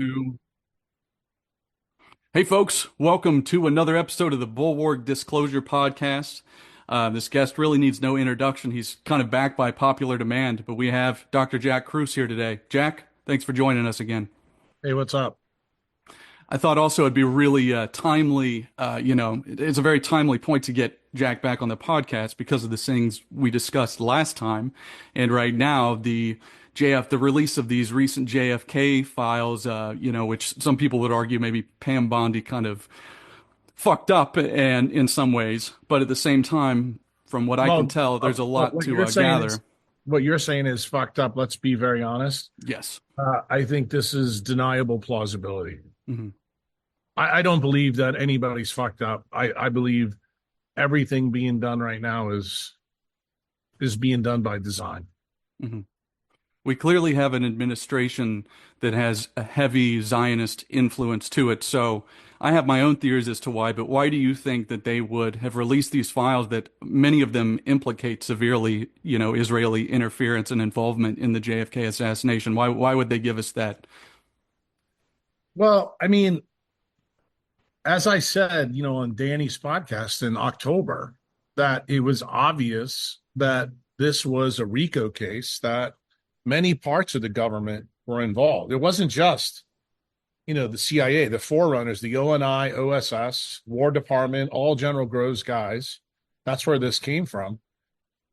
Two. Hey, folks, welcome to another episode of the Bulwark Disclosure Podcast. This guest really needs no introduction. He's kind of backed by popular demand, but we have Dr. Jack Kruse here today. Jack, thanks for joining us again. Hey, what's up? I thought also it'd be really timely, it's a very timely point to get Jack back on the podcast because of the things we discussed last time. And right now, the release of these recent JFK files, which some people would argue maybe Pam Bondi kind of fucked up and in some ways, but at the same time, from what I can Well, tell, there's a lot what to you're saying is gather. what you're saying is fucked up. Let's be very honest. Yes. I think this is deniable plausibility. Hmm. I don't believe that anybody's fucked up. I believe everything being done right now is being done by design. Hmm. We clearly have an administration that has a heavy Zionist influence to it. So I have my own theories as to why, but why do you think that they would have released these files that many of them implicate severely, Israeli interference and involvement in the JFK assassination? Why would they give us that? Well, I mean, as I said, on Danny's podcast in October, that it was obvious that this was a RICO case, that many parts of the government were involved. It wasn't just, the CIA, the forerunners, the ONI, OSS, War Department, all General Groves guys. That's where this came from.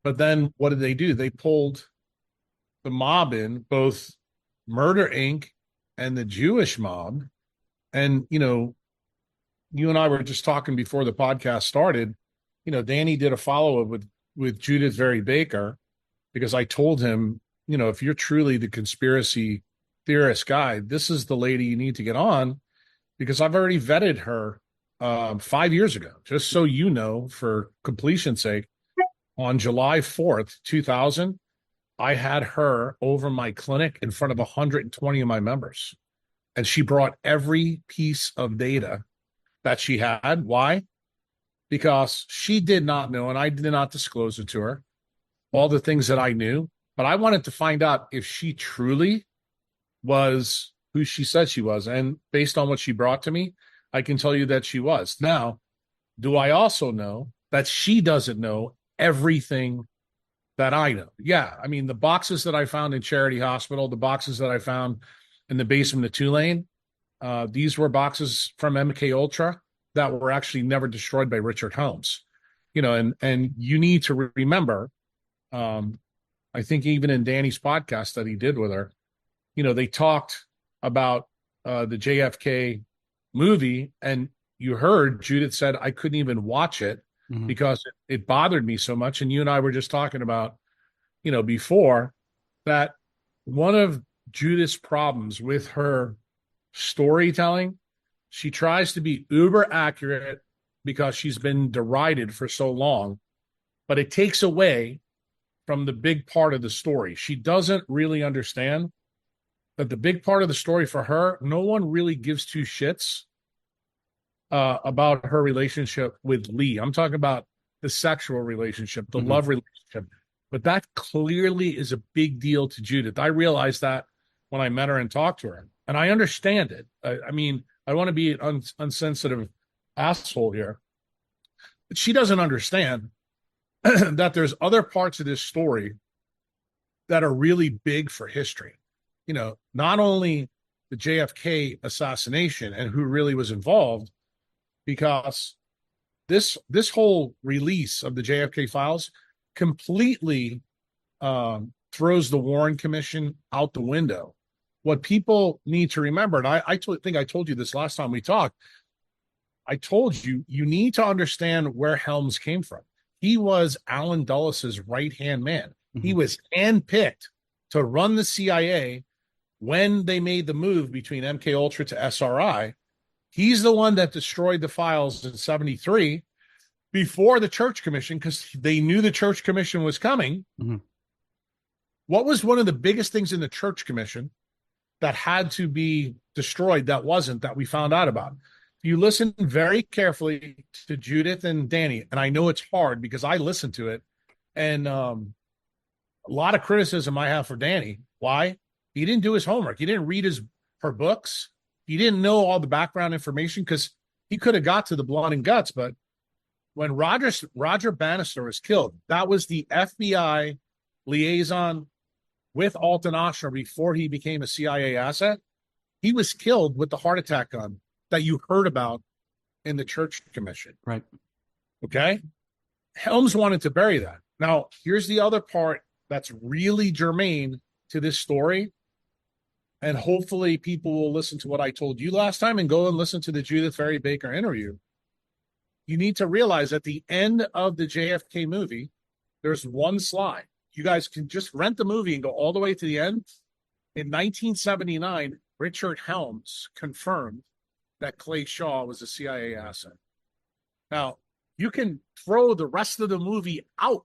But then what did they do? They pulled the mob in, both Murder Inc. and the Jewish mob. And, you and I were just talking before the podcast started. Danny did a follow-up with Judith Very Baker because I told him, if you're truly the conspiracy theorist guy, this is the lady you need to get on, because I've already vetted her 5 years ago. Just so you know, for completion's sake, on July 4th, 2000, I had her over my clinic in front of 120 of my members. And she brought every piece of data that she had. Why? Because she did not know, and I did not disclose it to her, all the things that I knew. But I wanted to find out if she truly was who she said she was. And based on what she brought to me, I can tell you that she was. Now, do I also know that she doesn't know everything that I know? Yeah. I mean, the boxes that I found in Charity Hospital, the boxes that I found in the basement of Tulane, these were boxes from MK Ultra that were actually never destroyed by Richard Holmes. And you need to remember, I think even in Danny's podcast that he did with her, they talked about the JFK movie, and you heard Judith said, I couldn't even watch it because it bothered me so much. And you and I were just talking about, before, that one of Judith's problems with her storytelling, she tries to be uber accurate because she's been derided for so long, but it takes away from the big part of the story. She doesn't really understand that the big part of the story for her, no one really gives two shits about her relationship with Lee. I'm talking about the sexual relationship, the love relationship. But that clearly is a big deal to Judith. I realized that when I met her and talked to her. And I understand it. I mean, I want to be an unsensitive asshole here. But she doesn't understand that there's other parts of this story that are really big for history. Not only the JFK assassination and who really was involved, because this whole release of the JFK files completely throws the Warren Commission out the window. What people need to remember, and I think I told you this last time we talked, I told you, you need to understand where Helms came from. He was Alan Dulles' right-hand man. He was handpicked to run the CIA when they made the move between MK Ultra to SRI. He's the one that destroyed the files in 73 before the Church Commission, because they knew the Church Commission was coming. What was one of the biggest things in the Church Commission that had to be destroyed that wasn't, that we found out about? You listen very carefully to Judith and Danny, and I know it's hard because I listened to it, and a lot of criticism I have for Danny. Why? He didn't do his homework. He didn't read her books. he didn't know all the background information because he could have got to the blood and guts. But when Roger Bannister was killed, that was the FBI liaison with Alton Oshner before he became a CIA asset. He was killed with the heart attack gun that you heard about in the Church Commission. Right. Okay. Helms wanted to bury that. Now, here's the other part that's really germane to this story. And hopefully people will listen to what I told you last time and go and listen to the Judith Ferry Baker interview. You need to realize at the end of the JFK movie, there's one slide. You guys can just rent the movie and go all the way to the end. In 1979, Richard Helms confirmed that Clay Shaw was a CIA asset. Now, you can throw the rest of the movie out,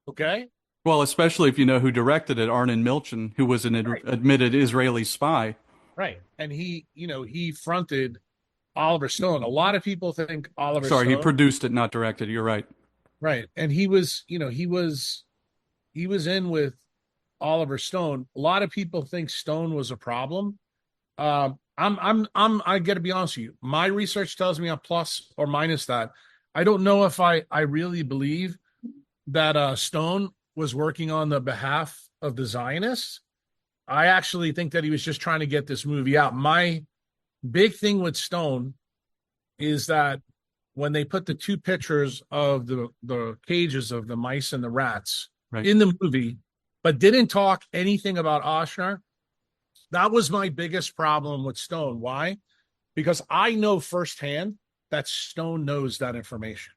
okay? Well, especially if you know who directed it, Arnon Milchan, who was an admitted Israeli spy. Right. And he fronted Oliver Stone. A lot of people think Oliver Sorry, Stone. he produced it, not directed. You're right. Right. And he was in with Oliver Stone. A lot of people think Stone was a problem. I got to be honest with you. My research tells me I'm plus or minus that. I don't know if I really believe that Stone was working on the behalf of the Zionists. I actually think that he was just trying to get this movie out. My big thing with Stone is that when they put the two pictures of the cages of the mice and the rats in the movie, but didn't talk anything about Oshner, that was my biggest problem with Stone. Why? Because I know firsthand that Stone knows that information.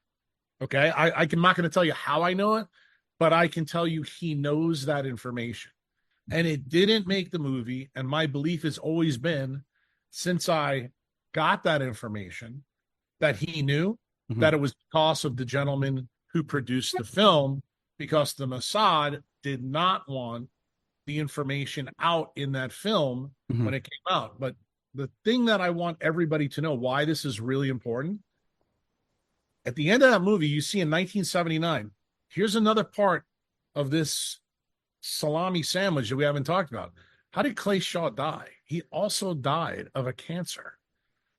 Okay. I'm not going to tell you how I know it, but I can tell you he knows that information. And it didn't make the movie. And my belief has always been, since I got that information, that he knew that it was because of the gentleman who produced the film, because the Mossad did not want the information out in that film when it came out. But the thing that I want everybody to know why this is really important, at the end of that movie, you see in 1979, here's another part of this salami sandwich that we haven't talked about. How did Clay Shaw die? He also died of a cancer.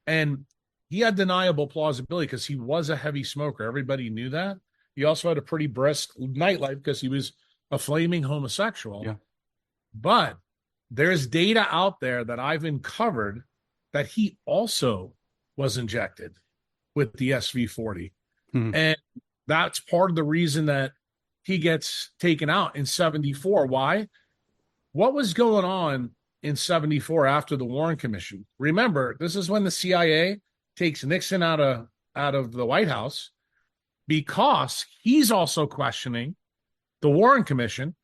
And he had deniable plausibility because he was a heavy smoker. Everybody knew that. He also had a pretty brisk nightlife because he was a flaming homosexual. Yeah. But there's data out there that I've uncovered that he also was injected with the SV40. And that's part of the reason that he gets taken out in 74. Why? What was going on in 74 after the Warren Commission? Remember, this is when the CIA takes Nixon out of the White House because he's also questioning the Warren Commission.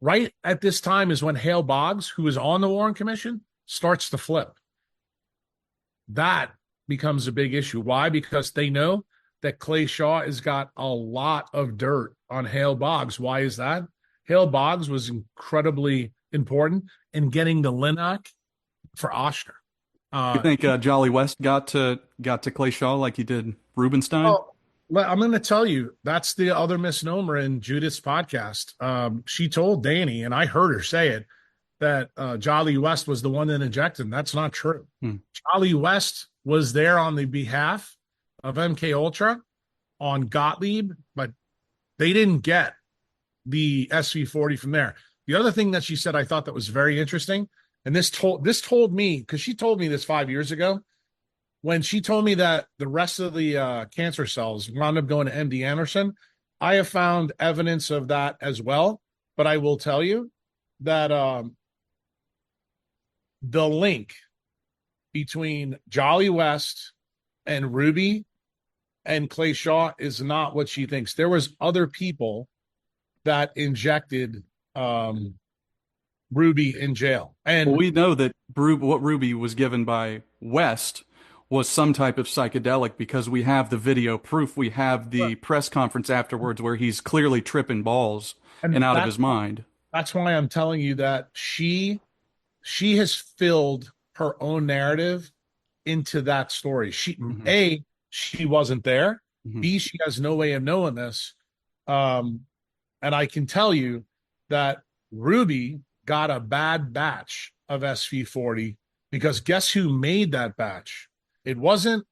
Right at this time is when Hale Boggs, who is on the Warren Commission, starts to flip. That becomes a big issue. Why? Because they know that Clay Shaw has got a lot of dirt on Hale Boggs. Why is that? Hale Boggs was incredibly important in getting the Linac for Oshner. You think Jolly West got to Clay Shaw like he did Rubenstein? Oh, I'm going to tell you, that's the other misnomer in Judith's podcast. She told Danny, and I heard her say it, that Jolly West was the one that injected him. That's not true. Jolly West was there on the behalf of MK Ultra on Gottlieb, but they didn't get the SV40 from there. The other thing that she said I thought that was very interesting, and this told me, because she told me this 5 years ago, when she told me that the rest of the cancer cells wound up going to MD Anderson, I have found evidence of that as well. But I will tell you that the link between Jolly West and Ruby and Clay Shaw is not what she thinks. There was other people that injected Ruby in jail. And we know that what Ruby was given by West was some type of psychedelic because we have the video proof. We have the press conference afterwards where he's clearly tripping balls and out of his mind. That's why I'm telling you that she has filled her own narrative into that story. A, she wasn't there. B, she has no way of knowing this. And I can tell you that Ruby got a bad batch of SV40 because guess who made that batch? It wasn't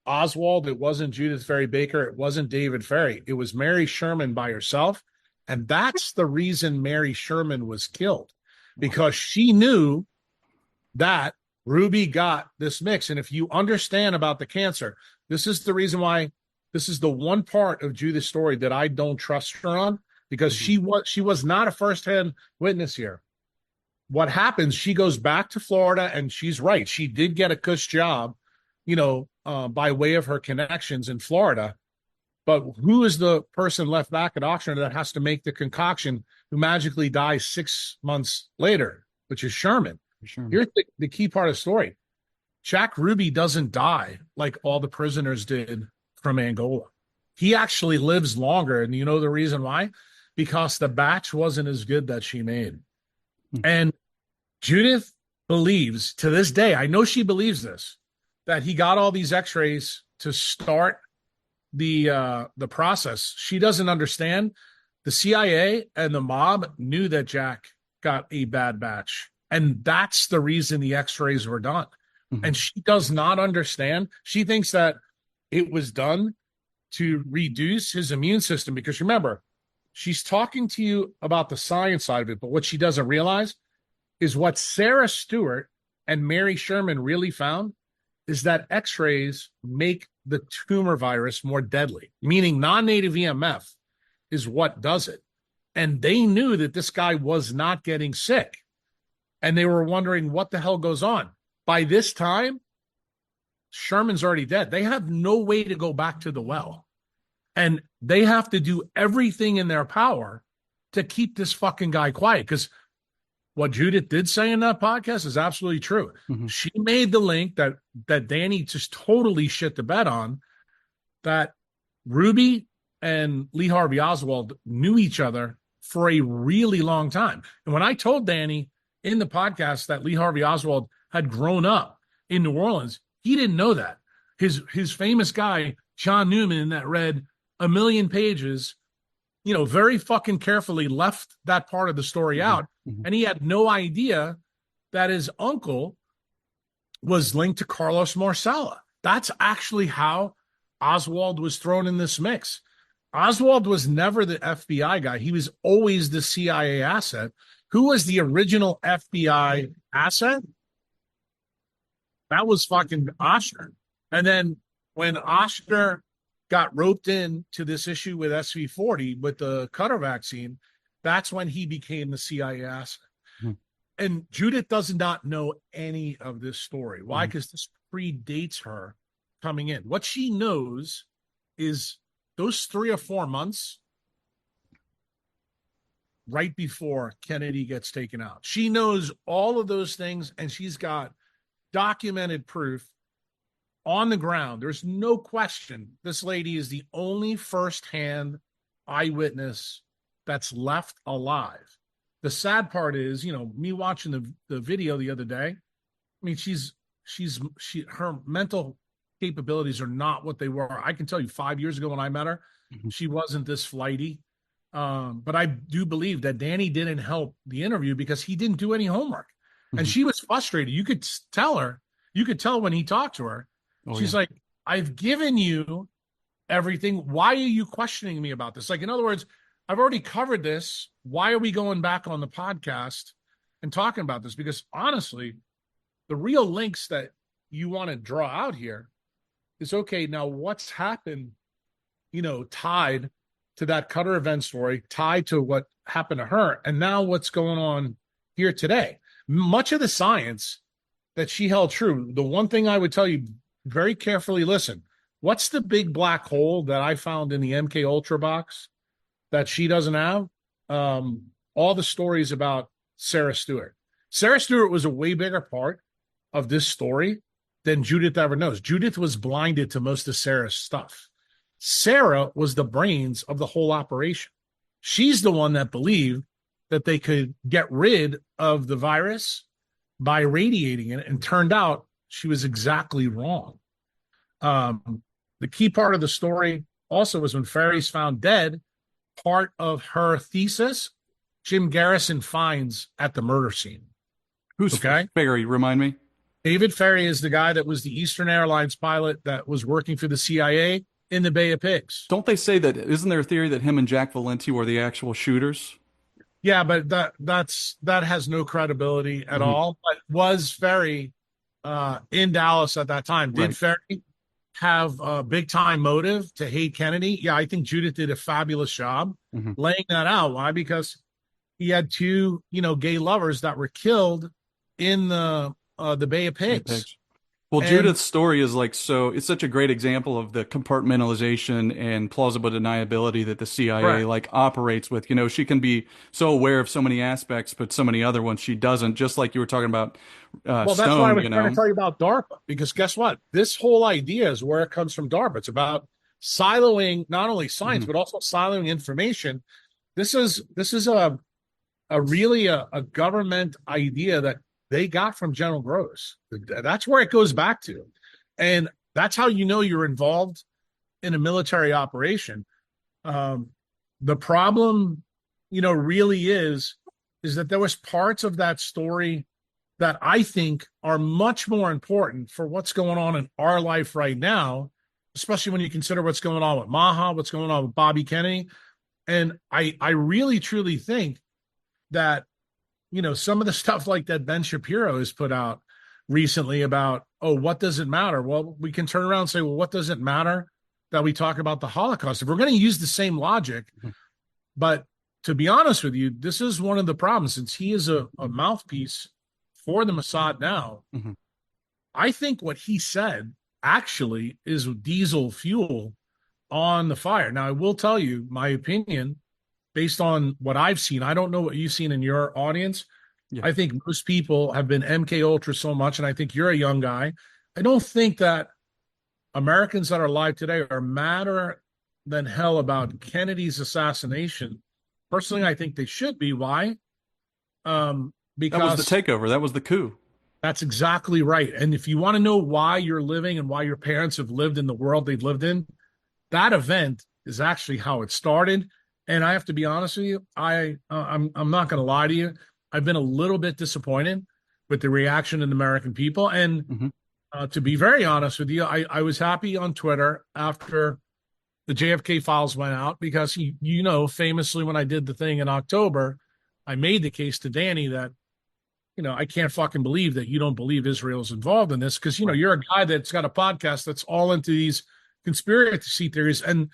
Oswald. It wasn't Judith Ferry Baker. It wasn't David Ferry. It was Mary Sherman by herself. And that's the reason Mary Sherman was killed, because she knew that Ruby got this mix. And if you understand about the cancer, this is the reason why this is the one part of Judith's story that I don't trust her on, because she was not a firsthand witness here. What happens, she goes back to Florida, and she's right. She did get a cush job, by way of her connections in Florida. But who is the person left back at Oxford that has to make the concoction, who magically dies 6 months later, which is Sherman. Sure. Here's the key part of the story. Jack Ruby doesn't die like all the prisoners did from Angola. He actually lives longer. And you know the reason why? Because the batch wasn't as good that she made. And Judith believes, to this day, I know she believes this, that he got all these x-rays to start the process. She doesn't understand. The CIA and the mob knew that Jack got a bad batch. And that's the reason the x-rays were done. And she does not understand. She thinks that it was done to reduce his immune system, because remember, she's talking to you about the science side of it, but what she doesn't realize is what Sarah Stewart and Mary Sherman really found is that x-rays make the tumor virus more deadly, meaning non-native EMF is what does it. And they knew that this guy was not getting sick. And they were wondering what the hell goes on. By this time, Sherman's already dead. They have no way to go back to the well. And they have to do everything in their power to keep this fucking guy quiet. Because what Judith did say in that podcast is absolutely true. She made the link that Danny just totally shit the bed on, that Ruby and Lee Harvey Oswald knew each other for a really long time. And when I told Danny in the podcast that Lee Harvey Oswald had grown up in New Orleans, he didn't know that. His famous guy, John Newman, that read a million pages, very fucking carefully left that part of the story out. And he had no idea that his uncle was linked to Carlos Marsala. That's actually how Oswald was thrown in this mix. Oswald was never the FBI guy. He was always the CIA asset. Who was the original FBI asset? That was fucking Oshner. And then when Oshner got roped into this issue with SV40, with the Cutter vaccine, that's when he became the CIA asset. And Judith does not know any of this story. Why? Because this predates her coming in. What she knows is those 3 or 4 months right before Kennedy gets taken out. She knows all of those things, and she's got documented proof on the ground. There's no question this lady is the only firsthand eyewitness that's left alive. The sad part is, me watching the video the other day, I mean, her mental capabilities are not what they were. I can tell you 5 years ago when I met her, she wasn't this flighty. But I do believe that Danny didn't help the interview because he didn't do any homework. And she was frustrated. You could tell when he talked to her. She's like, I've given you everything. Why are you questioning me about this? Like, in other words, I've already covered this. Why are we going back on the podcast and talking about this? Because honestly, the real links that you want to draw out here is, okay, now what's happened, tied to that Cutter event story, tied to what happened to her, and now what's going on here today. Much of the science that she held true, the one thing I would tell you, very carefully listen, what's the big black hole that I found in the MK Ultra box that she doesn't have? All the stories about Sarah Stewart. Sarah Stewart was a way bigger part of this story than Judith ever knows. Judith was blinded to most of Sarah's stuff. Sarah was the brains of the whole operation. She's the one that believed that they could get rid of the virus by radiating it, and turned out she was exactly wrong. The key part of the story also was when Ferry's found dead, part of her thesis, Jim Garrison finds at the murder scene. Who's Ferry? Remind me. David Ferrie is the guy that was the Eastern Airlines pilot that was working for the CIA in the Bay of Pigs. Don't they say that, isn't there a theory that him and Jack Valenti were the actual shooters? Yeah, but that has no credibility at Hmm. all. But was Ferry in Dallas at that time? Did Right. Ferry have a big time motive to hate Kennedy? Yeah, I think Judith did a fabulous job Hmm. laying that out. Why? Because he had two, gay lovers that were killed in the Bay of Hey, Pigs. Pigs. Well, And Judith's story is like so, it's such a great example of the compartmentalization and plausible deniability that the CIA correct. like operates with. You know, she can be so aware of so many aspects, but so many other ones she doesn't, just like you were talking about Well, that's why I Stone, was you trying to know. tell you about DARPA, because guess what? This whole idea is where it comes from DARPA. It's about siloing not only science, Hmm. but also siloing information. This is a really a government idea that they got from General Gross. That's where it goes back to. And that's how you know you're involved in a military operation. Um, the problem, really is that there was parts of that story that I think are much more important for what's going on in our life right now, especially when you consider what's going on with Maha, what's going on with Bobby Kennedy. And I really truly think that, some of the stuff like that Ben Shapiro has put out recently about, oh, what does it matter? Well, we can turn around and say, well, what does it matter that we talk about the Holocaust? If we're going to use the same logic, but to be honest with you, this is one of the problems since he is a mouthpiece for the Mossad now. Hmm. I think what he said actually is diesel fuel on the fire. Now, I will tell you my opinion based on what I've seen. I don't know what you've seen in your audience. Yeah. I think most people have been MK Ultra so much, and I think you're a young guy. I don't think that Americans that are alive today are madder than hell about Kennedy's assassination. Personally, I think they should be. Why? That was the Because takeover. That was the coup. that's exactly right. And if you want to know why you're living and why your parents have lived in the world they've lived in, that event is actually how it started. And I have to be honest with you, I'm not going to lie to you. I've been a little bit disappointed with the reaction of the American people. And Hmm. to be very honest with you, I was happy on Twitter after the JFK files went out because famously when I did the thing in October, I made the case to Danny that I can't fucking believe that you don't believe Israel's involved in this because Right. you're a guy that's got a podcast that's all into these conspiracy theories and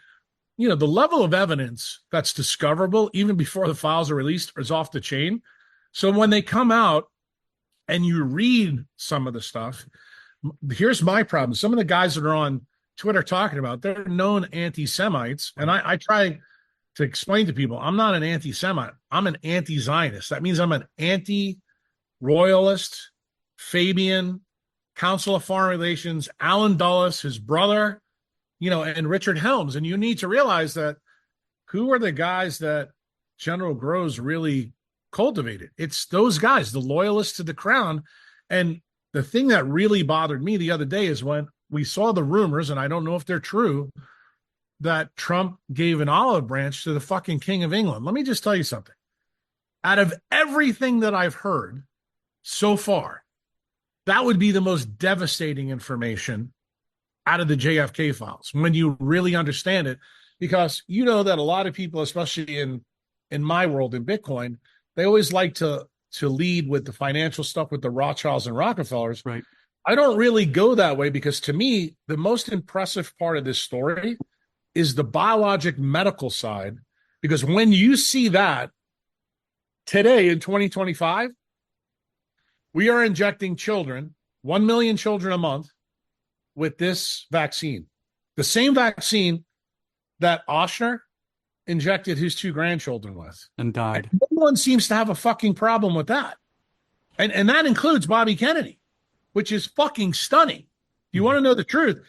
the level of evidence that's discoverable even before the files are released is off the chain. So when they come out and you read some of the stuff, here's my problem. Some of the guys that are on Twitter talking about, they're known anti-Semites. And Right. I try to explain to people, I'm not an anti-Semite. I'm an anti-Zionist. That means I'm an anti-royalist, Fabian, Council of Foreign Relations, Alan Dulles, his brother, and Richard Helms. And you need to realize that who are the guys that General Groves really cultivated? It's those guys, the loyalists to the crown. And the thing that really bothered me the other day is when we saw the rumors, and I don't know if they're true, that Trump gave an olive branch to the fucking King of England. Let me just tell you something. Out of everything that I've heard so far, that would be the most devastating information out of the JFK files when you really understand it, because you know that a lot of people, especially in my world in Bitcoin, they always like to lead with the financial stuff with the Rothschilds and Rockefellers. Right. I don't really go that way because to me, the most impressive part of this story is the biologic medical side. Because when you see that today in 2025, we are injecting children, 1 million children a month with this vaccine. The same vaccine that Oshner injected his two grandchildren with. And And died. no one seems to have a fucking problem with that. And that includes Bobby Kennedy, which is fucking stunning. You want to know the truth?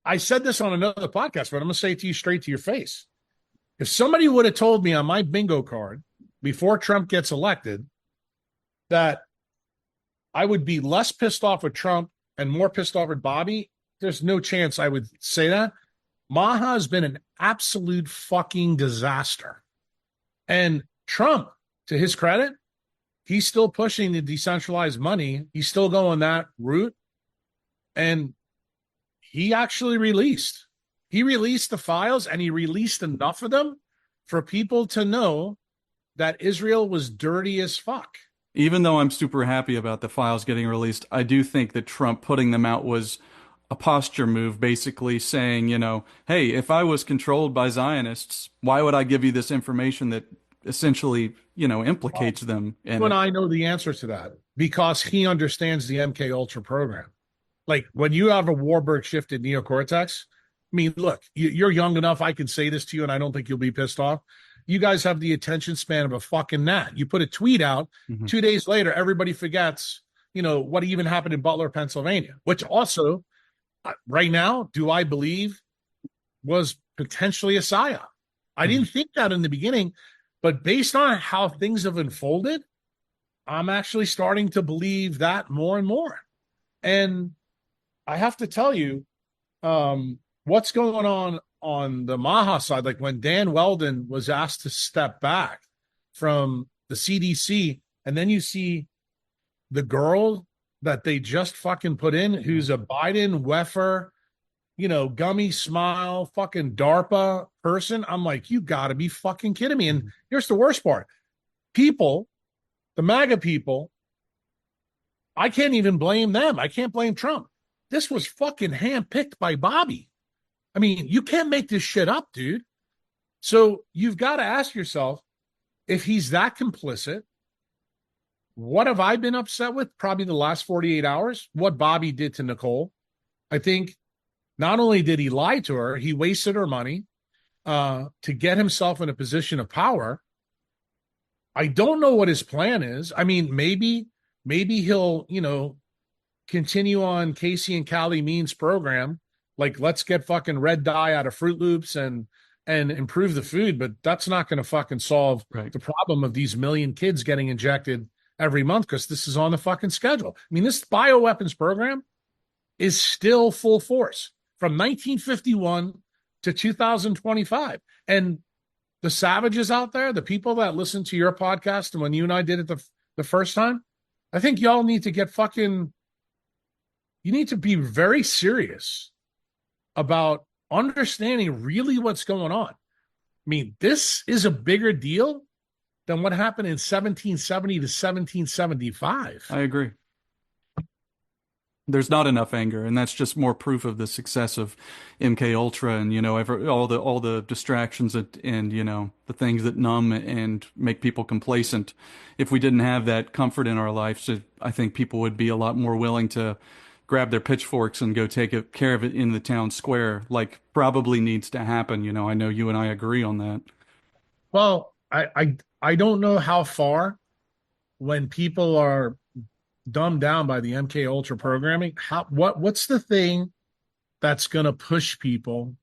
I said this on another podcast, but I'm going to say it to you straight to your face. If somebody would have told me on my bingo card before Trump gets elected that I would be less pissed off with Trump and more pissed off with Bobby, there's no chance I would say that. Maha has been an absolute fucking disaster. And Trump, to his credit, he's still pushing the decentralized money. He's still going that route. And he actually released the files, and he released enough of them for people to know that Israel was dirty as fuck. Even though I'm super happy about the files getting released, I do think that Trump putting them out was a posture move, basically saying, hey, if I was controlled by Zionists, why would I give you this information that essentially, implicates them in You and it? I know the answer to that because he understands the MK Ultra program. Like when you have a Warburg shifted neocortex, I mean, look, you're young enough. I can say this to you, and I don't think you'll be pissed off. You guys have the attention span of a fucking gnat. You put a tweet out, Mhm. 2 days later, everybody forgets, what even happened in Butler, Pennsylvania, which also, right now, do I believe was potentially a psyop. I didn't think that in the beginning, but based on how things have unfolded, I'm actually starting to believe that more and more. And I have to tell you, what's going on the Maha side, like when Dan Weldon was asked to step back from the CDC, and then you see the girl that they just fucking put in, who's a Biden Weffer, gummy smile, fucking DARPA person. I'm like, you gotta be fucking kidding me. And here's the worst part. People, the MAGA people, I can't even blame them. I can't blame Trump. This was fucking handpicked by Bobby. I mean, you can't make this shit up, dude. So you've got to ask yourself, if he's that complicit, what have I been upset with? Probably the last 48 hours, what Bobby did to Nicole. I think not only did he lie to her, he wasted her money to get himself in a position of power. I don't know what his plan is. I mean, maybe he'll, continue on Casey and Callie Means program. Like, let's get fucking red dye out of Fruit Loops and improve the food, but that's not going to fucking solve Right. the problem of these million kids getting injected every month, because this is on the fucking schedule. I mean, this bioweapons program is still full force from 1951 to 2025. And the savages out there, the people that listen to your podcast and when you and I did it the first time, I think y'all need to you need to be very serious about understanding really what's going on. I mean, this is a bigger deal than what happened in 1770 to 1775. I agree. There's not enough anger, and that's just more proof of the success of MK Ultra and all the distractions and the things that numb and make people complacent. If we didn't have that comfort in our lives, I think people would be a lot more willing to grab their pitchforks and go take care of it in the town square, like probably needs to happen. I know you and I agree on that. Well, I don't know how far, when people are dumbed down by the MK Ultra programming, what's the thing that's going to push people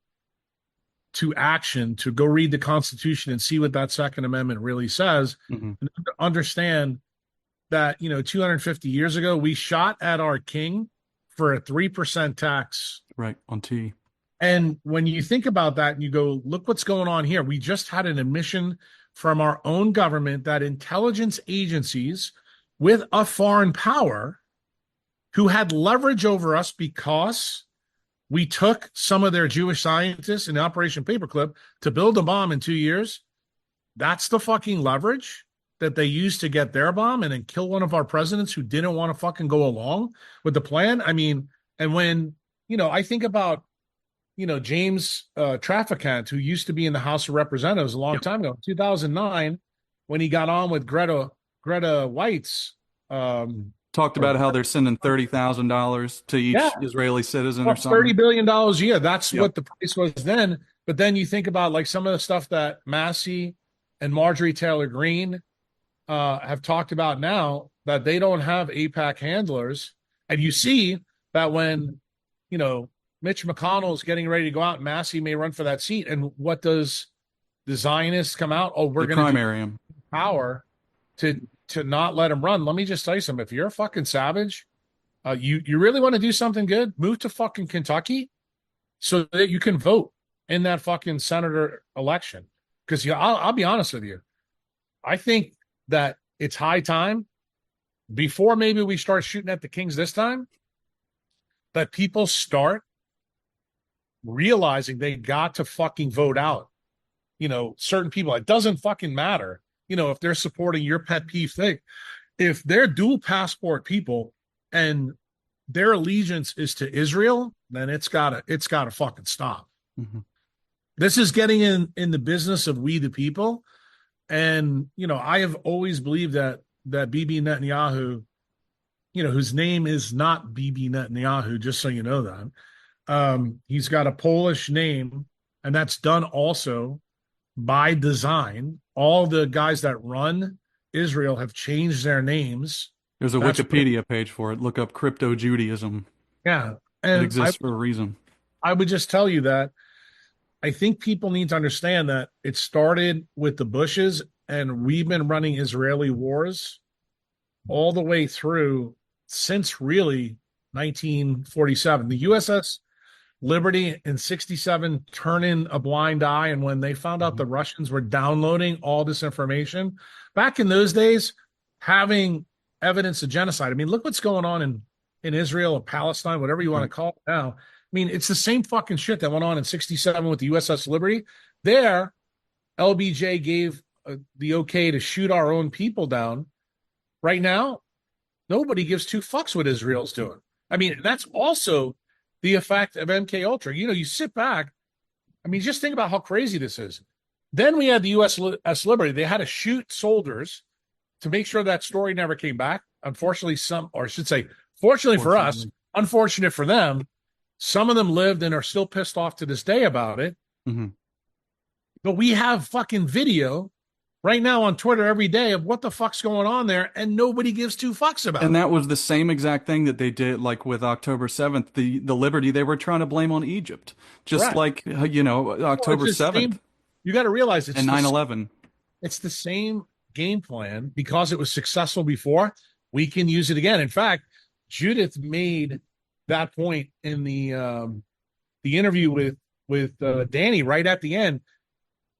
to action, to go read the Constitution and see what that Second Amendment really says, and understand that 250 years ago we shot at our king for a 3% tax, Right, on tea. and when you think about that and you go, look what's going on here. We just had an admission from our own government that intelligence agencies with a foreign power who had leverage over us because we took some of their Jewish scientists in Operation Paperclip to build a bomb in 2 years. That's the fucking leverage that they used to get their bomb and then kill one of our presidents who didn't want to fucking go along with the plan. I mean, and when, I think about, James Traficant, who used to be in the House of Representatives a long time ago, 2009, when he got on with Greta White's. Talked about how they're sending $30,000 to each Israeli citizen or something. $30 billion a year. That's what the price was then. But then you think about like some of the stuff that Massey and Marjorie Taylor Greene have talked about now, that they don't have AIPAC handlers. And you see that when, Mitch McConnell is getting ready to go out, Massey may run for that seat. And what does the Zionists come out? Oh, we're going to primary him. Power to not let him run. Let me just tell you something. If you're a fucking savage, you really want to do something good, move to fucking Kentucky so that you can vote in that fucking senator election. Because I'll be honest with you. I think that it's high time before maybe we start shooting at the Kings this time, that people start realizing they got to fucking vote out, certain people. It doesn't fucking matter, if they're supporting your pet peeve thing. If they're dual passport people and their allegiance is to Israel, then it's gotta fucking stop. Hmm. This is getting in the business of we the people. And I have always believed that Bibi Netanyahu, whose name is not Bibi Netanyahu, just so you know that. He's got a Polish name, and that's done also by design. All the guys that run Israel have changed their names. There's a That's Wikipedia page for it. Look up crypto Judaism. yeah. It And I exists for a reason. I would just tell you that I think people need to understand that it started with the Bushes, and we've been running Israeli wars all the way through since really 1947. The USS Liberty in 67 turning a blind eye. And when they found out Mhm. the Russians were downloading all this information, back in those days, having evidence of genocide. I mean, look what's going on in Israel or Palestine, whatever you want to Right. call it now. I mean, it's the same fucking shit that went on in 67 with the USS Liberty. There, LBJ gave the okay to shoot our own people down. Right now, nobody gives two fucks what Israel's doing. I mean, that's also the effect of MK Ultra. You sit back. I mean, just think about how crazy this is. Then we had the USS Liberty. They had to shoot soldiers to make sure that story never came back. Unfortunately, or I should say, fortunately for us, Fortunately. unfortunate for them, some of them lived and are still pissed off to this day about it. Hmm. But we have fucking video right now on Twitter every day of what the fuck's going on there, and nobody gives two fucks about And it. that was the same exact thing that they did, like with October 7th, the Liberty they were trying to blame on Egypt, just Correct. like Well, it's October the 7th same. You got to realize and 9/11. it's the same game plan because it was successful before. We can use it again. In fact, Judith made that point in the interview with Danny right at the end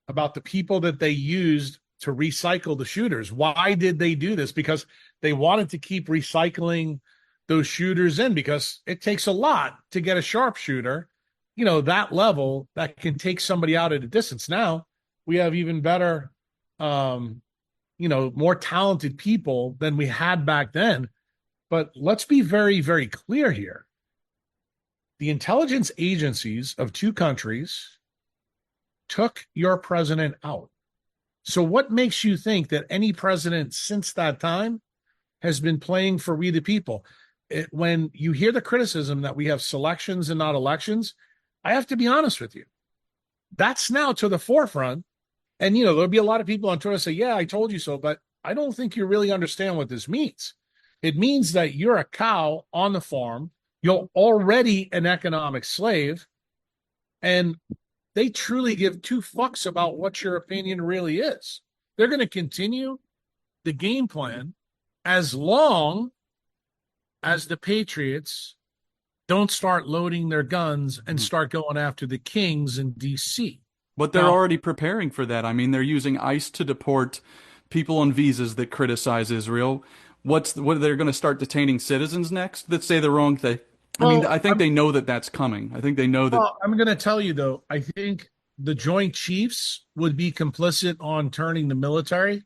about the people that they used to recycle the shooters. Why did they do this? Because they wanted to keep recycling those shooters in, because it takes a lot to get a sharpshooter, that level that can take somebody out at a distance. Now we have even better, more talented people than we had back then. But let's be very, very clear here. The intelligence agencies of two countries took your president out. So what makes you think that any president since that time has been playing for we the people? When you hear the criticism that we have selections and not elections, I have to be honest with you. That's now to the forefront. And, there'll be a lot of people on Twitter say, yeah, I told you so, but I don't think you really understand what this means. It means that you're a cow on the farm. You're already an economic slave. And they truly give two fucks about what your opinion really is. They're going to continue the game plan as long as the Patriots don't start loading their guns and start going after the Kings in DC. But they're Now, already preparing for that. I mean, they're using ICE to deport people on visas that criticize Israel. What they're going to start detaining citizens next that say the wrong thing? I mean, well, I think they know that that's coming. I think they know that. I'm going to tell you, though, I think the Joint Chiefs would be complicit on turning the military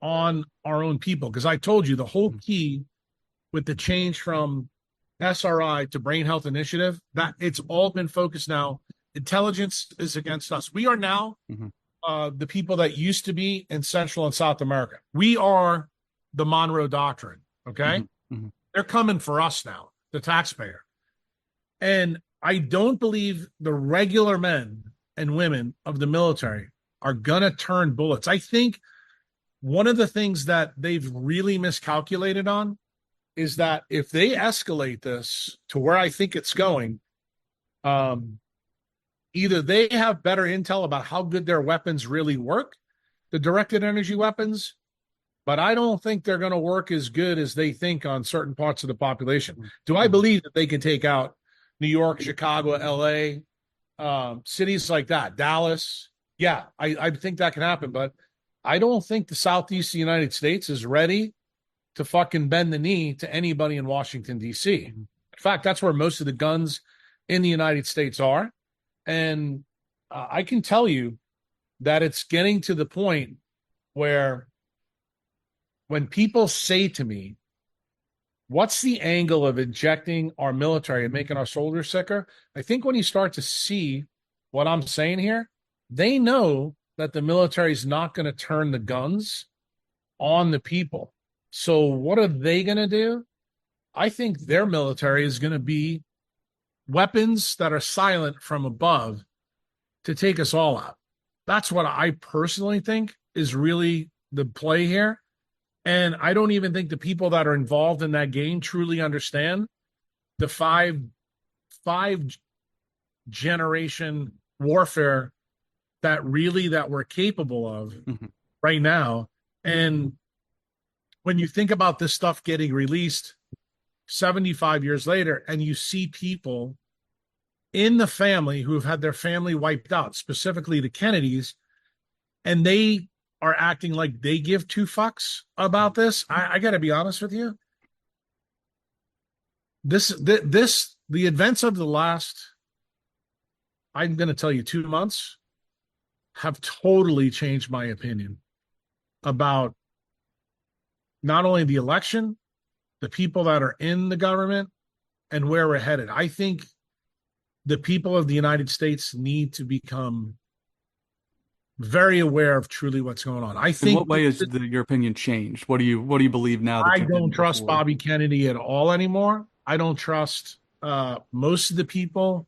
on our own people. Because I told you the whole key with the change from SRI to Brain Health Initiative, that it's all been focused now. Intelligence is against us. We are now Mhm. the people that used to be in Central and South America. We are the Monroe Doctrine. Okay. Mhm. They're coming for us now, the taxpayer. And I don't believe the regular men and women of the military are going to turn bullets. I think one of the things that they've really miscalculated on is that if they escalate this to where I think it's going, either they have better intel about how good their weapons really work, the directed energy weapons, but I don't think they're going to work as good as they think on certain parts of the population. Do I believe that they can take out New York, Chicago, LA, cities like that, Dallas? Yeah, I think that can happen, but I don't think the Southeast United States is ready to fucking bend the knee to anybody in Washington, D.C. In fact, that's where most of the guns in the United States are. And I can tell you that it's getting to the point where when people say to me, what's the angle of injecting our military and making our soldiers sicker? I think when you start to see what I'm saying here, they know that the military is not going to turn the guns on the people. So what are they going to do? I think their military is going to be weapons that are silent from above to take us all out. That's what I personally think is really the play here. And I don't even think the people that are involved in that game truly understand the five generation warfare that we're capable of right now. And when you think about this stuff getting released 75 years later, and you see people in the family who have had their family wiped out, specifically the Kennedys, and they are acting like they give two fucks about this. I got to be honest with you. The events of the last, I'm going to tell you, 2 months have totally changed my opinion about not only the election, the people that are in the government, and where we're headed. I think the people of the United States need to become very aware of truly what's going on. I think. In what way has your opinion changed? What do you believe now that I you don't didn't trust before? Bobby Kennedy at all anymore. I don't trust most of the people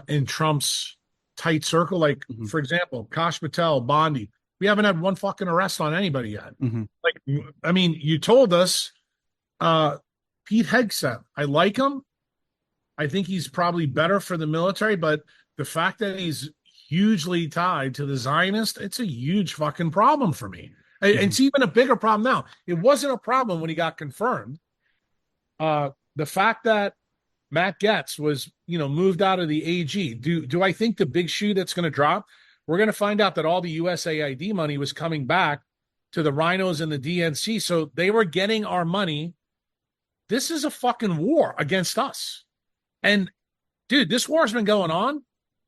in Trump's tight circle. Like, for example, Kash Patel, Bondi. We haven't had one fucking arrest on anybody yet. Like, I mean, you told us Pete Hegseth. I like him. I think he's probably better for the military, but the fact that he's hugely tied to the Zionist, it's a huge fucking problem for me. It's even a bigger problem now. It wasn't a problem when he got confirmed. The fact that Matt Gaetz was, moved out of the AG. Do I think the big shoe that's going to drop? We're going to find out that all the USAID money was coming back to the rhinos and the DNC. So they were getting our money. This is a fucking war against us. And dude, this war's been going on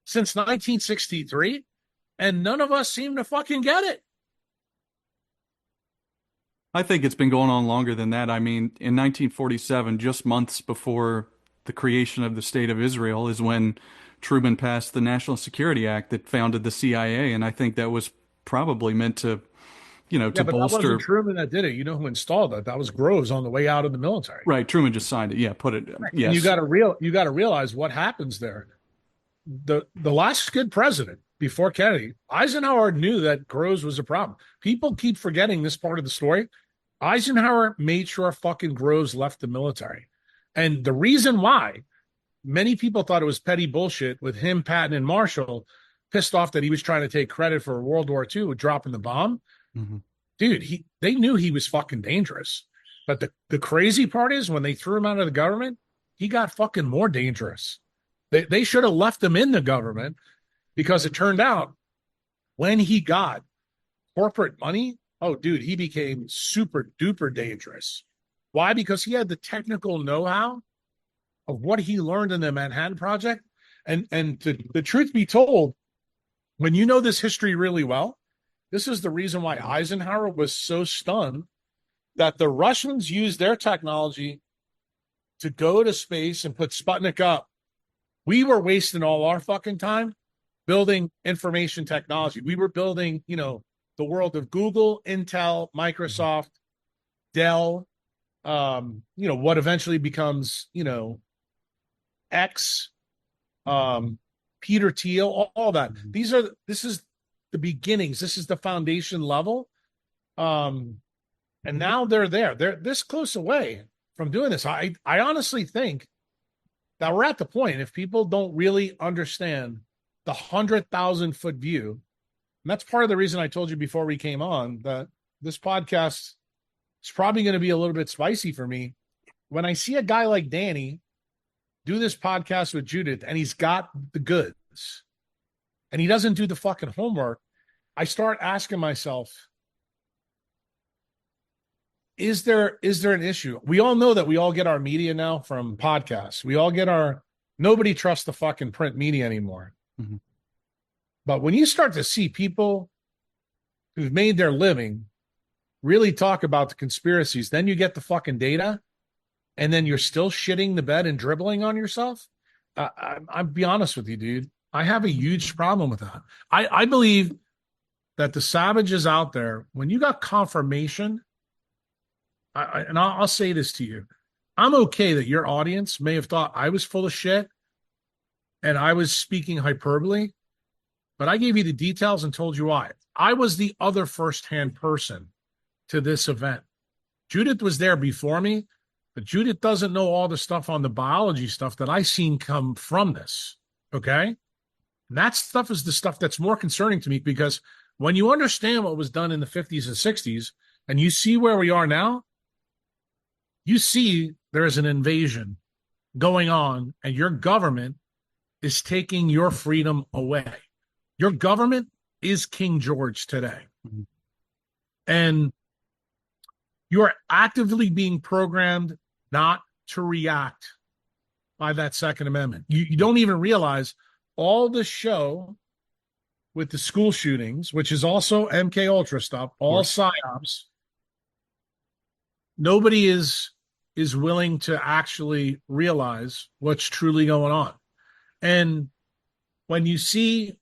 since 1963, and none of us seem to fucking get it. I think it's been going on longer than that. I mean, in 1947, just months before the creation of the State of Israel, is when Truman passed the National Security Act that founded the CIA, and I think that was probably meant to, to But that bolster. wasn't Truman that did it. You know who installed it? That was Groves on the way out of the military. Right, Truman just signed it. Yeah, put it. Yes. And you got to realize what happens there. The last good president before Kennedy, Eisenhower knew that Groves was a problem. People keep forgetting this part of the story. Eisenhower made sure fucking Groves left the military. And the reason why many people thought it was petty bullshit with him, Patton, and Marshall, pissed off that he was trying to take credit for World War II with dropping the bomb. Dude, they knew he was fucking dangerous. But the crazy part is when they threw him out of the government, he got fucking more dangerous. They should have left him in the government, because it turned out when he got corporate money, oh, dude, he became super duper dangerous. Why? Because he had the technical know-how of what he learned in the Manhattan Project. And the truth be told, when you know this history really well, this is the reason why Eisenhower was so stunned that the Russians used their technology to go to space and put Sputnik up. We were wasting all our fucking time building information technology. We were building, the world of Google, Intel, Microsoft, Dell, what eventually becomes, X, Peter Thiel, all that. This is the beginnings. This is the foundation level. And now they're there. They're this close away from doing this. I honestly think that we're at the point, if people don't really understand the 100,000-foot view, and that's part of the reason I told you before we came on that this podcast is probably going to be a little bit spicy for me. When I see a guy like Danny do this podcast with Judith, and he's got the goods, and he doesn't do the fucking homework, I start asking myself, is there an issue? We all know that we all get our media now from podcasts. We all get nobody trusts the fucking print media anymore. Mm-hmm. But when you start to see people who've made their living really talk about the conspiracies, then you get the fucking data, and then you're still shitting the bed and dribbling on yourself. I'll be honest with you, dude. I have a huge problem with that. I believe that the savages out there, when you got confirmation, I'll say this to you. I'm okay that your audience may have thought I was full of shit and I was speaking hyperbole, but I gave you the details and told you why. I was the other firsthand person to this event. Judith was there before me, but Judith doesn't know all the stuff on the biology stuff that I seen come from this. Okay. And that stuff is the stuff that's more concerning to me, because when you understand what was done in the 50s and 60s and you see where we are now, you see there is an invasion going on and your government is taking your freedom away. Your government is King George today. Mm-hmm. And you are actively being programmed not to react by that Second Amendment. You don't even realize all the show with the school shootings, which is also MK Ultra stuff, all psyops. Nobody is willing to actually realize what's truly going on. And when you see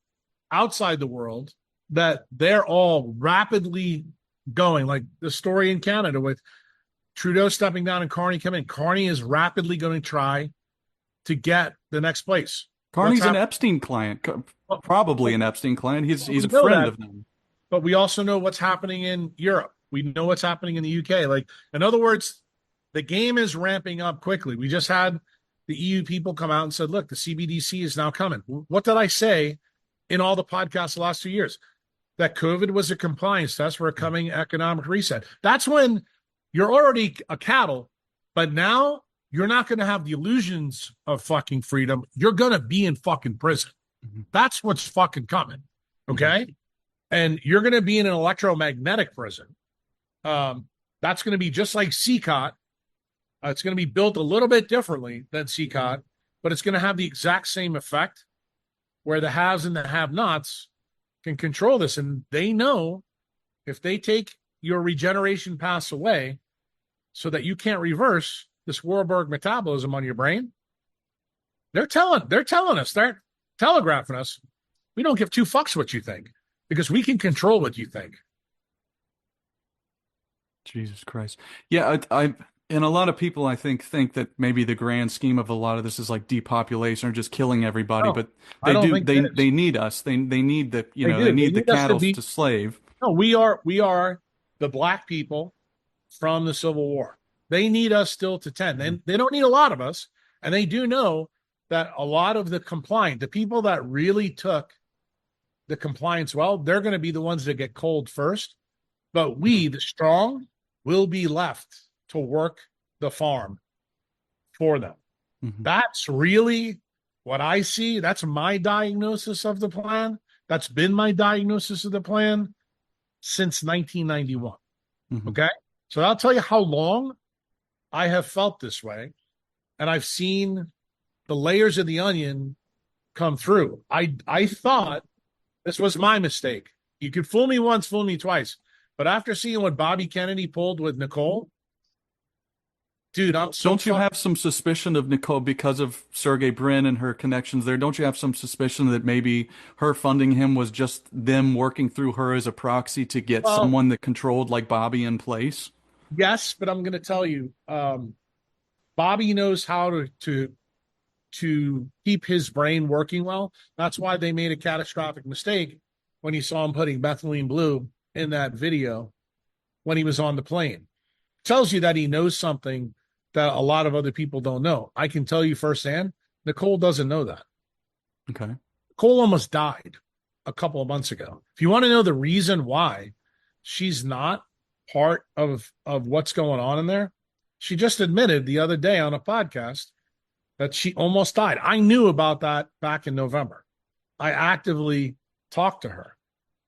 outside the world that they're all rapidly going, like the story in Canada with Trudeau stepping down and Carney coming in. Carney is rapidly going to try to get the next place. Carney's an Epstein client, probably an Epstein client. He's a friend of them. But we also know what's happening in Europe. We know what's happening in the UK. Like, in other words, the game is ramping up quickly. We just had the EU people come out and said, look, the CBDC is now coming. What did I say in all the podcasts the last 2 years? That COVID was a compliance test for a coming economic reset. That's when you're already a cattle, but now you're not going to have the illusions of fucking freedom. You're going to be in fucking prison. Mm-hmm. That's what's fucking coming. Okay. Mm-hmm. And you're going to be in an electromagnetic prison. That's going to be just like CCOT. It's going to be built a little bit differently than CCOT, but it's going to have the exact same effect where the haves and the have-nots can control this. And they know if they take your regeneration paths away so that you can't reverse this Warburg metabolism on your brain, they're telling us, they're telegraphing us, we don't give two fucks what you think, because we can control what you think. Jesus Christ. Yeah, I and a lot of people, I think that maybe the grand scheme of a lot of this is like depopulation or just killing everybody, but they need us. They need the they need the cattle to slave. No, we are the black people from the Civil War. They need us still to tend. And they don't need a lot of us. And they do know that a lot of the compliant, the people that really took the compliance well, they're going to be the ones that get cold first. But we, the strong, will be left to work the farm for them. Mm-hmm. That's really what I see. That's my diagnosis of the plan. That's been my diagnosis of the plan since 1991. Mm-hmm. Okay? So I'll tell you how long I have felt this way, and I've seen the layers of the onion come through. I thought this was my mistake. You could fool me once, fool me twice. But after seeing what Bobby Kennedy pulled with Nicole, dude, don't you have some suspicion of Nicole because of Sergey Brin and her connections there? Don't you have some suspicion that maybe her funding him was just them working through her as a proxy to get someone that controlled like Bobby in place? Yes, but I'm going to tell you, Bobby knows how to keep his brain working well. That's why they made a catastrophic mistake when you saw him putting methylene blue in that video when he was on the plane. It tells you that he knows something that a lot of other people don't know. I can tell you firsthand, Nicole doesn't know that. Okay. Nicole almost died a couple of months ago. If you want to know the reason why she's not part of what's going on in there, she just admitted the other day on a podcast that she almost died. I knew about that back in November. I actively talked to her.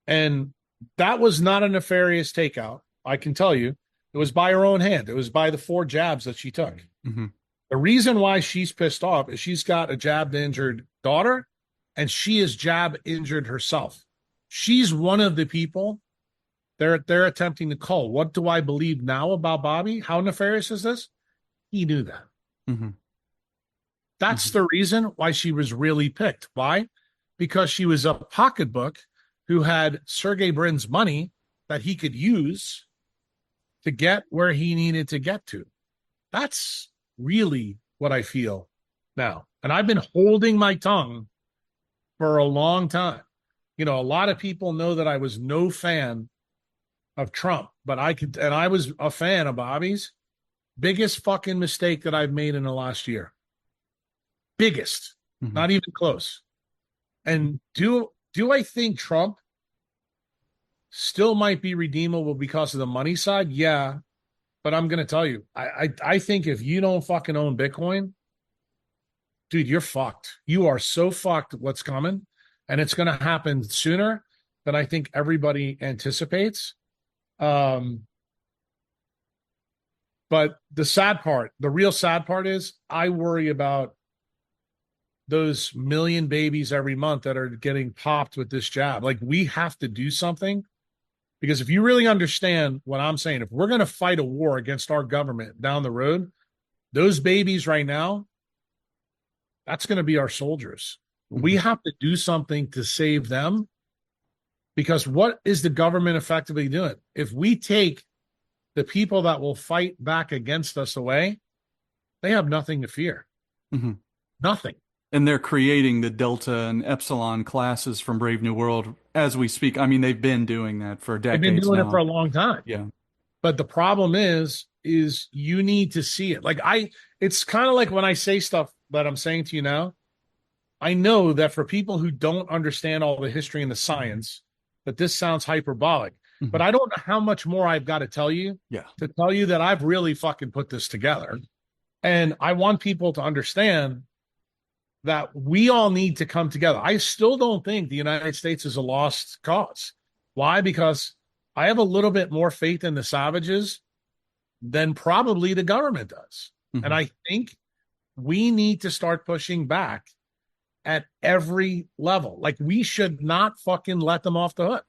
And that was not a nefarious takeout, I can tell you. It was by her own hand. It was by the 4 jabs that she took. Mm-hmm. The reason why she's pissed off is she's got a jab injured daughter, and she is jab injured herself. She's one of the people they're attempting to cull. What do I believe now about Bobby? How nefarious is this? He knew that. Mm-hmm. That's the reason why she was really picked. Why? Because she was a pocketbook who had Sergey Brin's money that he could use to get where he needed to get to. That's really what I feel now. And I've been holding my tongue for a long time. You know, a lot of people know that I was no fan of Trump, but I was a fan of Bobby's. Biggest fucking mistake that I've made in the last year. Biggest, not even close. And do I think Trump still might be redeemable because of the money side? Yeah. But I'm going to tell you, I think if you don't fucking own Bitcoin, dude, you're fucked. You are so fucked what's coming. And it's going to happen sooner than I think everybody anticipates. But the sad part, the real sad part is I worry about those million babies every month that are getting popped with this jab. Like, we have to do something, because if you really understand what I'm saying, if we're going to fight a war against our government down the road, those babies right now, that's going to be our soldiers. We have to do something to save them, because what is the government effectively doing? If we take the people that will fight back against us away, they have nothing to fear. Nothing. And they're creating the Delta and Epsilon classes from Brave New World as we speak. I mean, they've been doing that for decades now. They've been doing it for a long time. Yeah. But the problem is you need to see it. Like, it's kind of like when I say stuff that I'm saying to you now, I know that for people who don't understand all the history and the science, that this sounds hyperbolic. But I don't know how much more I've got to tell you to tell you that I've really fucking put this together. And I want people to understand that we all need to come together. I still don't think the United States is a lost cause. Why? Because I have a little bit more faith in the savages than probably the government does. And I think we need to start pushing back at every level. Like, we should not fucking let them off the hook.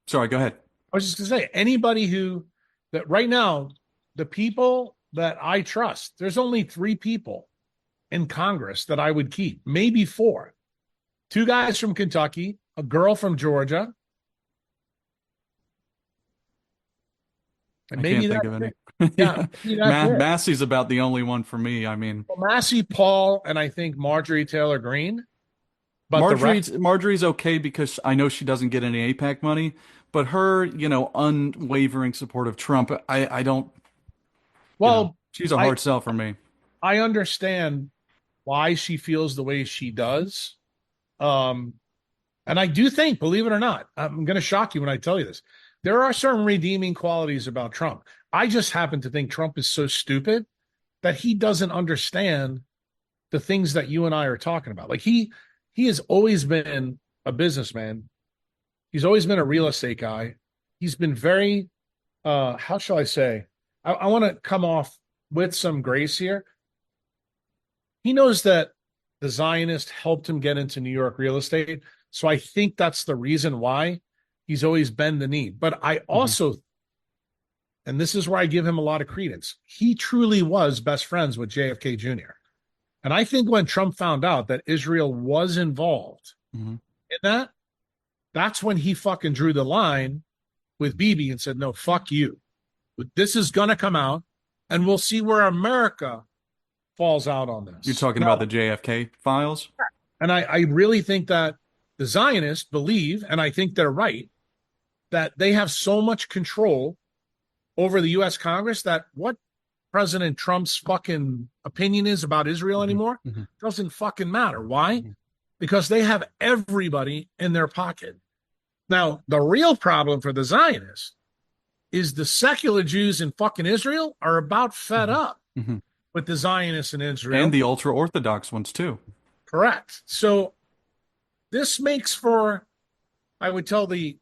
Sorry, go ahead. I was just going to say, anybody that right now, the people that I trust, there's only 3 people in Congress that I would keep, maybe 4. 2 guys from Kentucky, a girl from Georgia. And I can't think of any. Massey's about the only one for me. I mean, Massey, Paul, and I think Marjorie Taylor Greene. But Marjorie's okay because I know she doesn't get any APAC money, but her, unwavering support of Trump, I don't. Well, she's a hard sell for me. I understand why she feels the way she does. And I do think, believe it or not, I'm going to shock you when I tell you this, there are certain redeeming qualities about Trump. I just happen to think Trump is so stupid that he doesn't understand the things that you and I are talking about. Like, he has always been a businessman. He's always been a real estate guy. He's been very, how shall I say? I want to come off with some grace here. He knows that the Zionist helped him get into New York real estate. So I think that's the reason why he's always been the need. But I also, and this is where I give him a lot of credence, he truly was best friends with JFK Jr. And I think when Trump found out that Israel was involved in that, that's when he fucking drew the line with Bibi and said, no, fuck you. This is going to come out, and we'll see where America falls out on this. You're talking about the JFK files? And I really think that the Zionists believe, and I think they're right, that they have so much control over the U.S. Congress that what President Trump's fucking opinion is about Israel anymore doesn't fucking matter. Why? Because they have everybody in their pocket. Now, the real problem for the Zionists is the secular Jews in fucking Israel are about fed up with the Zionists in Israel. And the ultra-Orthodox ones, too. Correct. So this makes for, I would tell the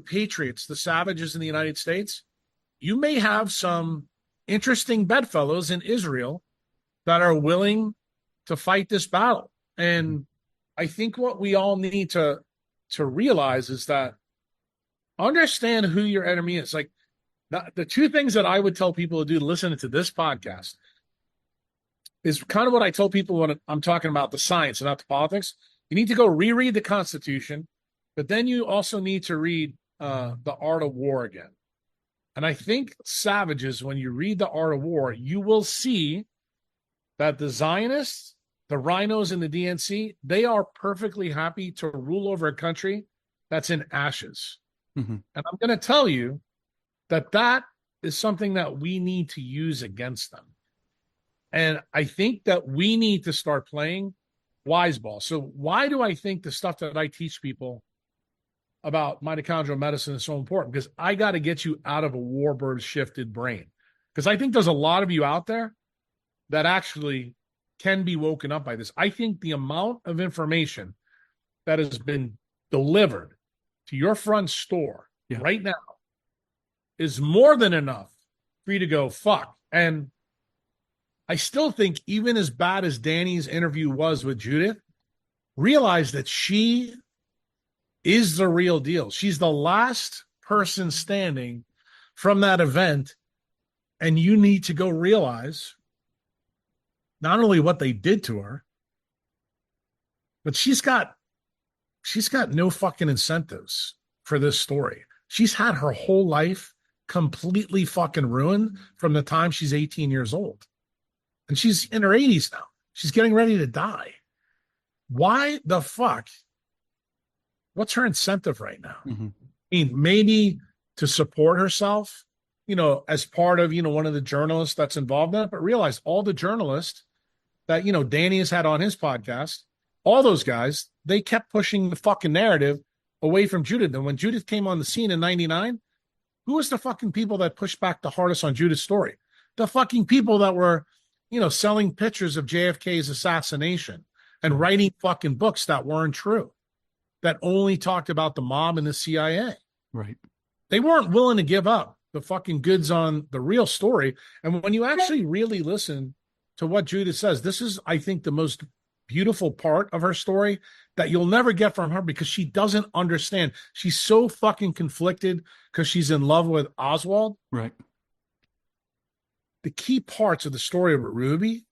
patriots, the savages in the United States, you may have some interesting bedfellows in Israel that are willing to fight this battle. And I think what we all need to realize is that understand who your enemy is. Like the two things that I would tell people to do to listen to this podcast is kind of what I tell people when I'm talking about the science and not the politics. You need to go reread the Constitution, but then you also need to read The Art of War again. And I think savages, when you read The Art of War, you will see that the Zionists, the rhinos in the DNC, they are perfectly happy to rule over a country that's in ashes. Mm-hmm. And I'm going to tell you that that is something that we need to use against them. And I think that we need to start playing wise ball. So why do I think the stuff that I teach people about mitochondrial medicine is so important? Because I got to get you out of a warbird shifted brain. Because I think there's a lot of you out there that actually can be woken up by this. I think the amount of information that has been delivered to your front store right now is more than enough for you to go, fuck. And I still think, even as bad as Danny's interview was with Judith, realize that she is the real deal. She's the last person standing from that event. And you need to go realize not only what they did to her, but she's got no fucking incentives for this story. She's had her whole life completely fucking ruined from the time she's 18 years old. And she's in her 80s now. She's getting ready to die. Why the fuck? What's her incentive right now? Mm-hmm. I mean, maybe to support herself, as part of, one of the journalists that's involved in it. But realize all the journalists that, Danny has had on his podcast, all those guys, they kept pushing the fucking narrative away from Judith. And when Judith came on the scene in 99, who was the fucking people that pushed back the hardest on Judith's story? The fucking people that were, selling pictures of JFK's assassination and writing fucking books that weren't true, that only talked about the mob and the CIA. Right. They weren't willing to give up the fucking goods on the real story. And when you actually really listen to what Judith says, this is, I think, the most beautiful part of her story that you'll never get from her, because she doesn't understand. She's so fucking conflicted because she's in love with Oswald. Right. The key parts of the story of Ruby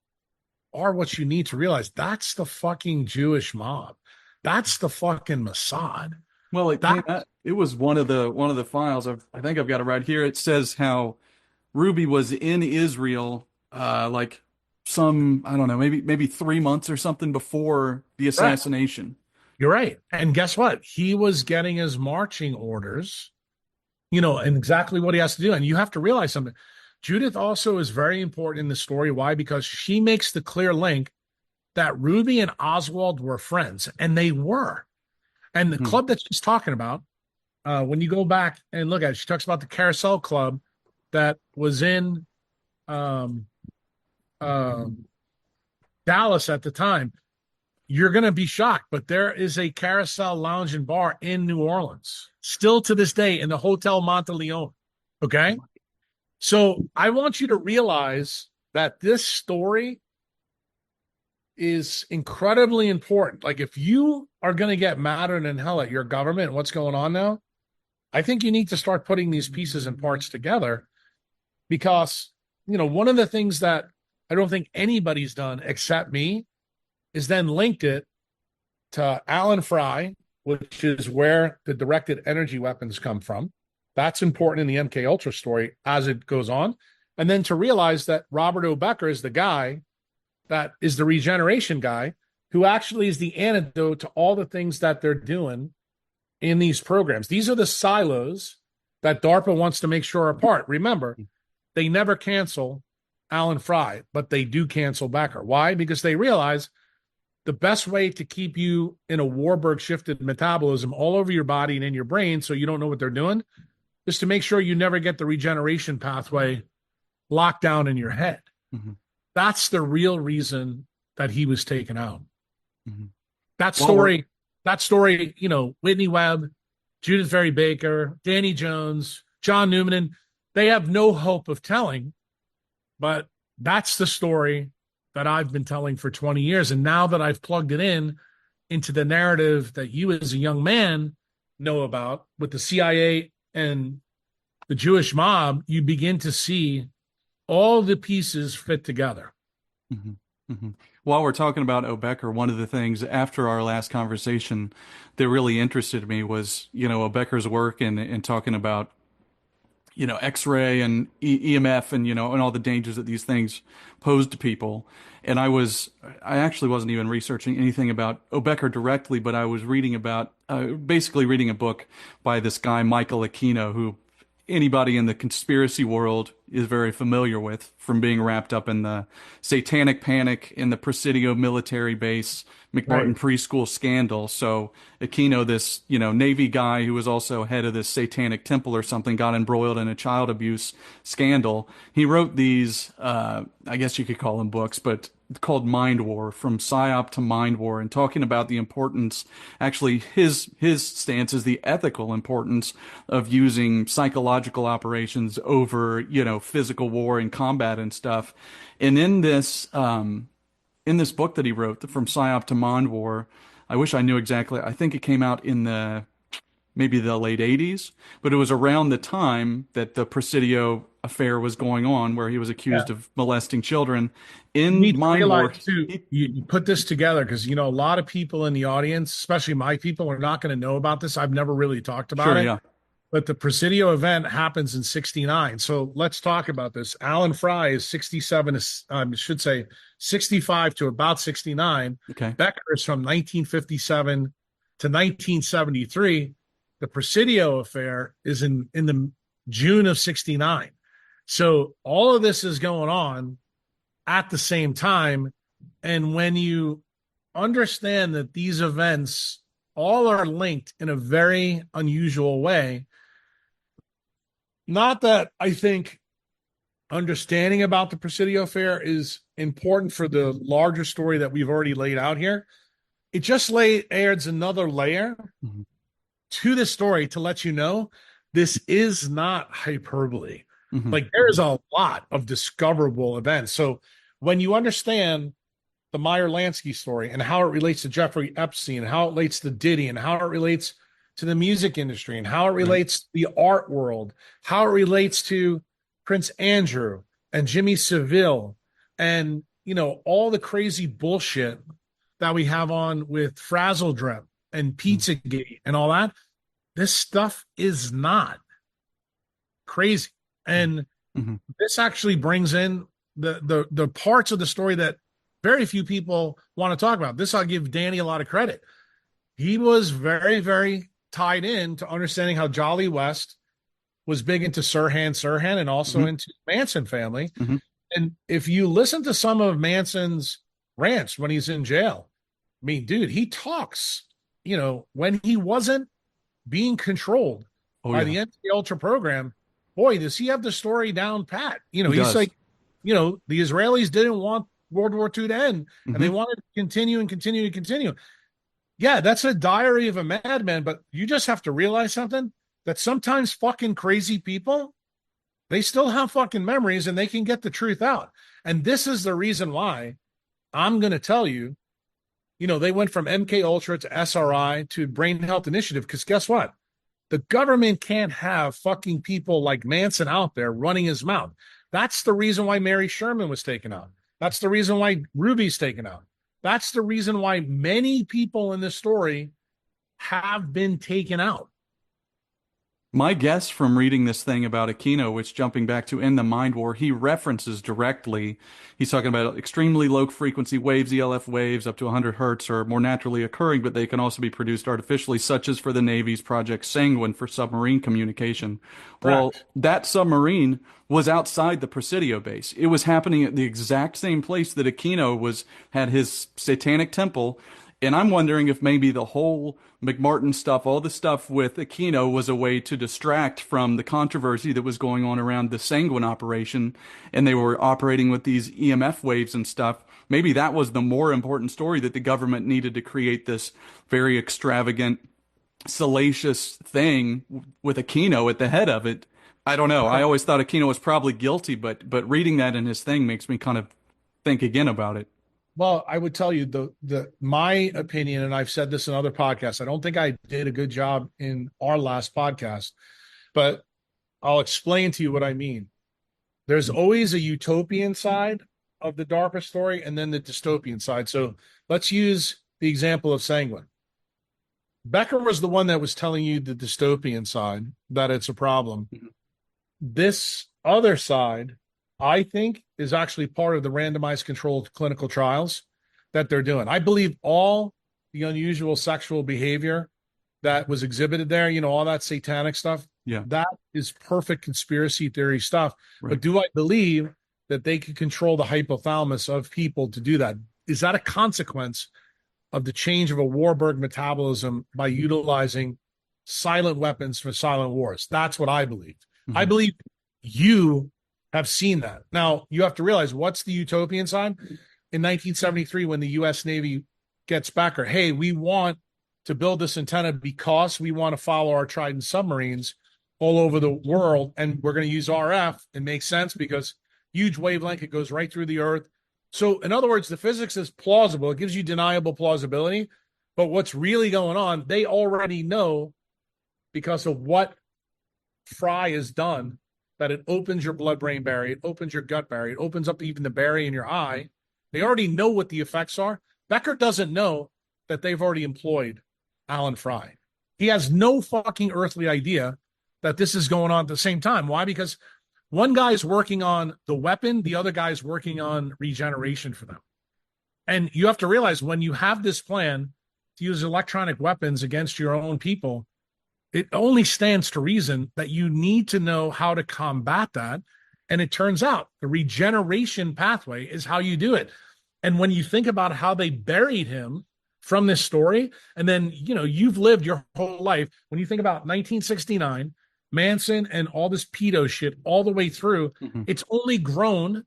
are what you need to realize. That's the fucking Jewish mob. That's the fucking Mossad. Well, it was one of the files. I think I've got it right here. It says how Ruby was in Israel, like some, I don't know, maybe 3 months or something before the assassination. Right. You're right. And guess what? He was getting his marching orders, and exactly what he has to do. And you have to realize something. Judith also is very important in the story. Why? Because she makes the clear link that Ruby and Oswald were friends, and they were. And the club that she's talking about, when you go back and look at it, she talks about the Carousel Club that was in Dallas at the time. You're going to be shocked, but there is a Carousel Lounge and Bar in New Orleans, still to this day, in the Hotel Monteleone. Okay? So I want you to realize that this story is incredibly important. Like, if you are going to get madder than hell at your government and what's going on now, I think you need to start putting these pieces and parts together, because, one of the things that I don't think anybody's done except me is then linked it to Alan Fry, which is where the directed energy weapons come from. That's important in the MK Ultra story as it goes on. And then to realize that Robert O. Becker is the guy that is the regeneration guy, who actually is the antidote to all the things that they're doing in these programs. These are the silos that DARPA wants to make sure are apart. Remember, they never cancel Alan Fry, but they do cancel Becker. Why? Because they realize the best way to keep you in a Warburg shifted metabolism all over your body and in your brain, so you don't know what they're doing, is to make sure you never get the regeneration pathway locked down in your head. Mm-hmm. That's the real reason that he was taken out. Mm-hmm. That story, Whitney Webb, Judith Ferry Baker, Danny Jones, John Newman, they have no hope of telling, but that's the story that I've been telling for 20 years. And now that I've plugged it in into the narrative that you as a young man know about with the CIA and the Jewish mob, you begin to see all the pieces fit together. Hmm. Hmm. While we're talking about Obecker, one of the things after our last conversation that really interested me was, Obecker's work and talking about, X-ray and EMF and, and all the dangers that these things pose to people. And I actually wasn't even researching anything about Obecker directly, but I was reading about, basically reading a book by this guy, Michael Aquino, who anybody in the conspiracy world is very familiar with from being wrapped up in the satanic panic in the Presidio military base, McMartin Right. preschool scandal. So Aquino, this, Navy guy who was also head of this satanic temple or something, got embroiled in a child abuse scandal. He wrote these, I guess you could call them books, but called Mind War, From PSYOP to Mind War, and talking about the importance, actually his stance is the ethical importance of using psychological operations over, physical war and combat and stuff. And in this book that he wrote, From PSYOP to Mind War, I wish I knew exactly. I think it came out in maybe the late 80s, but it was around the time that the Presidio affair was going on, where he was Yeah. accused of molesting children. You In need to Mind War, realize too, you put this together because a lot of people in the audience, especially my people, are not going to know about this. I've never really talked about sure, it. yeah, But the Presidio event happens in 69. So let's talk about this. Alan Fry is 67, I should say 65 to about 69. okay, Becker is from 1957 to 1973. The Presidio affair is in the June of 69. So all of this is going on at the same time. And when you understand that these events all are linked in a very unusual way, not that I think understanding about the Presidio affair is important for the larger story that we've already laid out here. It just adds another layer hmm to the story to let you know this is not hyperbole. hmm Like there is a lot of discoverable events. So when you understand the Meyer Lansky story and how it relates to Jeffrey Epstein, and how it relates to Diddy, and how it relates to the music industry, and how it right, relates to the art world, how it relates to Prince Andrew and Jimmy Seville, and all the crazy bullshit that we have on with Frazzle Drip and Pizzagate and all that. This stuff is not crazy. And hmm this actually brings in the parts of the story that very few people want to talk about. This I'll give Danny a lot of credit. He was very, very tied in to understanding how Jolly West was big into Sirhan and also hmm into Manson family. hmm And if you listen to some of Manson's rants when he's in jail, I mean, dude, he talks, when he wasn't being controlled oh by yeah, the NK Ultra program, boy, does he have the story down pat. he He's does. like, the Israelis didn't want World War II to end, and they Hmm. wanted to continue and continue and continue. Yeah, that's a diary of a madman, but you just have to realize something that sometimes fucking crazy people, they still have fucking memories and they can get the truth out. And this is the reason why I'm going to tell you, they went from MK Ultra to SRI to Brain Health Initiative because guess what? The government can't have fucking people like Manson out there running his mouth. That's the reason why Mary Sherman was taken out. That's the reason why Ruby's taken out. That's the reason why many people in this story have been taken out. My guess from reading this thing about Aquino, which jumping back to In the Mind War, he references directly. He's talking about extremely low frequency waves, ELF waves up to 100 hertz are more naturally occurring, but they can also be produced artificially, such as for the Navy's Project Sanguine for submarine communication. Well, Correct. that submarine was outside the Presidio base. It was happening at the exact same place that Aquino had his satanic temple. And I'm wondering if maybe the whole McMartin stuff, all the stuff with Aquino was a way to distract from the controversy that was going on around the Sanguine operation, and they were operating with these EMF waves and stuff. Maybe that was the more important story that the government needed to create this very extravagant, salacious thing with Aquino at the head of it. I don't know. I always thought Aquino was probably guilty, but reading that in his thing makes me kind of think again about it. Well, I would tell you the my opinion, and I've said this in other podcasts. I don't think I did a good job in our last podcast, but I'll explain to you what I mean. There's always a utopian side of the DARPA story and then the dystopian side. So let's use the example of Sanguine. Becker was the one that was telling you the dystopian side, that it's a problem. Mhm. This other side, I think, is actually part of the randomized controlled clinical trials that they're doing. I believe all the unusual sexual behavior that was exhibited there, all that satanic stuff, Yeah, that is perfect conspiracy theory stuff. right. But do I believe that they can control the hypothalamus of people to do that? Is that a consequence of the change of a Warburg metabolism by utilizing silent weapons for silent wars? That's what I believe. I Mhm. believe you have seen that. Now, you have to realize, what's the utopian side? In 1973, when the U.S. Navy gets Becker, hey, we want to build this antenna because we want to follow our Trident submarines all over the world, and we're going to use RF. It makes sense because huge wavelength, it goes right through the earth. So, in other words, the physics is plausible. It gives you deniable plausibility. But what's really going on, they already know, because of what Fry has done, that it opens your blood-brain barrier, it opens your gut barrier, it opens up even the barrier in your eye. They already know what the effects are. Becker doesn't know that they've already employed Alan Fry. He has no fucking earthly idea that this is going on at the same time. Why? Because one guy's working on the weapon, the other guy's working on regeneration for them. And you have to realize, when you have this plan to use electronic weapons against your own people, it only stands to reason that you need to know how to combat that. And it turns out the regeneration pathway is how you do it. And when you think about how they buried him from this story, and then, you've lived your whole life, when you think about 1969, Manson and all this pedo shit all the way through, Mhm. it's only grown,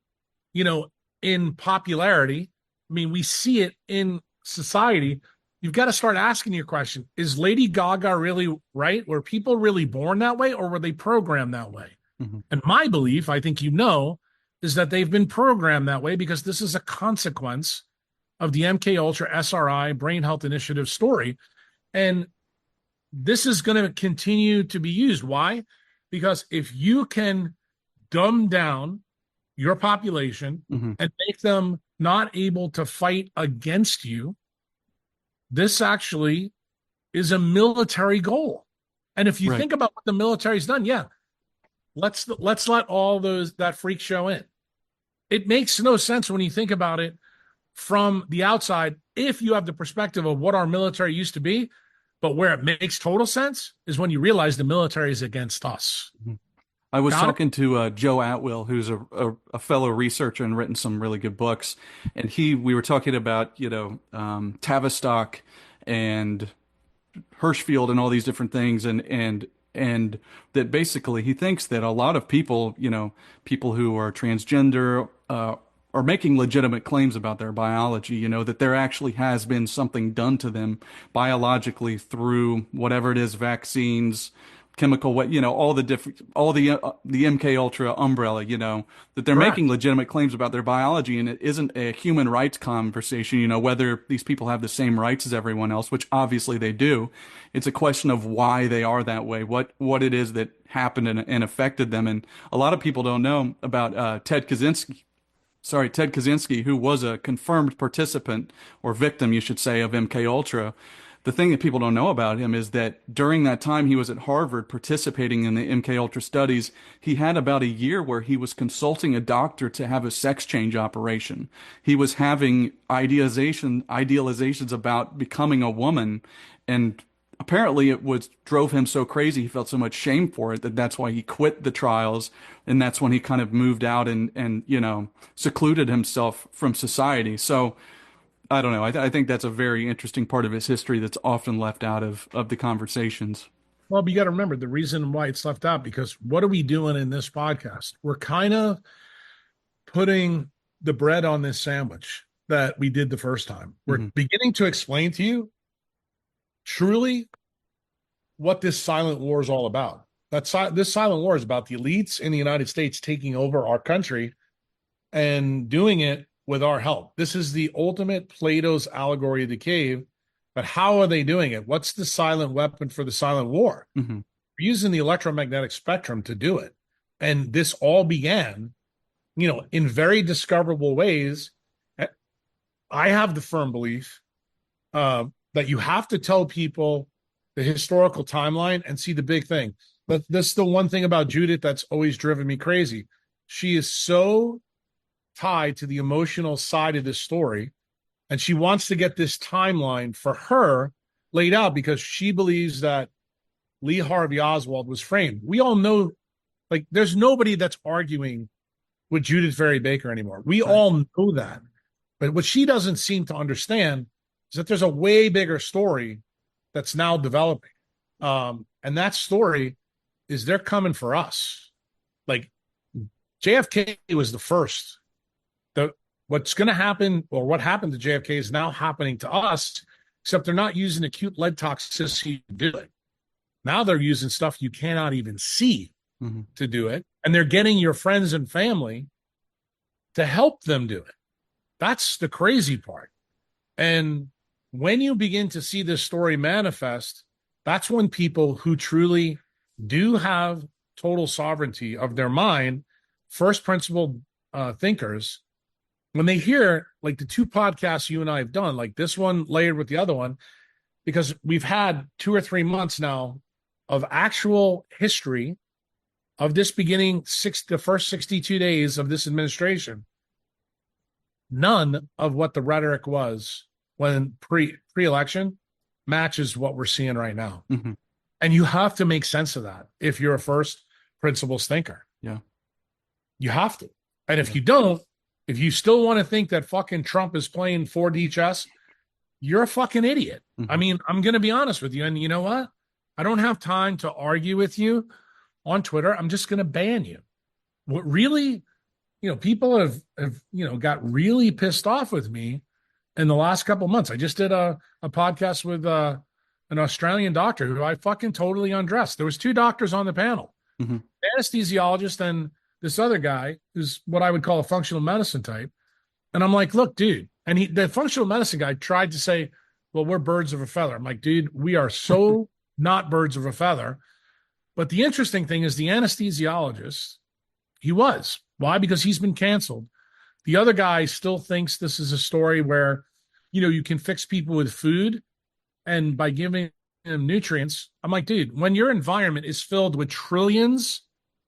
in popularity. I mean, we see it in society. You've got to start asking your question, is Lady Gaga really right? Were people really born that way, or were they programmed that way? Mhm. And my belief, I think is that they've been programmed that way because this is a consequence of the MK Ultra SRI Brain Health Initiative story. And this is going to continue to be used. Why? Because if you can dumb down your population Mhm. and make them not able to fight against you, this actually is a military goal. And if you Right. think about what the military's done, yeah, let's let all that freak show in. It makes no sense when you think about it from the outside, if you have the perspective of what our military used to be. But where it makes total sense is when you realize the military is against us. Mhm. I was Got it? talking to Joe Atwill, who's a fellow researcher and written some really good books, and we were talking about Tavistock and Hirschfield and all these different things, and that basically he thinks that a lot of people, people who are transgender, are making legitimate claims about their biology, that there actually has been something done to them biologically through whatever it is, vaccines, chemical, all the different, all the MK Ultra umbrella, that they're Correct. making legitimate claims about their biology, and it isn't a human rights conversation, whether these people have the same rights as everyone else, which obviously they do. It's a question of why they are that way, what it is that happened and affected them. And a lot of people don't know about Ted Kaczynski, who was a confirmed participant or victim, you should say, of MK Ultra. The thing that people don't know about him is that during that time he was at Harvard participating in the MK Ultra studies, he had about a year where he was consulting a doctor to have a sex change operation. He was having idealizations about becoming a woman, and apparently it was drove him so crazy, he felt so much shame for it, that's why he quit the trials, and that's when he kind of moved out and secluded himself from society. So I don't know. I think that's a very interesting part of his history that's often left out of the conversations. Well, but you got to remember the reason why it's left out, because what are we doing in this podcast? We're kind of putting the bread on this sandwich that we did the first time. We're Hmm. beginning to explain to you truly what this silent war is all about. This silent war is about the elites in the United States taking over our country and doing it with our help. This is the ultimate Plato's allegory of the cave. But how are they doing it? What's the silent weapon for the silent war? Mm-hmm. We're using the electromagnetic spectrum to do it. And this all began, in very discoverable ways. I have the firm belief that you have to tell people the historical timeline and see the big thing. But that's the one thing about Judith that's always driven me crazy. She is so tied to the emotional side of this story, and she wants to get this timeline for her laid out because she believes that Lee Harvey Oswald was framed. We all know, like, there's nobody that's arguing with Judith Vary Baker anymore. We all know that. But what she doesn't seem to understand is that there's a way bigger story that's now developing. And that story is they're coming for us. Like, JFK was the first. What's going to happen, or what happened to JFK, is now happening to us, except they're not using acute lead toxicity to do it. Now they're using stuff you cannot even see to do it. And they're getting your friends and family to help them do it. That's the crazy part. And when you begin to see this story manifest, that's when people who truly do have total sovereignty of their mind, first principle thinkers, when they hear, like, the two podcasts you and I have done, like this one layered with the other one, because we've had 2 or 3 months now of actual history of this beginning, the first 62 days of this administration. None of what the rhetoric was when pre-election matches what we're seeing right now. Mm-hmm. And you have to make sense of that if you're a first principles thinker. Yeah. You have to. And if you don't, if you still want to think that fucking Trump is playing 4D chess, you're a fucking idiot. Mm-hmm. I mean, I'm going to be honest with you. And you know what? I don't have time to argue with you on Twitter. I'm just going to ban you. What really, people have got really pissed off with me in the last couple of months. I just did a podcast with an Australian doctor who I fucking totally undressed. There was 2 doctors on the panel, anesthesiologist and this other guy who's what I would call a functional medicine type. And I'm like, look, dude. And the functional medicine guy tried to say, well, we're birds of a feather. I'm like, dude, we are so not birds of a feather. But the interesting thing is the anesthesiologist, he was. Why? Because he's been canceled. The other guy still thinks this is a story where, you can fix people with food and by giving them nutrients. I'm like, dude, when your environment is filled with trillions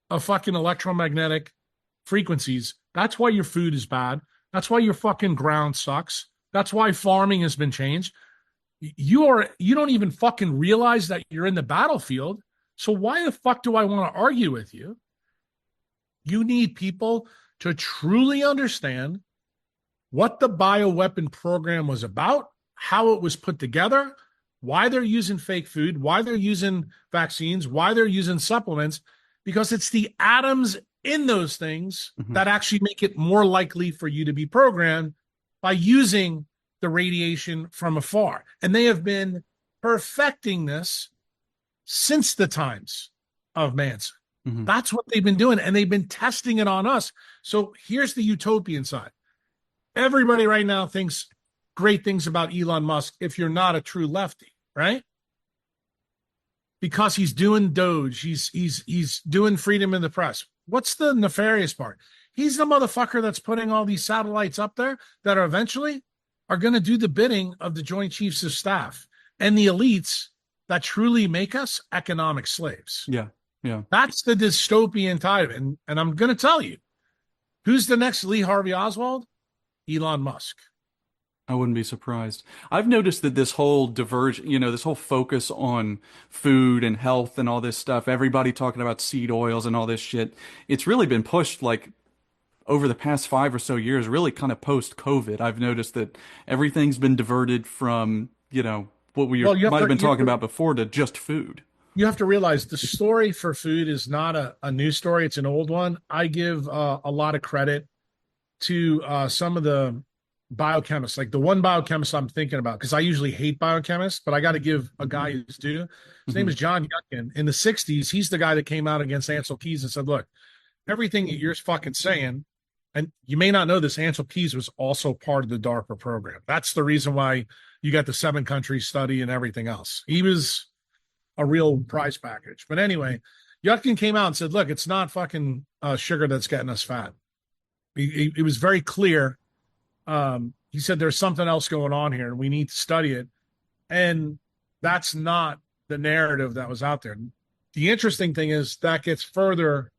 of fucking electromagnetic frequencies, that's why your food is bad. That's why your fucking ground sucks. That's why farming has been changed. You don't even fucking realize that you're in the battlefield. So why the fuck do I want to argue with you? You need people to truly understand what the bioweapon program was about, how it was put together, why they're using fake food, why they're using vaccines, why they're using supplements, because it's the atoms in those things that actually make it more likely for you to be programmed by using the radiation from afar. And they have been perfecting this since the times of Manson. Mm-hmm. That's what they've been doing, and they've been testing it on us. So here's the utopian side. Everybody right now thinks great things about Elon Musk if you're not a true lefty, right? Because he's doing Doge, he's doing freedom in the press. What's the nefarious part? He's the motherfucker that's putting all these satellites up there that are eventually going to do the bidding of the Joint Chiefs of Staff and the elites that truly make us economic slaves. Yeah. That's the dystopian type. And I'm going to tell you, who's the next Lee Harvey Oswald? Elon Musk. I wouldn't be surprised. I've noticed that this whole this whole focus on food and health and all this stuff, everybody talking about seed oils and all this shit, it's really been pushed like over the past 5 or so years, really kind of post-COVID. I've noticed that everything's been diverted from, what we might have been talking about before to just food. You have to realize the story for food is not a new story. It's an old one. I give a lot of credit to some of the biochemists, like the one biochemist I'm thinking about, because I usually hate biochemists, but I got to give a guy his due. His name Hmm. is John Yudkin. In the 60s, he's the guy that came out against Ansel Keys and said, look, everything that you're fucking saying, and you may not know this, Ansel Keys was also part of the DARPA program. That's the reason why you got the 7 country study and everything else. He was a real prize package. But anyway, Yudkin came out and said, look, it's not fucking sugar that's getting us fat. It was very clear. He said there's something else going on here and we need to study it. And that's not the narrative that was out there. The interesting thing is that gets further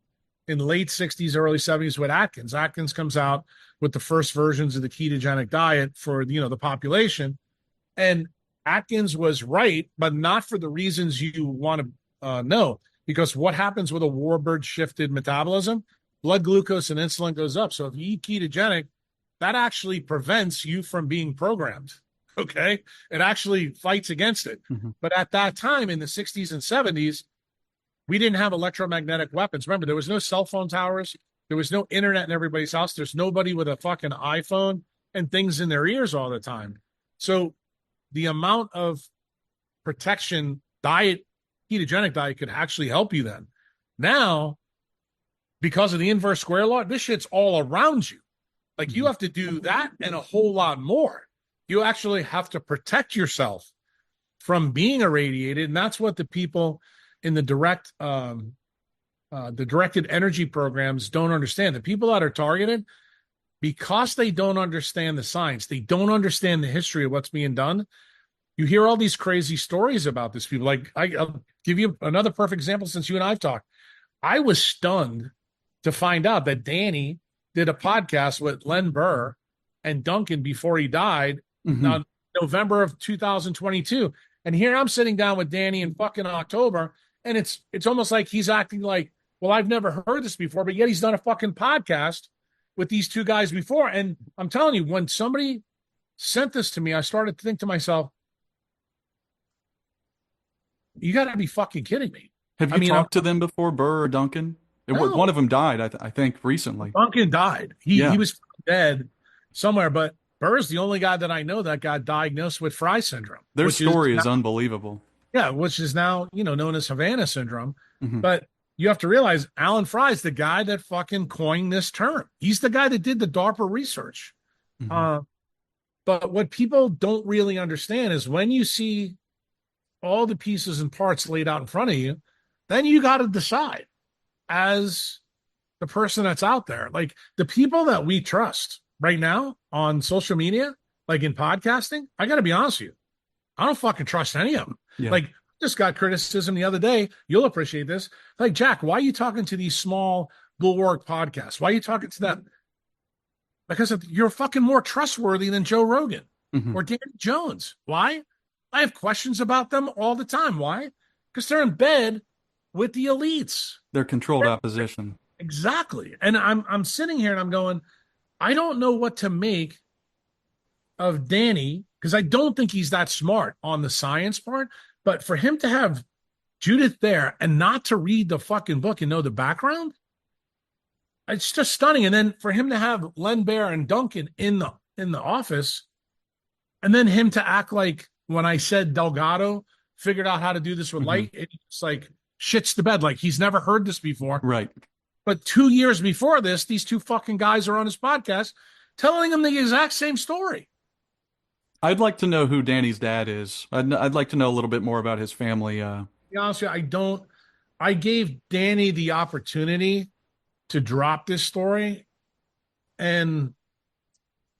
in the late 60s, early 70s with Atkins. Atkins comes out with the first versions of the ketogenic diet for, the population. And Atkins was right, but not for the reasons you want to know. Because what happens with a warbird shifted metabolism? Blood glucose and insulin goes up. So if you eat ketogenic, that actually prevents you from being programmed. Okay. It actually fights against it. Hmm. But at that time in the 60s and 70s, we didn't have electromagnetic weapons. Remember, there was no cell phone towers. There was no internet in everybody's house. There's nobody with a fucking iPhone and things in their ears all the time. So the amount of protection ketogenic diet could actually help you then. Now, because of the inverse square law, this shit's all around you. Like you have to do that and a whole lot more. You actually have to protect yourself from being irradiated. And that's what the people in the directed energy programs don't understand. The people that are targeted, because they don't understand the science, they don't understand the history of what's being done. You hear all these crazy stories about this people. Like I'll give you another perfect example since you and I've talked. I was stunned to find out that Danny did a podcast with Len Burr and Duncan before he died in November of 2022. And here I'm sitting down with Danny in fucking October, and it's almost like he's acting like, well, I've never heard this before, but yet he's done a fucking podcast with these two guys before. And I'm telling you, when somebody sent this to me, I started to think to myself, you got to be fucking kidding me. Have you talked to them before, Burr or Duncan? No. One of them died, I think, recently. Duncan died. He was dead somewhere, but Burr's the only guy that I know that got diagnosed with Fry syndrome. Their story is unbelievable. Yeah, which is now, known as Havana syndrome. Mm-hmm. But you have to realize Alan Fry's the guy that fucking coined this term. He's the guy that did the DARPA research. Mm-hmm. But what people don't really understand is when you see all the pieces and parts laid out in front of you, then you got to decide as the person that's out there. Like the people that we trust right now on social media, like in podcasting, I got to be honest with you, I don't fucking trust any of them. Yeah. Like just got criticism the other day. You'll appreciate this. Like, Jack, why are you talking to these small bulwark podcasts? Why are you talking to them? Because you're fucking more trustworthy than Joe Rogan or Danny Jones. Why? I have questions about them all the time. Why? Because they're in bed with the elites. They're controlled opposition. Exactly. And I'm sitting here and I'm going, I don't know what to make of Danny, because I don't think he's that smart on the science part. But for him to have Judith there and not to read the fucking book and know the background, it's just stunning. And then for him to have Len Bear and Duncan in the office, and then him to act like when I said Delgado figured out how to do this with light, it's like shits the bed, like he's never heard this before. Right. But 2 years before this, these two fucking guys are on his podcast telling him the exact same story. I'd like to know who Danny's dad is. I'd like to know a little bit more about his family. To be honest with you, I don't. I gave Danny the opportunity to drop this story, and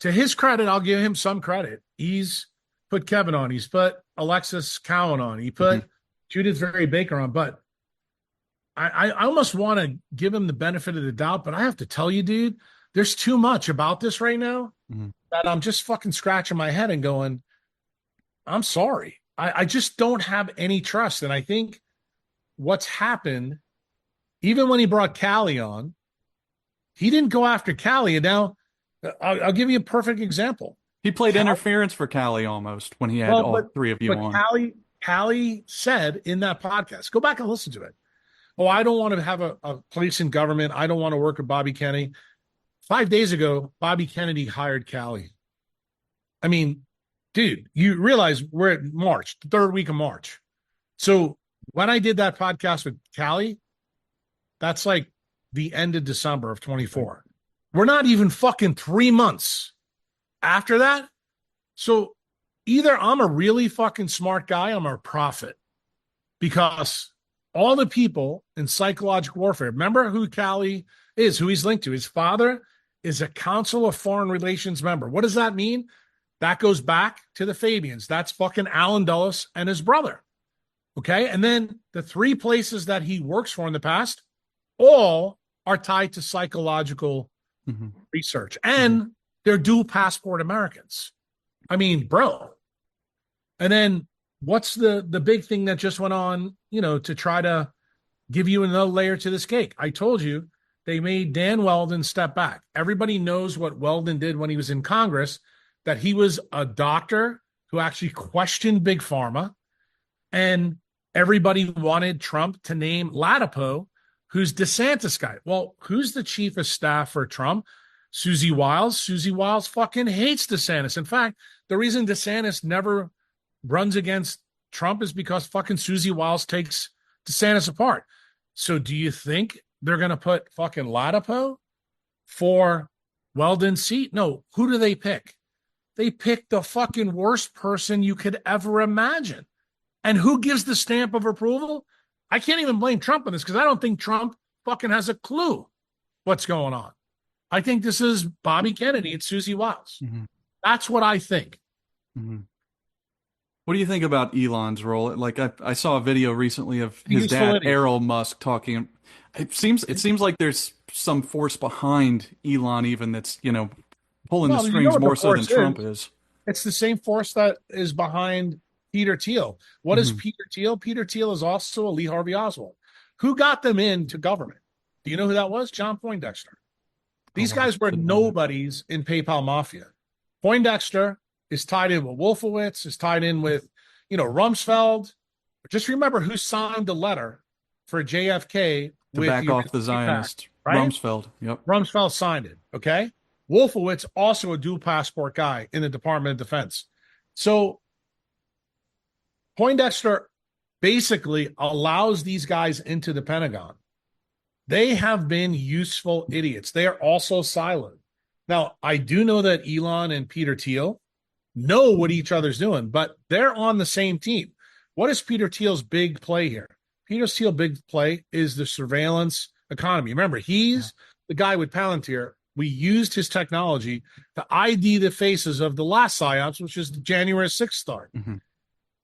to his credit, I'll give him some credit. He's put Kevin on. He's put Alexis Cowan on. He put Judith Very Baker on. But I almost want to give him the benefit of the doubt. But I have to tell you, dude, there's too much about this right now that I'm just fucking scratching my head and going, I'm sorry. I just don't have any trust. And I think what's happened, even when he brought Callie on, he didn't go after Callie. And now I'll give you a perfect example. He played interference for Callie almost when he had all three of you on. Callie said in that podcast, go back and listen to it. Oh, I don't want to have a place in government. I don't want to work with Bobby Kennedy. 5 days ago, Bobby Kennedy hired Callie. I mean, dude, you realize we're at March, the third week of March. So when I did that podcast with Callie, that's like the end of December of 24. We're not even fucking 3 months after that. So either I'm a really fucking smart guy, I'm a prophet, because all the people in psychological warfare, remember who Callie is, who he's linked to. His father is a Council of Foreign Relations member. What does that mean? That goes back to the Fabians. That's fucking Alan Dulles and his brother. Okay. And then the three places that he works for in the past, all are tied to psychological research. And they're dual passport Americans. I mean, bro. And then what's the big thing that just went on, to try to give you another layer to this cake? I told you they made Dan Weldon step back. Everybody knows what Weldon did when he was in Congress, that he was a doctor who actually questioned Big Pharma. And everybody wanted Trump to name Latipo, who's DeSantis guy. Well, who's the chief of staff for Trump? Susie Wiles. Susie Wiles fucking hates DeSantis. In fact, the reason DeSantis never runs against Trump is because fucking Susie Wiles takes DeSantis apart. So do you think they're going to put fucking Latipo for Weldon's seat? No. Who do they pick? They pick the fucking worst person you could ever imagine. And who gives the stamp of approval? I can't even blame Trump on this, because I don't think Trump fucking has a clue what's going on. I think this is Bobby Kennedy and Susie Wiles. That's what I think. What do you think about Elon's role? Like I saw a video recently of his dad, Errol Musk, talking. It seems like there's some force behind Elon, even that's pulling the strings more so than Trump is. It's the same force that is behind Peter Thiel. What is Peter Thiel? Peter Thiel is also a Lee Harvey Oswald. Who got them into government? Do you know who that was? John Poindexter. These guys were nobodies in PayPal Mafia. Poindexter is tied in with Wolfowitz, is tied in with, Rumsfeld. Just remember who signed the letter for JFK to back off the Zionist. Right? Rumsfeld. Yep. Rumsfeld signed it. Okay. Wolfowitz, also a dual passport guy in the Department of Defense. So Poindexter basically allows these guys into the Pentagon. They have been useful idiots. They are also silent. Now, I do know that Elon and Peter Thiel know what each other's doing, but they're on the same team. What is Peter Thiel's big play here? Peter Thiel's big play is the surveillance economy. Remember, he's the guy with Palantir. We used his technology to ID the faces of the last psyops, which is the January 6th start.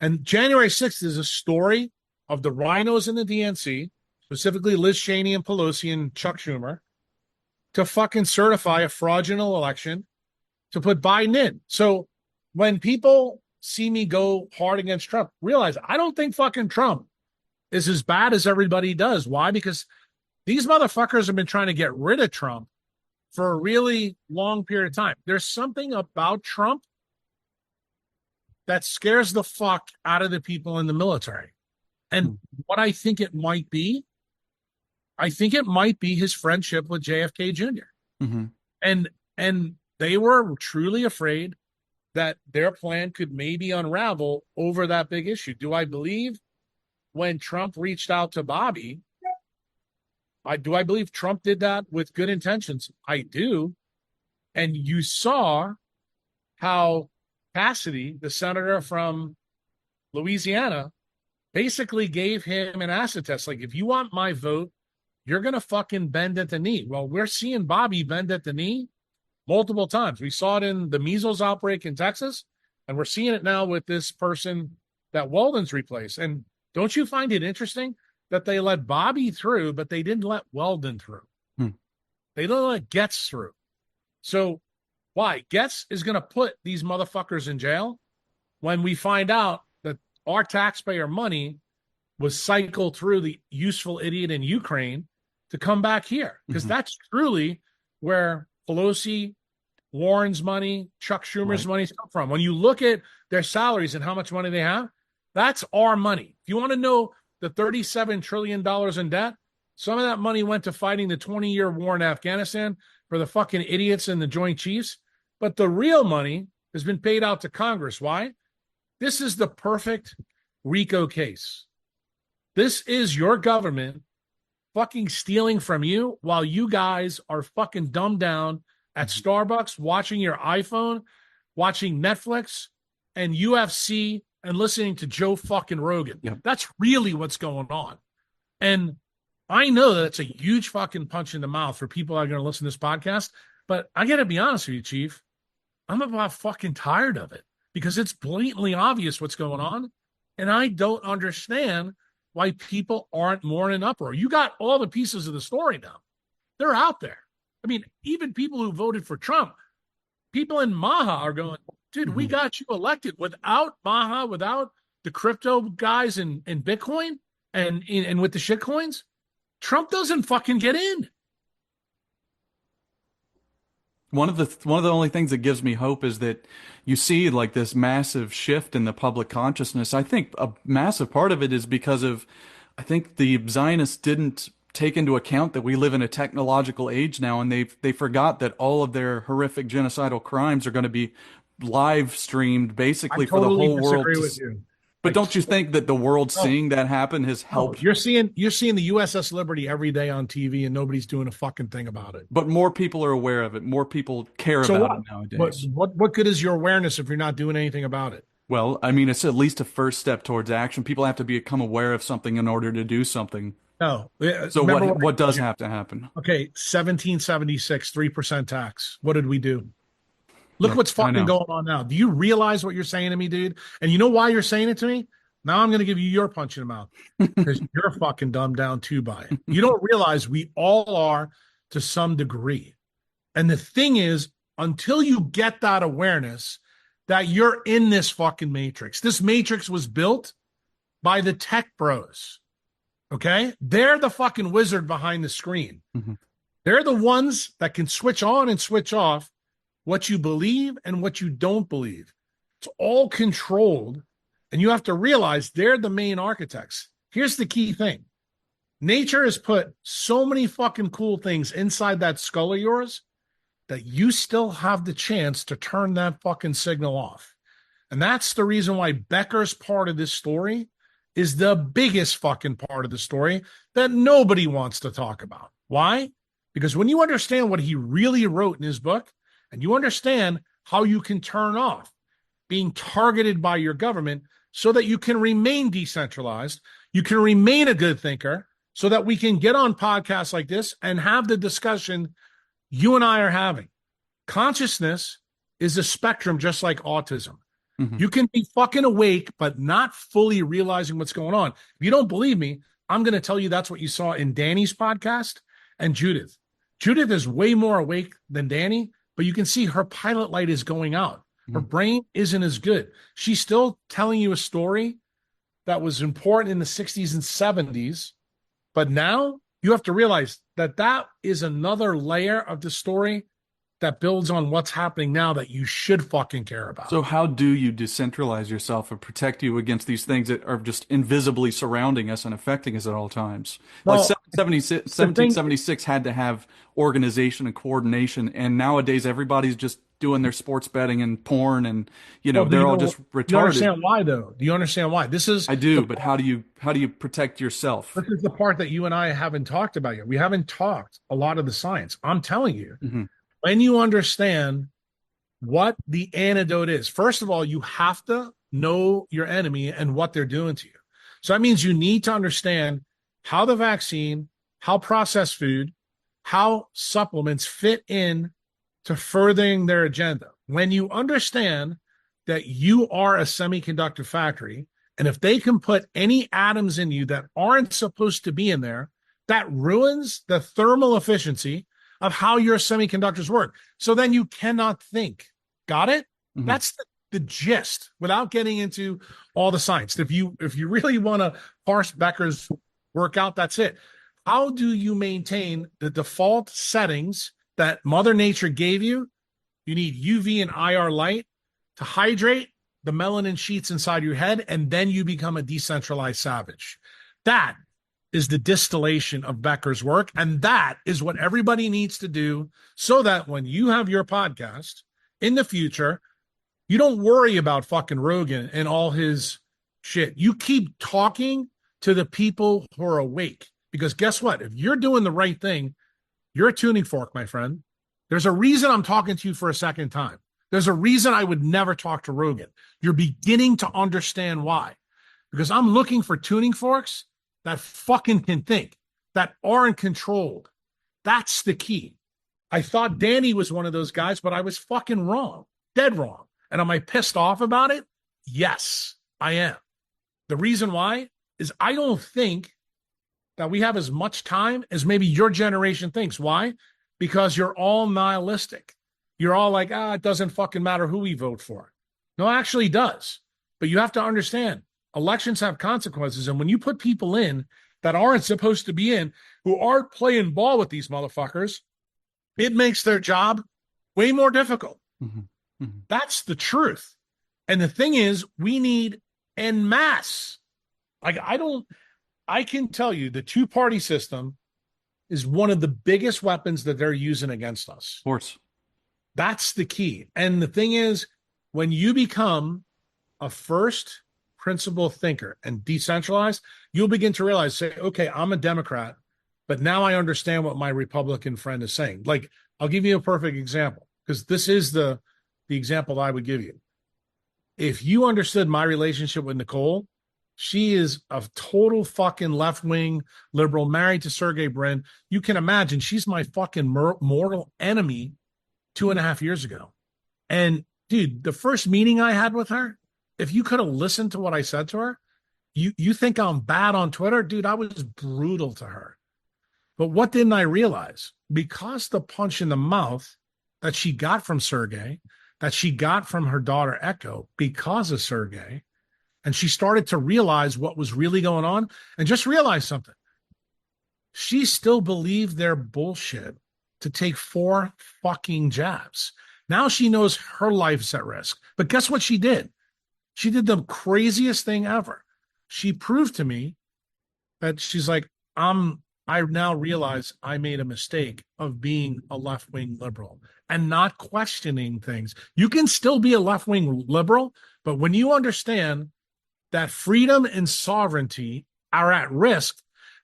And January 6th is a story of the rhinos in the DNC, specifically Liz Cheney and Pelosi and Chuck Schumer, to fucking certify a fraudulent election to put Biden in. So when people see me go hard against Trump, realize I don't think fucking Trump is as bad as everybody does. Why? Because these motherfuckers have been trying to get rid of Trump for a really long period of time. There's something about Trump that scares the fuck out of the people in the military. And what I think it might be his friendship with JFK Jr. And they were truly afraid that their plan could maybe unravel over that big issue. Do I believe when Trump reached out to Bobby, do I believe Trump did that with good intentions? I do. And you saw how Cassidy, the senator from Louisiana, basically gave him an acid test. Like, if you want my vote, you're going to fucking bend at the knee. Well, we're seeing Bobby bend at the knee multiple times. We saw it in the measles outbreak in Texas, and we're seeing it now with this person that Weldon's replaced. And don't you find it interesting that they let Bobby through, but they didn't let Weldon through? They didn't let Getz through. So why? Getz is going to put these motherfuckers in jail when we find out that our taxpayer money was cycled through the useful idiot in Ukraine to come back here. Because that's truly where Pelosi, Warren's money, Chuck Schumer's money come from. When you look at their salaries and how much money they have, that's our money. If you want to know the $37 trillion in debt, some of that money went to fighting the 20-year war in Afghanistan for the fucking idiots and the Joint Chiefs. But the real money has been paid out to Congress. Why? This is the perfect RICO case. This is your government fucking stealing from you while you guys are fucking dumbed down at Starbucks, watching your iPhone, watching Netflix and UFC and listening to Joe fucking Rogan. Yep. That's really what's going on. And I know that it's a huge fucking punch in the mouth for people that are going to listen to this podcast, but I got to be honest with you, Chief. I'm about fucking tired of it because it's blatantly obvious what's going on. And I don't understand why people aren't more in an uproar. You got all the pieces of the story now. They're out there. I mean, even people who voted for Trump, people in Maha are going, dude, we got you elected. Without Maha, without the crypto guys in Bitcoin and with the shit coins, Trump doesn't fucking get in. One of the only things that gives me hope is that you see like this massive shift in the public consciousness. I think a massive part of it is because of, I think the Zionists didn't take into account that we live in a technological age now, and they forgot that all of their horrific genocidal crimes are going to be live streamed basically for the whole world. With you. But don't you think that the world seeing that happen has helped? You're seeing the USS Liberty every day on TV, and nobody's doing a fucking thing about it. But more people are aware of it. More people care about it nowadays. What good is your awareness if you're not doing anything about it? Well, I mean, it's at least a first step towards action. People have to become aware of something in order to do something. No. So what does have to happen? Okay, 1776, 3% tax. What did we do? Look what's fucking going on now. Do you realize what you're saying to me, dude? And you know why you're saying it to me? Now I'm going to give you your punch in the mouth because you're fucking dumbed down too by it. You don't realize we all are to some degree. And the thing is, until you get that awareness that you're in this fucking matrix, this matrix was built by the tech bros. Okay? They're the fucking wizard behind the screen. Mm-hmm. They're the ones that can switch on and switch off what you believe and what you don't believe. It's all controlled, and you have to realize they're the main architects. Here's the key thing. Nature has put so many fucking cool things inside that skull of yours that you still have the chance to turn that fucking signal off. And that's the reason why Becker's part of this story is the biggest fucking part of the story that nobody wants to talk about. Why? Because when you understand what he really wrote in his book, and you understand how you can turn off being targeted by your government so that you can remain decentralized, you can remain a good thinker, so that we can get on podcasts like this and have the discussion you and I are having. Consciousness is a spectrum just like autism. Mm-hmm. You can be fucking awake, but not fully realizing what's going on. If you don't believe me, I'm going to tell you that's what you saw in Danny's podcast and Judith. Judith is way more awake than Danny, but you can see her pilot light is going out. Her brain isn't as good. She's still telling you a story that was important in the 60s and 70s. But now you have to realize that that is another layer of the story that builds on what's happening now that you should fucking care about. So how do you decentralize yourself and protect you against these things that are just invisibly surrounding us and affecting us at all times? Well, like 1776 had to have organization and coordination, and nowadays everybody's just doing their sports betting and porn, and they're all just retarded. Do you understand why, though? Do you understand why? I do, but how do you protect yourself? This is the part that you and I haven't talked about yet. We haven't talked a lot of the science. I'm telling you. Mm-hmm. When you understand what the antidote is, first of all, you have to know your enemy and what they're doing to you. So that means you need to understand how the vaccine, how processed food, how supplements fit in to furthering their agenda. When you understand that you are a semiconductor factory, and if they can put any atoms in you that aren't supposed to be in there, that ruins the thermal efficiency of how your semiconductors work. So then you cannot think. Got it? Mm-hmm. That's the gist without getting into all the science. If you really want to parse Becker's work out, that's it. How do you maintain the default settings that Mother Nature gave you? You need UV and IR light to hydrate the melanin sheets inside your head, and then you become a decentralized savage. That is the distillation of Becker's work. And that is what everybody needs to do so that when you have your podcast in the future, You don't worry about fucking Rogan and all his shit. You keep talking to the people who are awake. Because guess what? If you're doing the right thing, you're a tuning fork, my friend. There's a reason I'm talking to you for a second time. There's a reason I would never talk to Rogan. You're beginning to understand why. Because I'm looking for tuning forks that fucking can think, that aren't controlled. That's the key. I thought Danny was one of those guys, but I was fucking wrong, dead wrong. And am I pissed off about it? Yes, I am. The reason why is I don't think that we have as much time as maybe your generation thinks. Why? Because you're all nihilistic. You're all like, it doesn't fucking matter who we vote for. No, it actually does. But you have to understand, elections have consequences. And when you put people in that aren't supposed to be in, who aren't playing ball with these motherfuckers, it makes their job way more difficult. Mm-hmm. Mm-hmm. That's the truth. And the thing is, we need en masse. Like, I can tell you the two-party system is one of the biggest weapons that they're using against us. Of course. That's the key. And the thing is, when you become a first principle thinker and decentralized, you'll begin to realize, say, okay, I'm a Democrat, but now I understand what my Republican friend is saying. Like, I'll give you a perfect example, because this is the example I would give you. If you understood my relationship with Nicole, she is a total fucking left-wing liberal, married to Sergey Brin. You can imagine she's my fucking mortal enemy 2.5 years ago. And dude, the first meeting I had with her, if you could have listened to what I said to her, you think I'm bad on Twitter? Dude, I was brutal to her. But what didn't I realize? Because the punch in the mouth that she got from Sergey, that she got from her daughter Echo because of Sergey, and she started to realize what was really going on, and just realize something. She still believed their bullshit to take 4 fucking jabs. Now she knows her life's at risk. But guess what she did? She did the craziest thing ever. She proved to me that she's like, I now realize I made a mistake of being a left-wing liberal and not questioning things. You can still be a left-wing liberal, but when you understand that freedom and sovereignty are at risk,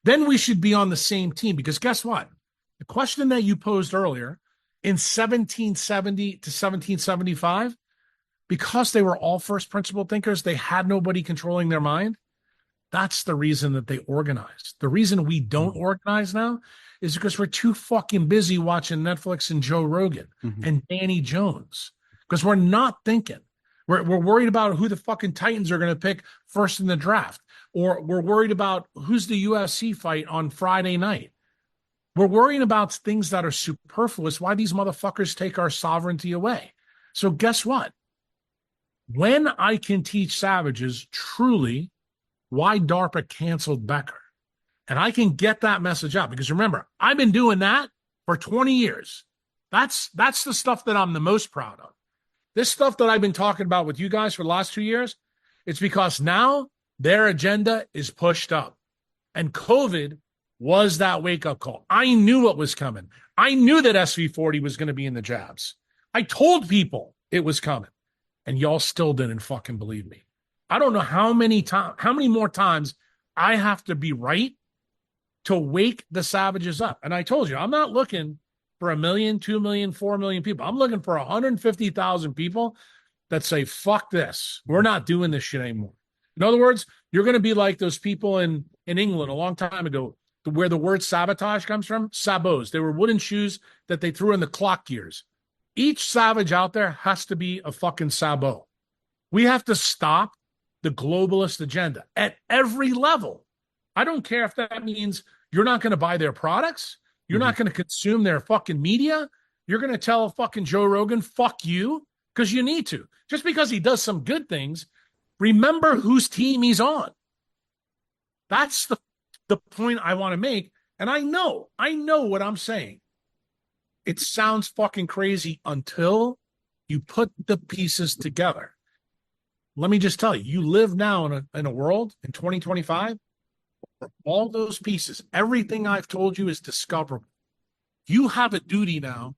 then we should be on the same team. Because guess what? The question that you posed earlier, in 1770 to 1775, because they were all first principle thinkers, they had nobody controlling their mind. That's the reason that they organized. The reason we don't organize now is because we're too fucking busy watching Netflix and Joe Rogan and Danny Jones, because we're not thinking. We're worried about who the fucking Titans are going to pick first in the draft, or we're worried about who's the UFC fight on Friday night. We're worrying about things that are superfluous, why these motherfuckers take our sovereignty away. So guess what? When I can teach savages truly why DARPA canceled Becker, and I can get that message out, because remember, I've been doing that for 20 years. That's the stuff that I'm the most proud of. This stuff that I've been talking about with you guys for the last 2 years, it's because now their agenda is pushed up. And COVID was that wake-up call. I knew what was coming. I knew that SV40 was going to be in the jabs. I told people it was coming, and y'all still didn't fucking believe me. I don't know how many more times I have to be right to wake the savages up. And I told you, I'm not looking for 1 million, 2 million, 4 million people. I'm looking for 150,000 people that say, fuck this. We're not doing this shit anymore. In other words, you're going to be like those people in England a long time ago, where the word sabotage comes from, sabots. They were wooden shoes that they threw in the clock gears. Each savage out there has to be a fucking sabot. We have to stop the globalist agenda at every level. I don't care if that means you're not going to buy their products. You're not going to consume their fucking media. You're going to tell fucking Joe Rogan, fuck you, because you need to. Just because he does some good things, remember whose team he's on. That's the point I want to make. And I know what I'm saying. It sounds fucking crazy until you put the pieces together. Let me just tell you, you live now in a world in 2025 where all those pieces, everything I've told you is discoverable. You have a duty now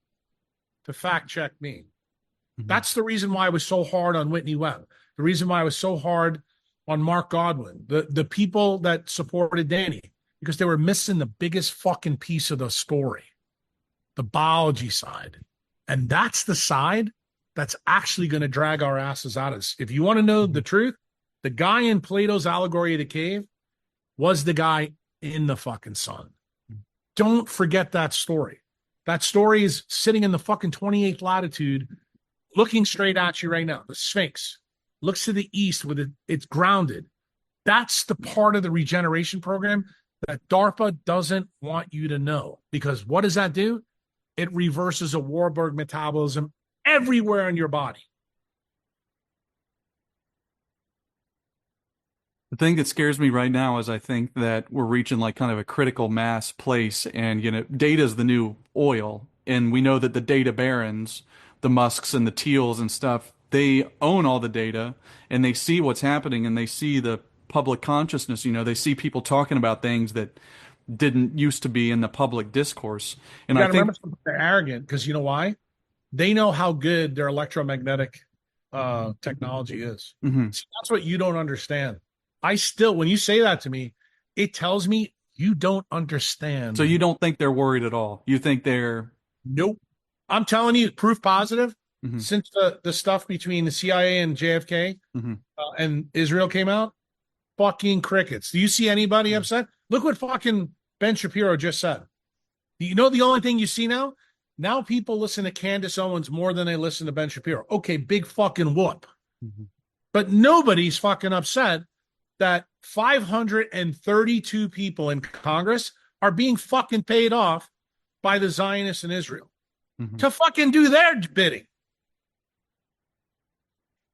to fact check me. Mhm. That's the reason why I was so hard on Whitney Webb. The reason why I was so hard on Mark Godwin, the people that supported Danny, because they were missing the biggest fucking piece of the story, the biology side. And that's the side that's actually going to drag our asses out of this. If you want to know the Mhm. truth, the guy in Plato's allegory of the cave was the guy in the fucking sun. Don't forget that story. That story is sitting in the fucking 28th latitude, looking straight at you right now. The Sphinx looks to the east with it, it's grounded. That's the part of the regeneration program that DARPA doesn't want you to know. Because what does that do? It reverses a Warburg metabolism everywhere in your body. The thing that scares me right now is I think that we're reaching like kind of a critical mass place, and data is the new oil, and we know that the data barons, the Musks and the Teals and stuff, they own all the data, and they see what's happening, and they see the public consciousness. They see people talking about things that didn't used to be in the public discourse, and You I got to remember think. something. They're arrogant because you know why? They know how good their electromagnetic technology is. Mhm. See, that's what you don't understand. I still, when you say that to me, it tells me you don't So understand. you don't think they're worried at all? You think they're? Nope. I'm telling you, proof positive. Mhm. Since the stuff between the CIA and JFK Mhm. and Israel came out, fucking crickets. Do you see anybody upset? Look what fucking Ben Shapiro just said. You know the only thing you see now? Now people listen to Candace Owens more than they listen to Ben Shapiro. Okay, big fucking whoop. Mhm. But nobody's fucking upset that 532 people in Congress are being fucking paid off by the Zionists in Israel Mhm. to fucking do their bidding.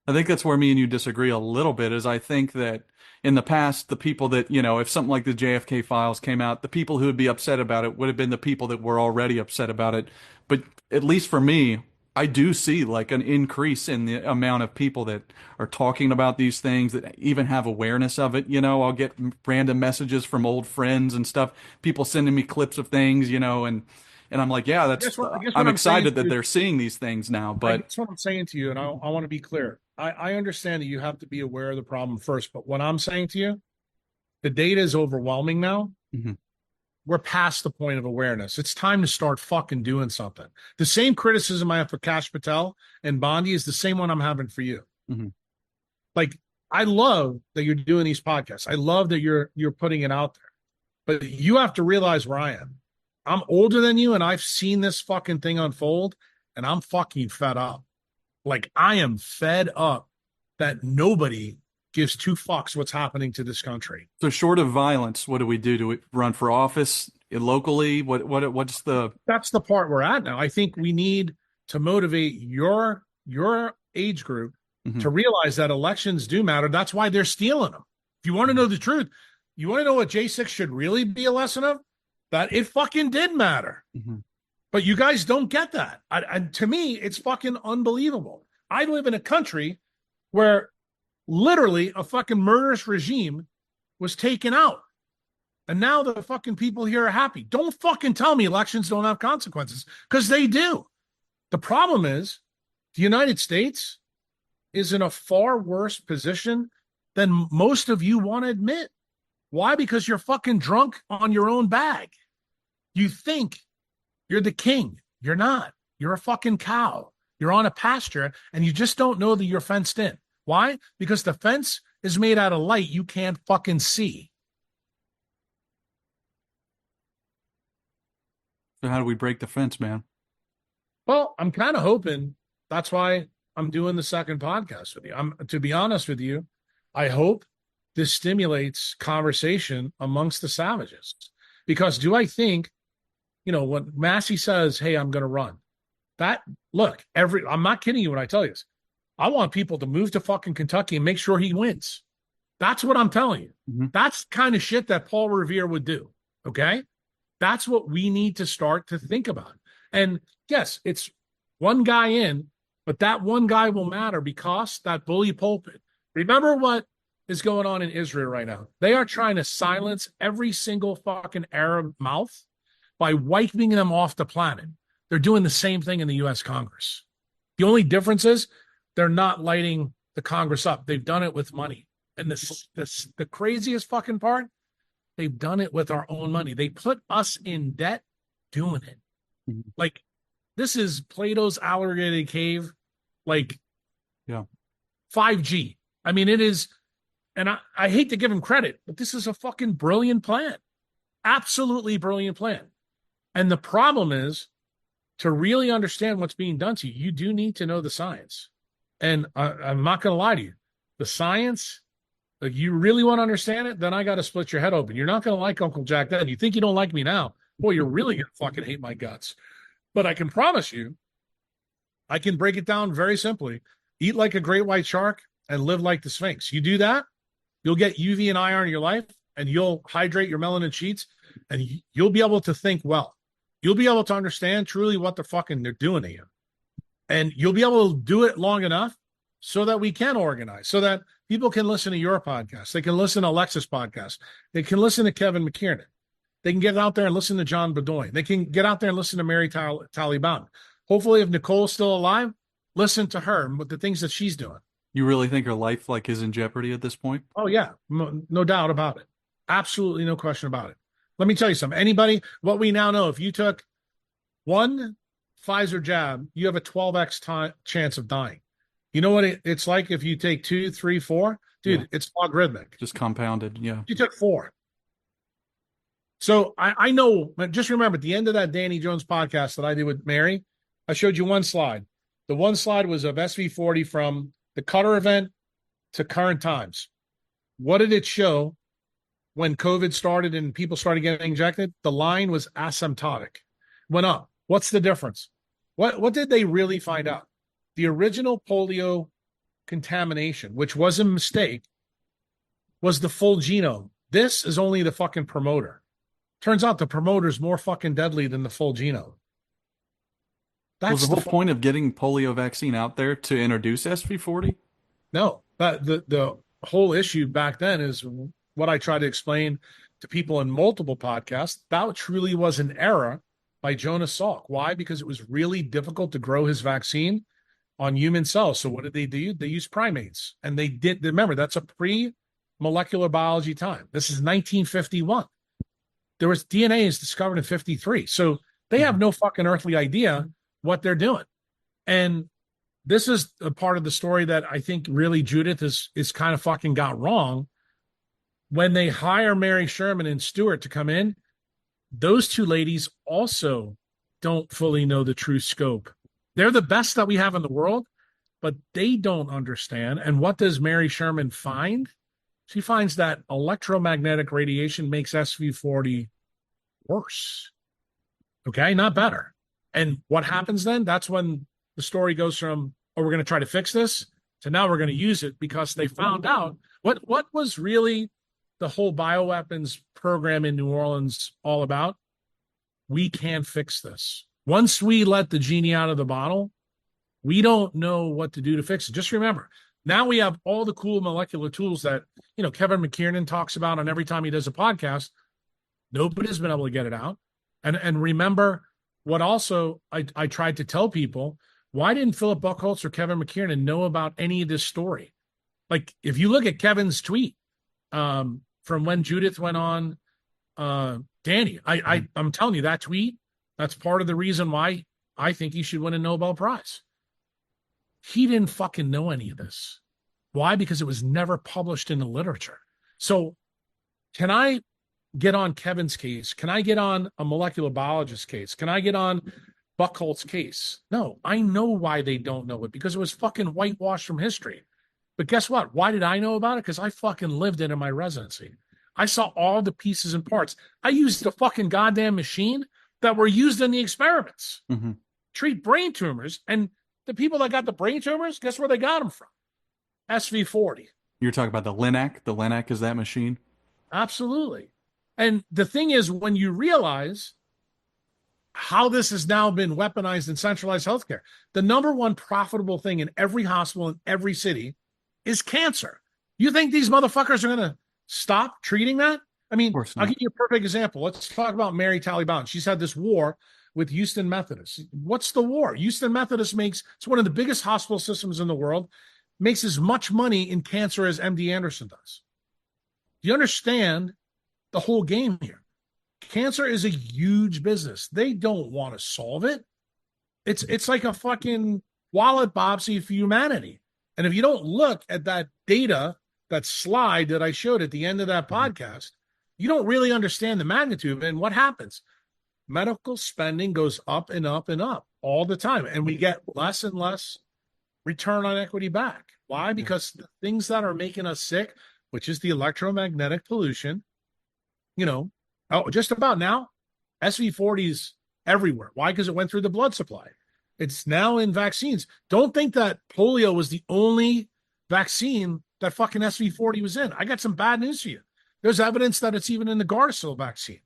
I think that's where me and you disagree a little bit, is I think that in the past, the people that, if something like the JFK files came out, the people who would be upset about it would have been the people that were already upset about it. But at least for me, I do see like an increase in the amount of people that are talking about these things, that even have awareness of it. I'll get random messages from old friends and stuff, people sending me clips of things, and I'm like, yeah, I guess what I'm I'm saying excited to that you, they're seeing these things now, I but. guess what I'm saying to you, and I want to be clear. I understand that you have to be aware of the problem first, but what I'm saying to you, the data is overwhelming now. Mhm. We're past the point of awareness. It's time to start fucking doing something. The same criticism I have for Cash Patel and Bondi is the same one I'm having for you. Mhm. Like, I love that you're doing these podcasts. I love that you're putting it out there. But you have to realize where I am. I'm older than you, and I've seen this fucking thing unfold, and I'm fucking fed up. Like, I am fed up that nobody gives two fucks what's happening to this country. So short of violence, what do we do? Do we run for office locally? What's the? That's the part we're at now. I think we need to motivate your age group Mhm. to realize that elections do matter. That's why they're stealing them. If you want to Mhm. know the truth, you want to know what J6 should really be a lesson of? That it fucking did matter. Mhm. But you guys don't get that. To me, it's fucking unbelievable. I live in a country where literally a fucking murderous regime was taken out. And now the fucking people here are happy. Don't fucking tell me elections don't have consequences, because they do. The problem is the United States is in a far worse position than most of you want to admit. Why? Because you're fucking drunk on your own bag. You think you're the king. You're not. You're a fucking cow. You're on a pasture, and you just don't know that you're fenced in. Why? Because the fence is made out of light you can't fucking see. So how do we break the fence, man? Well, I'm kind of hoping that's why I'm doing the second podcast with you. I'm to be honest with you, I hope this stimulates conversation amongst the savages. Because do I think, when Massey says, "Hey, I'm going to run," that look, I'm not kidding you when I tell you this. I want people to move to fucking Kentucky and make sure he wins. That's what I'm telling you. Mhm. That's the kind of shit that Paul Revere would do. Okay. That's what we need to start to think about. And yes, it's one guy in, but that one guy will matter because that bully pulpit. Remember what is going on in Israel right now? They are trying to silence every single fucking Arab mouth by wiping them off the planet. They're doing the same thing in the US Congress. The only difference is they're not lighting the Congress up. They've done it with money. And the craziest fucking part, they've done it with our own money. They put us in debt doing it. Mhm. Like, this is Plato's alligator cave, like, Yeah. 5G. I mean, it is, and I hate to give him credit, but this is a fucking brilliant plan. Absolutely brilliant plan. And the problem is, to really understand what's being done to you, you do need to know the science. And I'm not going to lie to you. The science, like, you really want to understand it, then I got to split your head open. You're not going to like Uncle Jack then. You think you don't like me now. Boy, you're really going to fucking hate my guts. But I can promise you, I can break it down very simply. Eat like a great white shark and live like the Sphinx. You do that, you'll get UV and IR in your life, and you'll hydrate your melanin sheets, and you'll be able to think well. You'll be able to understand truly what the fucking they're doing to you. And you'll be able to do it long enough so that we can organize, so that people can listen to your podcast. They can listen to Alexis' podcast. They can listen to Kevin McKiernan. They can get out there and listen to John Bedoin. They can get out there and listen to Mary Taliban. Hopefully, if Nicole's still alive, listen to her and the things that she's doing. You really think her life like is in jeopardy at this point? Oh, yeah. No doubt about it. Absolutely no question about it. Let me tell you something. Anybody, what we now know, if you took one Pfizer jab, you have a 12x chance of dying. You know what it's like if you take 2, 3, 4? Dude, Yeah. it's logarithmic. Just compounded. Yeah. You took 4. So I know, but just remember at the end of that Danny Jones podcast that I did with Mary, I showed you one slide. The one slide was of SV40 from the Qatar event to current times. What did it show when COVID started and people started getting injected? The line was asymptotic, went up. What's the difference? What did they really find out? The original polio contamination, which was a mistake, was the full genome. This is only the fucking promoter. Turns out the promoter is more fucking deadly than the full genome. Was the whole point of getting polio vaccine out there to introduce SV40? No, but the whole issue back then is what I try to explain to people in multiple podcasts. That truly was an error by Jonas Salk. Why? Because it was really difficult to grow his vaccine on human cells. So what did they do? They used primates. And they did, remember, that's a pre-molecular biology time. This is 1951. There was DNA is discovered in 53. So they have no fucking earthly idea what they're doing. And this is a part of the story that I think really Judith is kind of fucking got wrong. When they hire Mary Sherman and Stewart to come in, those two ladies also don't fully know the true scope. They're the best that we have in the world, but they don't understand. And what does Mary Sherman find? She finds that electromagnetic radiation makes SV40 worse. Okay, not better. And what happens then? That's when the story goes from, oh, we're going to try to fix this, to now we're going to use it, because they found out what was really the whole bioweapons program in New Orleans all about. We can't fix this. Once we let the genie out of the bottle, we don't know what to do to fix it. Just remember, now we have all the cool molecular tools that, Kevin McKiernan talks about on every time he does a podcast. Nobody's been able to get it out. And remember what also I tried to tell people, why didn't Philip Buchholz or Kevin McKiernan know about any of this story? Like, if you look at Kevin's tweet from when Judith went on Danny, I'm telling you, that tweet, that's part of the reason why I think he should win a Nobel Prize. He didn't fucking know any of this. Why? Because it was never published in the literature. So can I get on Kevin's case? Can I get on a molecular biologist's case? Can I get on Buchholz's case? No, I know why they don't know it, because it was fucking whitewashed from history. But guess what? Why did I know about it? Because I fucking lived it in my residency. I saw all the pieces and parts. I used the fucking goddamn machine that were used in the experiments. Mm-hmm. Treat brain tumors. And the people that got the brain tumors, guess where they got them from? SV40. You're talking about the LINAC? The LINAC is that machine? Absolutely. And the thing is, when you realize how this has now been weaponized in centralized healthcare, the number one profitable thing in every hospital in every city is cancer. You think these motherfuckers are going to stop treating that? I mean, course I'll not. give you a perfect example. Let's talk about Mary Taliban. She's had this war with Houston Methodist. What's the war? Houston Methodist it's one of the biggest hospital systems in the world, makes as much money in cancer as MD Anderson does. Do you understand the whole game here? Cancer is a huge business. They don't want to solve it. It's like a fucking wallet bobsy for humanity. And if you don't look at that data, that slide that I showed at the end of that podcast, you don't really understand the magnitude. And what happens? Medical spending goes up and up and up all the time. And we get less and less return on equity back. Why? Because the things that are making us sick, which is the electromagnetic pollution, just about now, SV40s everywhere. Why? Because it went through the blood supply. It's now in vaccines. Don't think that polio was the only vaccine that fucking SV40 was in. I got some bad news for you. There's evidence that it's even in the Gardasil vaccine.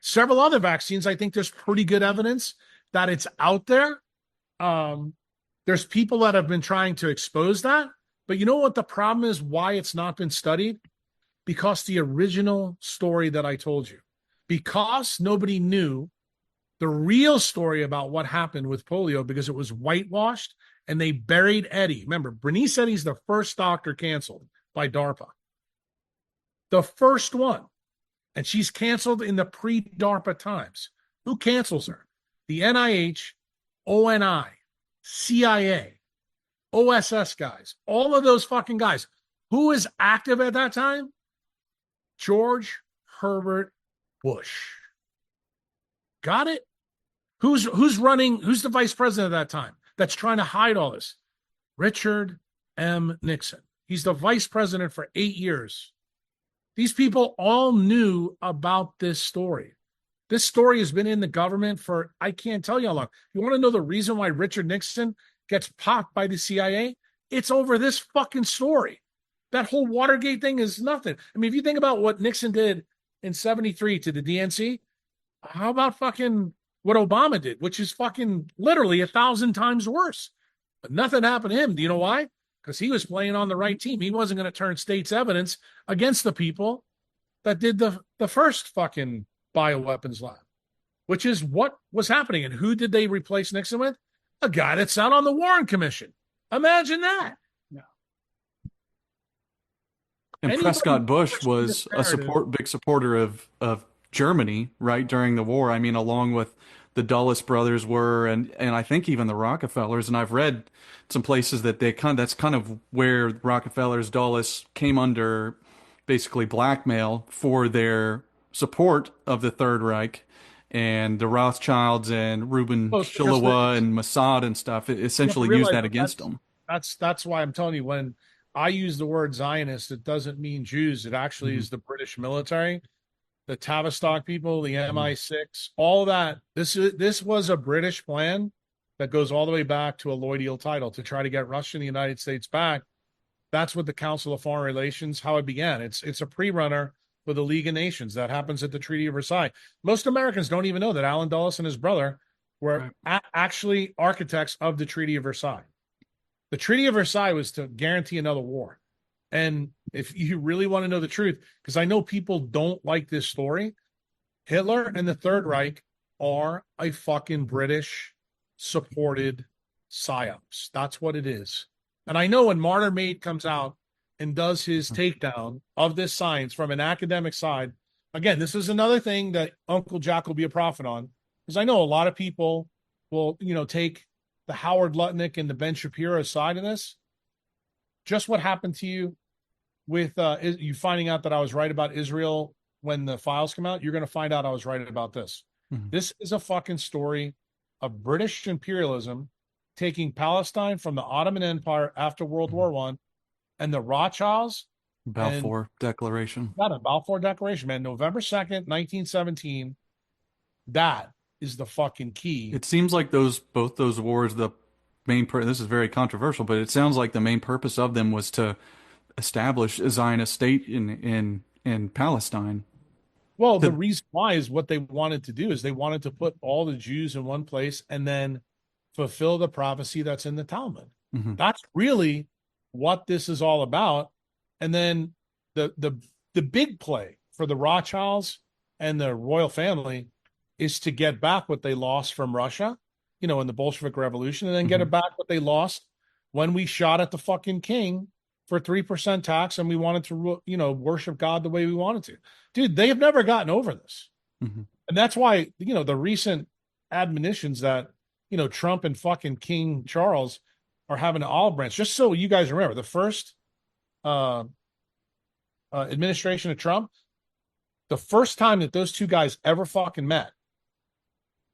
Several other vaccines, I think there's pretty good evidence that it's out there. There's people that have been trying to expose that. But you know what the problem is, why it's not been studied? Because the original story that I told you, because nobody knew the real story about what happened with polio, because it was whitewashed and they buried Eddie. Remember, Bernice Eddie's the first doctor canceled by DARPA. The first one. And she's canceled in the pre-DARPA times. Who cancels her? The NIH, ONI, CIA, OSS guys, all of those fucking guys. Who was active at that time? George Herbert Bush. Got it? Who's the vice president at that time that's trying to hide all this? Richard M. Nixon. He's the vice president for 8 years. These people all knew about this story. This story has been in the government for, I can't tell you how long. You want to know the reason why Richard Nixon gets popped by the CIA? It's over this fucking story. That whole Watergate thing is nothing. I mean, if you think about what Nixon did in 73 to the DNC, how about fucking what Obama did, which is fucking literally 1,000 times worse? But nothing happened to him. Do you know why? Because he was playing on the right team. He wasn't going to turn state's evidence against the people that did the first fucking bioweapons lab, which is what was happening. And who did they replace Nixon with? A guy that's out on the Warren Commission. Imagine that. Yeah. And Anybody Prescott Bush was a narrative- big supporter of Germany, right, during the war. I mean, along with the Dulles brothers were, and I think even the Rockefellers. And I've read some places that that's kind of where Rockefellers, Dulles came under basically blackmail for their support of the Third Reich, and the Rothschilds and Reuben Oh, Shilowa and Mossad and stuff essentially used that against them. That's why I'm telling you, when I use the word Zionist, it doesn't mean Jews. It actually is the British military, the Tavistock people, the MI6, all that. This was a British plan that goes all the way back to a Lloyd title to try to get Russia and the United States back. That's what the Council of Foreign Relations, how it began. It's a pre-runner for the League of Nations that happens at the Treaty of Versailles. Most Americans don't even know that Allen Dulles and his brother were actually architects of the Treaty of Versailles. The Treaty of Versailles was to guarantee another war. And if you really want to know the truth, because I know people don't like this story, Hitler and the Third Reich are a fucking British supported psyops. That's what it is. And I know when Martyr Made comes out and does his takedown of this science from an academic side, again, this is another thing that Uncle Jack will be a prophet on, because I know a lot of people will, take the Howard Lutnick and the Ben Shapiro side of this. Just what happened to you with you finding out that I was right about Israel when the files come out, you're going to find out I was right about this. This is a fucking story of British imperialism taking Palestine from the Ottoman Empire after World War I, and the Rothschilds. Balfour Declaration. Not a Balfour Declaration, man. November 2nd, 1917. That is the fucking key. It seems like both those wars, the main this is very controversial, but it sounds like the main purpose of them was to establish a Zionist state in Palestine. Well, the reason why is what they wanted to do is they wanted to put all the Jews in one place and then fulfill the prophecy that's in the Talmud. That's really what this is all about. And then the big play for the Rothschilds and the royal family is to get back what they lost from Russia, in the Bolshevik Revolution, and then get it back what they lost when we shot at the fucking king for 3% tax and we wanted to, worship God the way we wanted to. Dude, they have never gotten over this. Mm-hmm. And that's why, the recent admonitions that, Trump and fucking King Charles are having an olive branch. Just so you guys remember, the first administration of Trump, the first time that those two guys ever fucking met,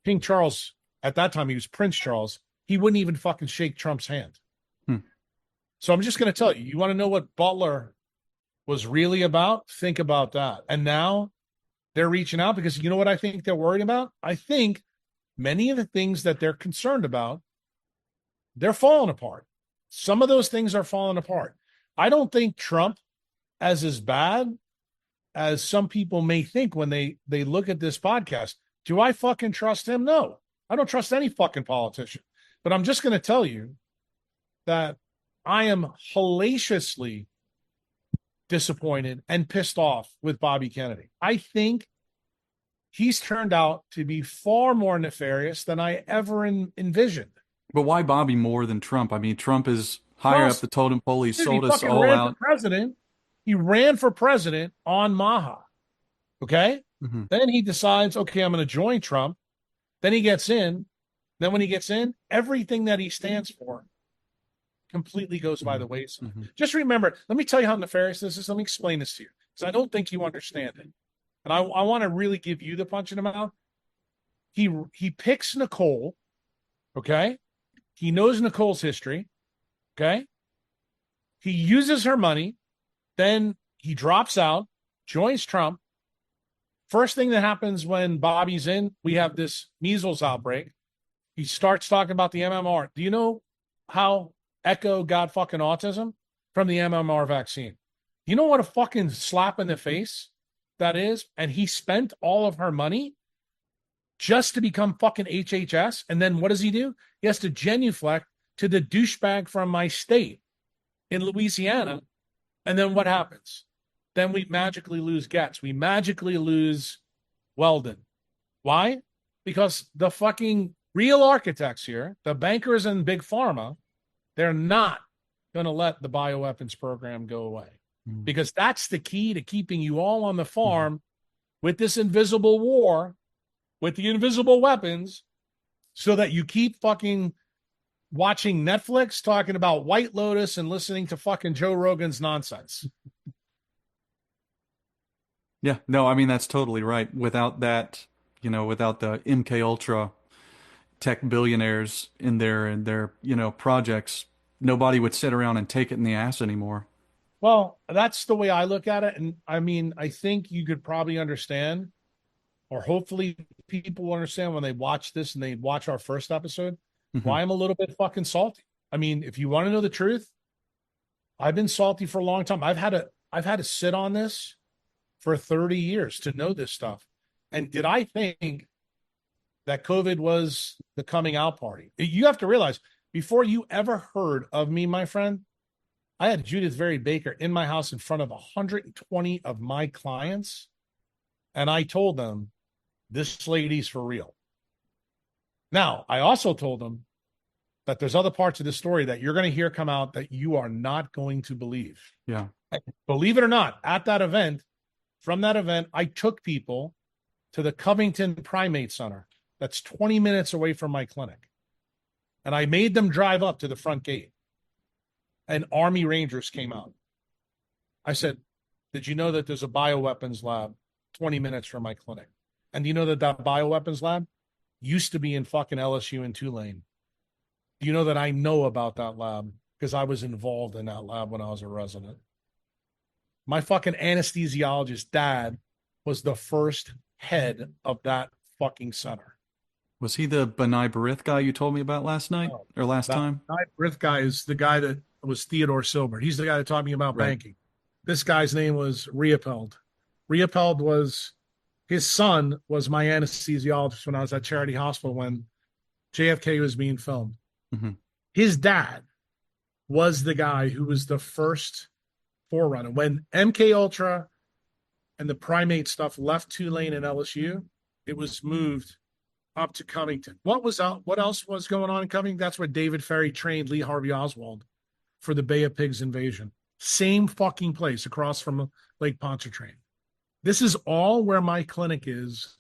King Charles, at that time he was Prince Charles, he wouldn't even fucking shake Trump's hand. So I'm just going to tell you, you want to know what Butler was really about? Think about that. And now they're reaching out because you know what I think they're worried about? I think many of the things that they're concerned about, they're falling apart. Some of those things are falling apart. I don't think Trump is as bad as some people may think when they look at this podcast. Do I fucking trust him? No, I don't trust any fucking politician. But I'm just going to tell you that I am hellaciously disappointed and pissed off with Bobby Kennedy. I think he's turned out to be far more nefarious than I ever envisioned. But why Bobby more than Trump? I mean, Trump is higher up the totem pole. He sold us all out. He ran for president on Maha. Okay? Then he decides, okay, I'm going to join Trump. Then he gets in. Then when he gets in, everything that he stands for completely goes by the wayside. Just remember, let me tell you how nefarious this is. Let me explain this to you, because I don't think you understand it. And I want to really give you the punch in the mouth. He picks Nicole, okay? He knows Nicole's history, okay? He uses her money. Then he drops out, joins Trump. First thing that happens when Bobby's in, we have this measles outbreak. He starts talking about the MMR. Do you know how Echo got fucking autism? From the MMR vaccine. You know what a fucking slap in the face that is? And he spent all of her money just to become fucking HHS. And then what does he do? He has to genuflect to the douchebag from my state in Louisiana. And then what happens? Then we magically lose Getz. We magically lose Weldon. Why? Because the fucking real architects here, the bankers and big pharma, they're not going to let the bioweapons program go away, because that's the key to keeping you all on the farm with this invisible war, with the invisible weapons, so that you keep fucking watching Netflix, talking about White Lotus, and listening to fucking Joe Rogan's nonsense. Yeah, no, I mean, that's totally right. Without that, without the MK Ultra tech billionaires in their projects, nobody would sit around and take it in the ass anymore. Well, that's the way I look at it. And I mean, I think you could probably understand, or hopefully people will understand when they watch this and they watch our first episode, why I'm a little bit fucking salty. I mean, if you want to know the truth, I've been salty for a long time. I've had to sit on this for 30 years to know this stuff. And did I think that COVID was the coming out party? You have to realize, before you ever heard of me, my friend, I had Judith Very Baker in my house in front of 120 of my clients. And I told them, this lady's for real. Now, I also told them that there's other parts of the story that you're going to hear come out that you are not going to believe. Yeah. Believe it or not, at that event, from that event, I took people to the Covington Primate Center. That's 20 minutes away from my clinic. And I made them drive up to the front gate. And Army Rangers came out. I said, did you know that there's a bioweapons lab 20 minutes from my clinic? And do you know that that bioweapons lab used to be in fucking LSU in Tulane? Do you know that I know about that lab? Because I was involved in that lab when I was a resident. My fucking anesthesiologist dad was the first head of that fucking center. Was he the Benai Barith guy you told me about last night or last time? Benai Barith guy is the guy that was Theodore Silbert. He's the guy that taught me about banking. This guy's name was Riepeld. Riepeld was, his son was my anesthesiologist when I was at Charity Hospital when JFK was being filmed. His dad was the guy who was the first forerunner. When MK Ultra and the primate stuff left Tulane and LSU, it was moved up to Covington. What was out? What else was going on in Covington? That's where David Ferry trained Lee Harvey Oswald for the Bay of Pigs invasion. Same fucking place across from Lake Pontchartrain. This is all where my clinic is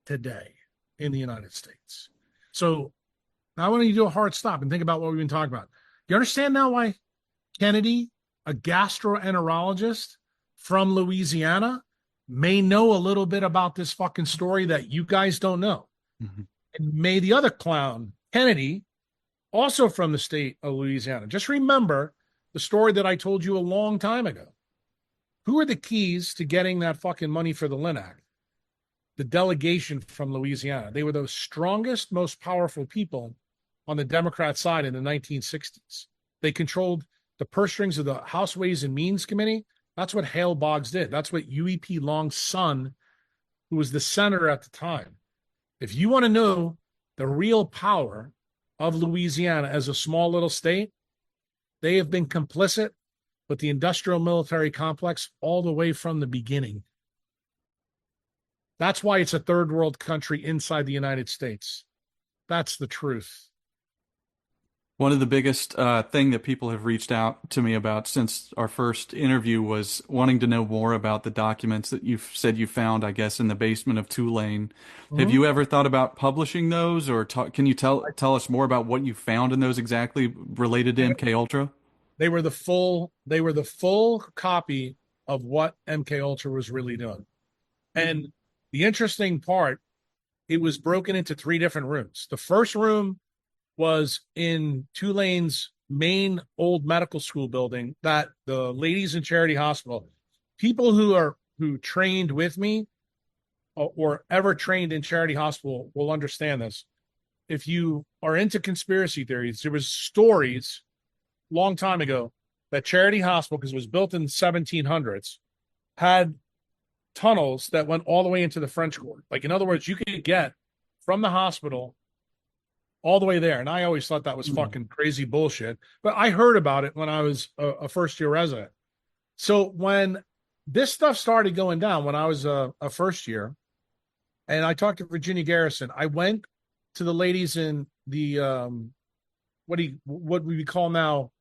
today in the United States. So now I want you to do a hard stop and think about what we've been talking about. You understand now why Kennedy, a gastroenterologist from Louisiana, may know a little bit about this fucking story that you guys don't know. Mm-hmm. And may the other clown, Kennedy, also from the state of Louisiana. Just remember the story that I told you a long time ago. Who are the keys to getting that fucking money for the Lynn Act? The delegation from Louisiana. They were the strongest, most powerful people on the Democrat side in the 1960s. They controlled the purse strings of the House Ways and Means Committee. That's what Hale Boggs did. That's what UEP Long's son, who was the senator at the time. If you want to know the real power of Louisiana as a small little state, they have been complicit with the industrial military complex all the way from the beginning. That's why it's a third world country inside the United States. That's the truth. One of the biggest thing that people have reached out to me about since our first interview was wanting to know more about the documents that you've said you found, I guess, in the basement of Tulane. Mm-hmm. Have you ever thought about publishing those, or can you tell us more about what you found in those exactly related to MK Ultra? They were the full copy of what MK Ultra was really doing. And the interesting part, it was broken into 3 different rooms. The first room was in Tulane's main old medical school building that the ladies in Charity Hospital, people who trained with me or ever trained in Charity Hospital will understand this. If you are into conspiracy theories, there was stories long time ago that Charity Hospital, because it was built in the 1700s, had tunnels that went all the way into the French Quarter. Like, in other words, you could get from the hospital all the way there. And I always thought that was fucking crazy bullshit. But I heard about it when I was a first-year resident. So when this stuff started going down, when I was a first year, and I talked to Virginia Garrison, I went to the ladies in the what we call now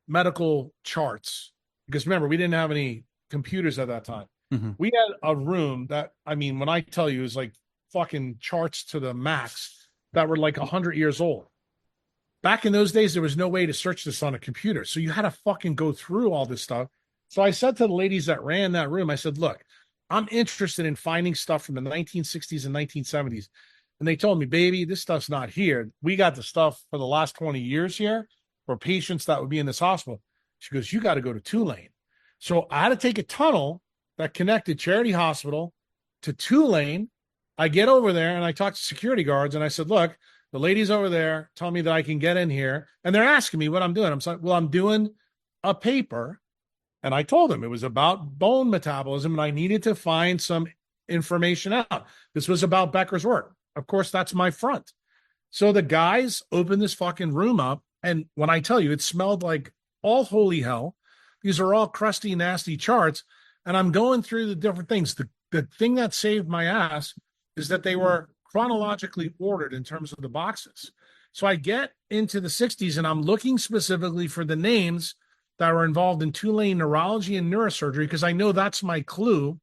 medical charts. Because remember, we didn't have any computers at that time. Mm-hmm. We had a room that, I mean, when I tell you, is like fucking charts to the max that were like 100 years old. Back in those days, there was no way to search this on a computer. So you had to fucking go through all this stuff. So I said to the ladies that ran that room, I said, look, I'm interested in finding stuff from the 1960s and 1970s. And they told me, baby, this stuff's not here. We got the stuff for the last 20 years here for patients that would be in this hospital. She goes, you got to go to Tulane. So I had to take a tunnel that connected Charity Hospital to Tulane. I get over there and I talk to security guards and I said, look, the ladies over there tell me that I can get in here. And they're asking me what I'm doing. I'm saying, well, I'm doing a paper. And I told them it was about bone metabolism and I needed to find some information out. This was about Becker's work. Of course, that's my front. So the guys opened this fucking room up. And when I tell you, it smelled like all holy hell. These are all crusty, nasty charts. And I'm going through the different things. The thing that saved my ass is that they were chronologically ordered in terms of the boxes. So I get into the 60s and I'm looking specifically for the names that were involved in Tulane neurology and neurosurgery because I know that's my clue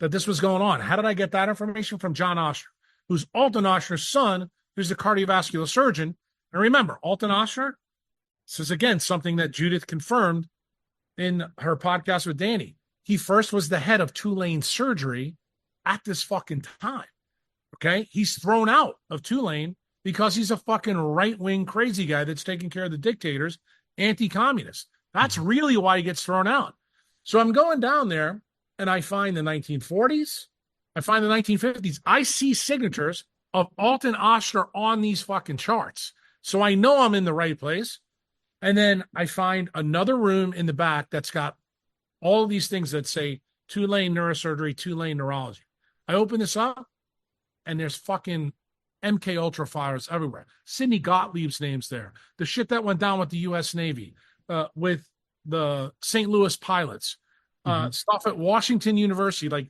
that this was going on. How did I get that information? From John Oshner, who's Alton Oshner's son, who's the cardiovascular surgeon. And remember, Alton Oshner, this is again something that Judith confirmed in her podcast with Danny. He first was the head of Tulane surgery at this fucking time. Okay, he's thrown out of Tulane because he's a fucking right-wing crazy guy that's taking care of the dictators, anti-communist. That's really why he gets thrown out. So I'm going down there and I find the 1940s. I find the 1950s. I see signatures of Alton Oshner on these fucking charts. So I know I'm in the right place. And then I find another room in the back that's got all of these things that say Tulane neurosurgery, Tulane neurology. I open this up. And there's fucking MK Ultra fires everywhere. Sidney Gottlieb's name's there. The shit that went down with the U.S. Navy, with the St. Louis pilots, Hmm. stuff at Washington University, like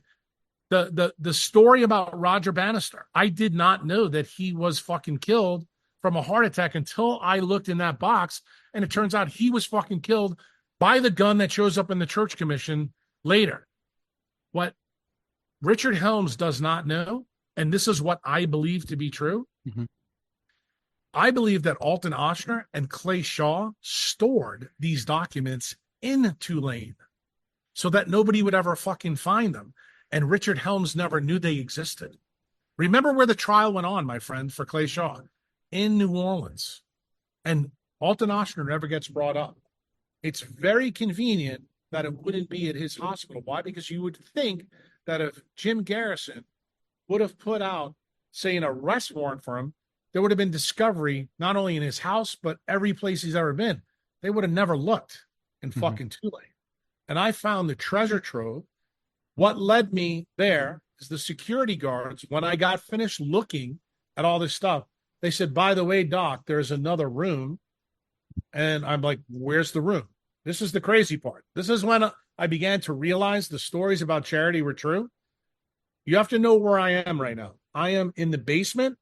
the story about Roger Bannister. I did not know that he was fucking killed from a heart attack until I looked in that box, and it turns out he was fucking killed by the gun that shows up in the church commission later. What Richard Helms does not know, and this is what I believe to be true. Hmm. I believe that Alton Ochsner and Clay Shaw stored these documents in Tulane so that nobody would ever fucking find them. And Richard Helms never knew they existed. Remember where the trial went on, my friend, for Clay Shaw? In New Orleans. And Alton Ochsner never gets brought up. It's very convenient that it wouldn't be at his hospital. Why? Because you would think that if Jim Garrison would have put out, say, an arrest warrant for him, there would have been discovery not only in his house, but every place he's ever been. They would have never looked in fucking Tulane. And I found the treasure trove. What led me there is the security guards, when I got finished looking at all this stuff, they said, by the way, Doc, there's another room. And I'm like, where's the room? This is the crazy part. This is when I began to realize the stories about charity were true. You have to know where I am right now. I am in the basement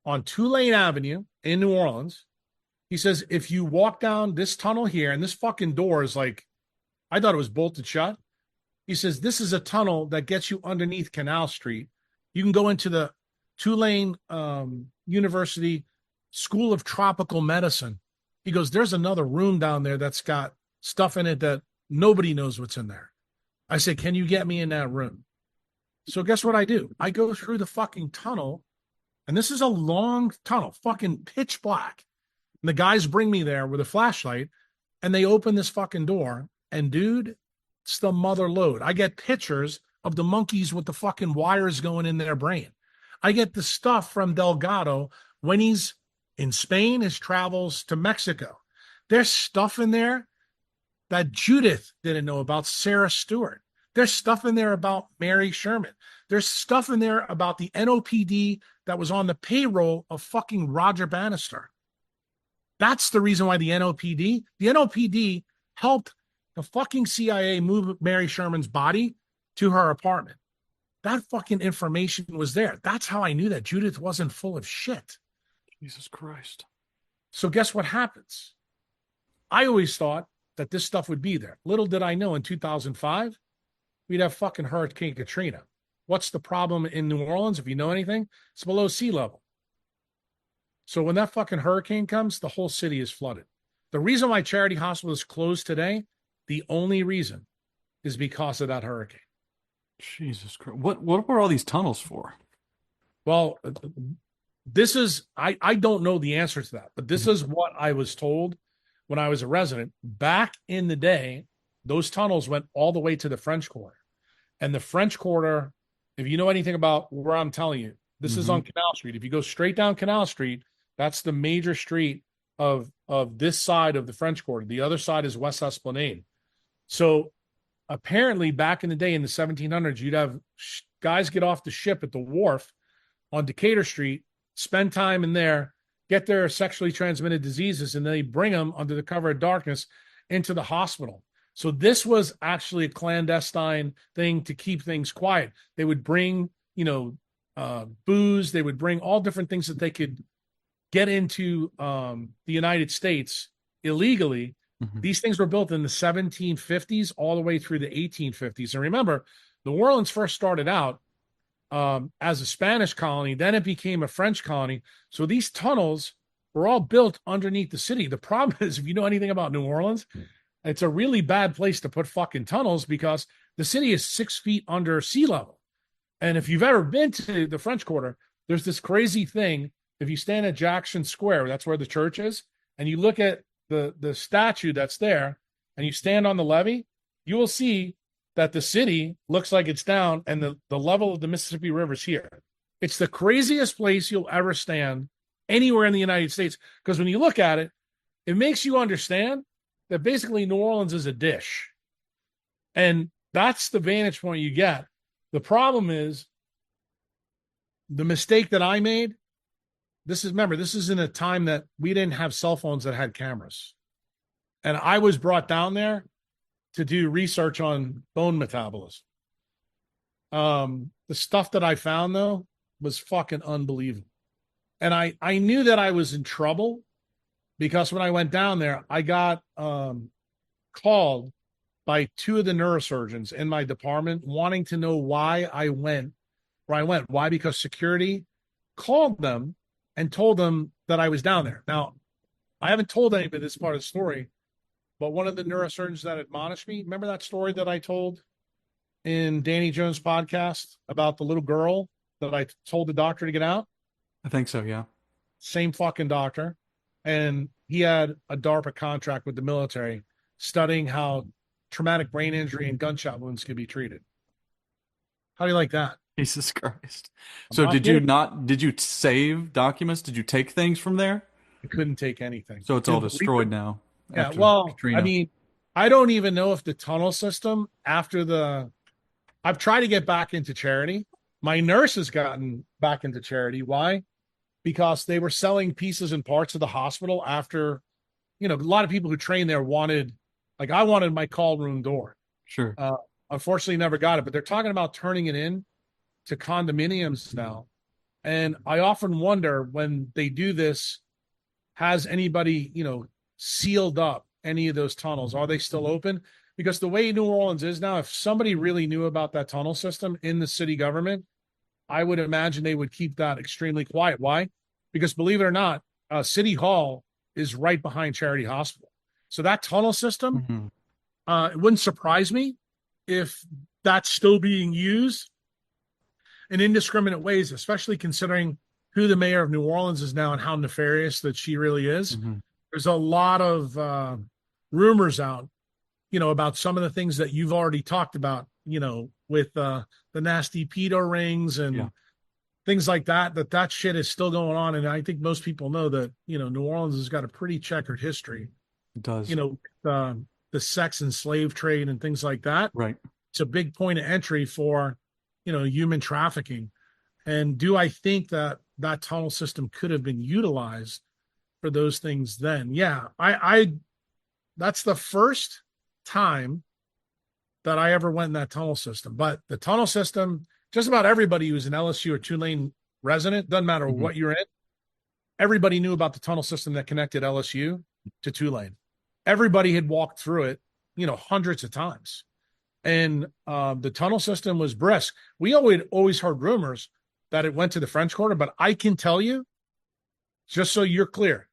on Tulane Avenue in New Orleans. He says, if you walk down this tunnel here, and this fucking door is like, I thought it was bolted shut. He says, this is a tunnel that gets you underneath Canal Street. You can go into the Tulane University School of Tropical Medicine. He goes, there's another room down there that's got stuff in it that nobody knows what's in there. I said, can you get me in that room? So guess what I do? I go through the fucking tunnel, and this is a long tunnel, fucking pitch black. And the guys bring me there with a flashlight, and they open this fucking door, and dude, it's the mother lode. I get pictures of the monkeys with the fucking wires going in their brain. I get the stuff from Delgado when he's in Spain, his travels to Mexico. There's stuff in there that Judith didn't know about Sarah Stewart. There's stuff in there about Mary Sherman. There's stuff in there about the NOPD that was on the payroll of fucking Roger Bannister. That's the reason why the NOPD helped the fucking CIA move Mary Sherman's body to her apartment. That fucking information was there. That's how I knew that Judith wasn't full of shit. Jesus Christ. So guess what happens? I always thought that this stuff would be there. Little did I know in 2005, we'd have fucking Hurricane Katrina. What's the problem in New Orleans? If you know anything, it's below sea level. So when that fucking hurricane comes, the whole city is flooded. The reason why Charity Hospital is closed today, the only reason, is because of that hurricane. Jesus Christ. What were all these tunnels for? Well, this is, I don't know the answer to that, but this is what I was told when I was a resident. Back in the day, those tunnels went all the way to the French Quarter. And the French Quarter, if you know anything about where I'm telling you, this is on Canal Street. If you go straight down Canal Street, that's the major street of this side of the French Quarter. The other side is West Esplanade. So apparently back in the day in the 1700s, you'd have guys get off the ship at the wharf on Decatur Street, spend time in there, get their sexually transmitted diseases, and they bring them under the cover of darkness into the hospital. So this was actually a clandestine thing to keep things quiet. They would bring, booze. They would bring all different things that they could get into the United States illegally. These things were built in the 1750s all the way through the 1850s. And remember, New Orleans first started out as a Spanish colony. Then it became a French colony. So these tunnels were all built underneath the city. The problem is, if you know anything about New Orleans, it's a really bad place to put fucking tunnels because the city is 6 feet under sea level. And if you've ever been to the French Quarter, there's this crazy thing. If you stand at Jackson Square, that's where the church is, and you look at the statue that's there, and you stand on the levee, you will see that the city looks like it's down, and the level of the Mississippi River is here. It's the craziest place you'll ever stand anywhere in the United States, because when you look at it, it makes you understand that basically New Orleans is a dish. And that's the vantage point you get. The problem is the mistake that I made. This is in a time that we didn't have cell phones that had cameras. And I was brought down there to do research on bone metabolism. The stuff that I found though was fucking unbelievable. And I knew that I was in trouble because when I went down there, I got called by two of the neurosurgeons in my department wanting to know why I went where I went. Why? Because security called them and told them that I was down there. Now, I haven't told anybody this part of the story, but one of the neurosurgeons that admonished me, remember that story that I told in Danny Jones' podcast about the little girl that I told the doctor to get out? I think so, yeah. Same fucking doctor. And he had a DARPA contract with the military studying how traumatic brain injury and gunshot wounds could be treated. How do you like that? Jesus Christ. I'm So not kidding. did you save documents? Did you take things from there? I couldn't take anything. So it's all destroyed now Yeah, after well, I Katrina. mean, I don't even know if the tunnel system after the I've tried to get back into charity. My nurse has gotten back into charity. Why? Because they were selling pieces and parts of the hospital after, a lot of people who trained there wanted, like I wanted my call room door. Sure. Unfortunately, never got it, but they're talking about turning it in to condominiums now. And I often wonder when they do this, has anybody, sealed up any of those tunnels? Are they still open? Because the way New Orleans is now, if somebody really knew about that tunnel system in the city government, I would imagine they would keep that extremely quiet. Why? Because believe it or not, City Hall is right behind Charity Hospital. So that tunnel system, Mhm. it wouldn't surprise me if that's still being used in indiscriminate ways, especially considering who the mayor of New Orleans is now and how nefarious that she really is. Mhm. There's a lot of rumors out, about some of the things that you've already talked about, with the nasty pedo rings and Yeah. things like that, that shit is still going on. And I think most people know that, New Orleans has got a pretty checkered history, It does. the sex and slave trade and things like that. Right. It's a big point of entry for, human trafficking. And do I think that that tunnel system could have been utilized for those things then? Yeah, I that's the first time that I ever went in that tunnel system. But the tunnel system, just about everybody who's an LSU or Tulane resident, doesn't matter Mhm. what you're in, everybody knew about the tunnel system that connected LSU to Tulane. Everybody had walked through it, hundreds of times. And the tunnel system was brisk. We always heard rumors that it went to the French Quarter, but I can tell you, just so you're clear,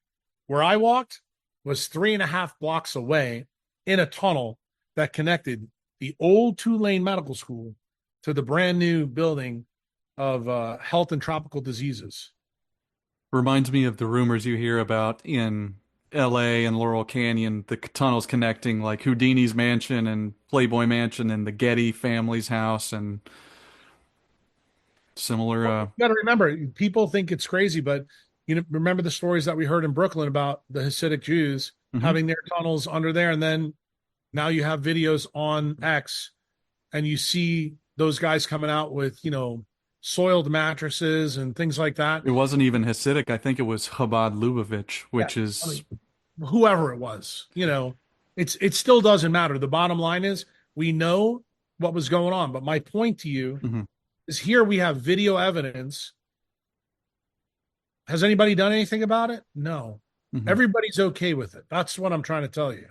where I walked was 3.5 blocks away in a tunnel that connected the old Tulane Medical School to the brand new building of health and tropical diseases. Reminds me of the rumors you hear about in LA and Laurel Canyon, the tunnels connecting like Houdini's mansion and Playboy Mansion and the Getty family's house and similar. Well, you got to remember, people think it's crazy, but remember the stories that we heard in Brooklyn about the Hasidic Jews Mhm. having their tunnels under there, and then now you have videos on X, and you see those guys coming out with soiled mattresses and things like that. It wasn't even Hasidic. I think it was Chabad Lubavitch, Yeah, which I is mean, whoever it was, it still doesn't matter. The bottom line is we know what was going on. But my point to you Mhm. is here we have video evidence. Has anybody done anything about it? No. Mhm. Everybody's okay with it. That's what I'm trying to tell you.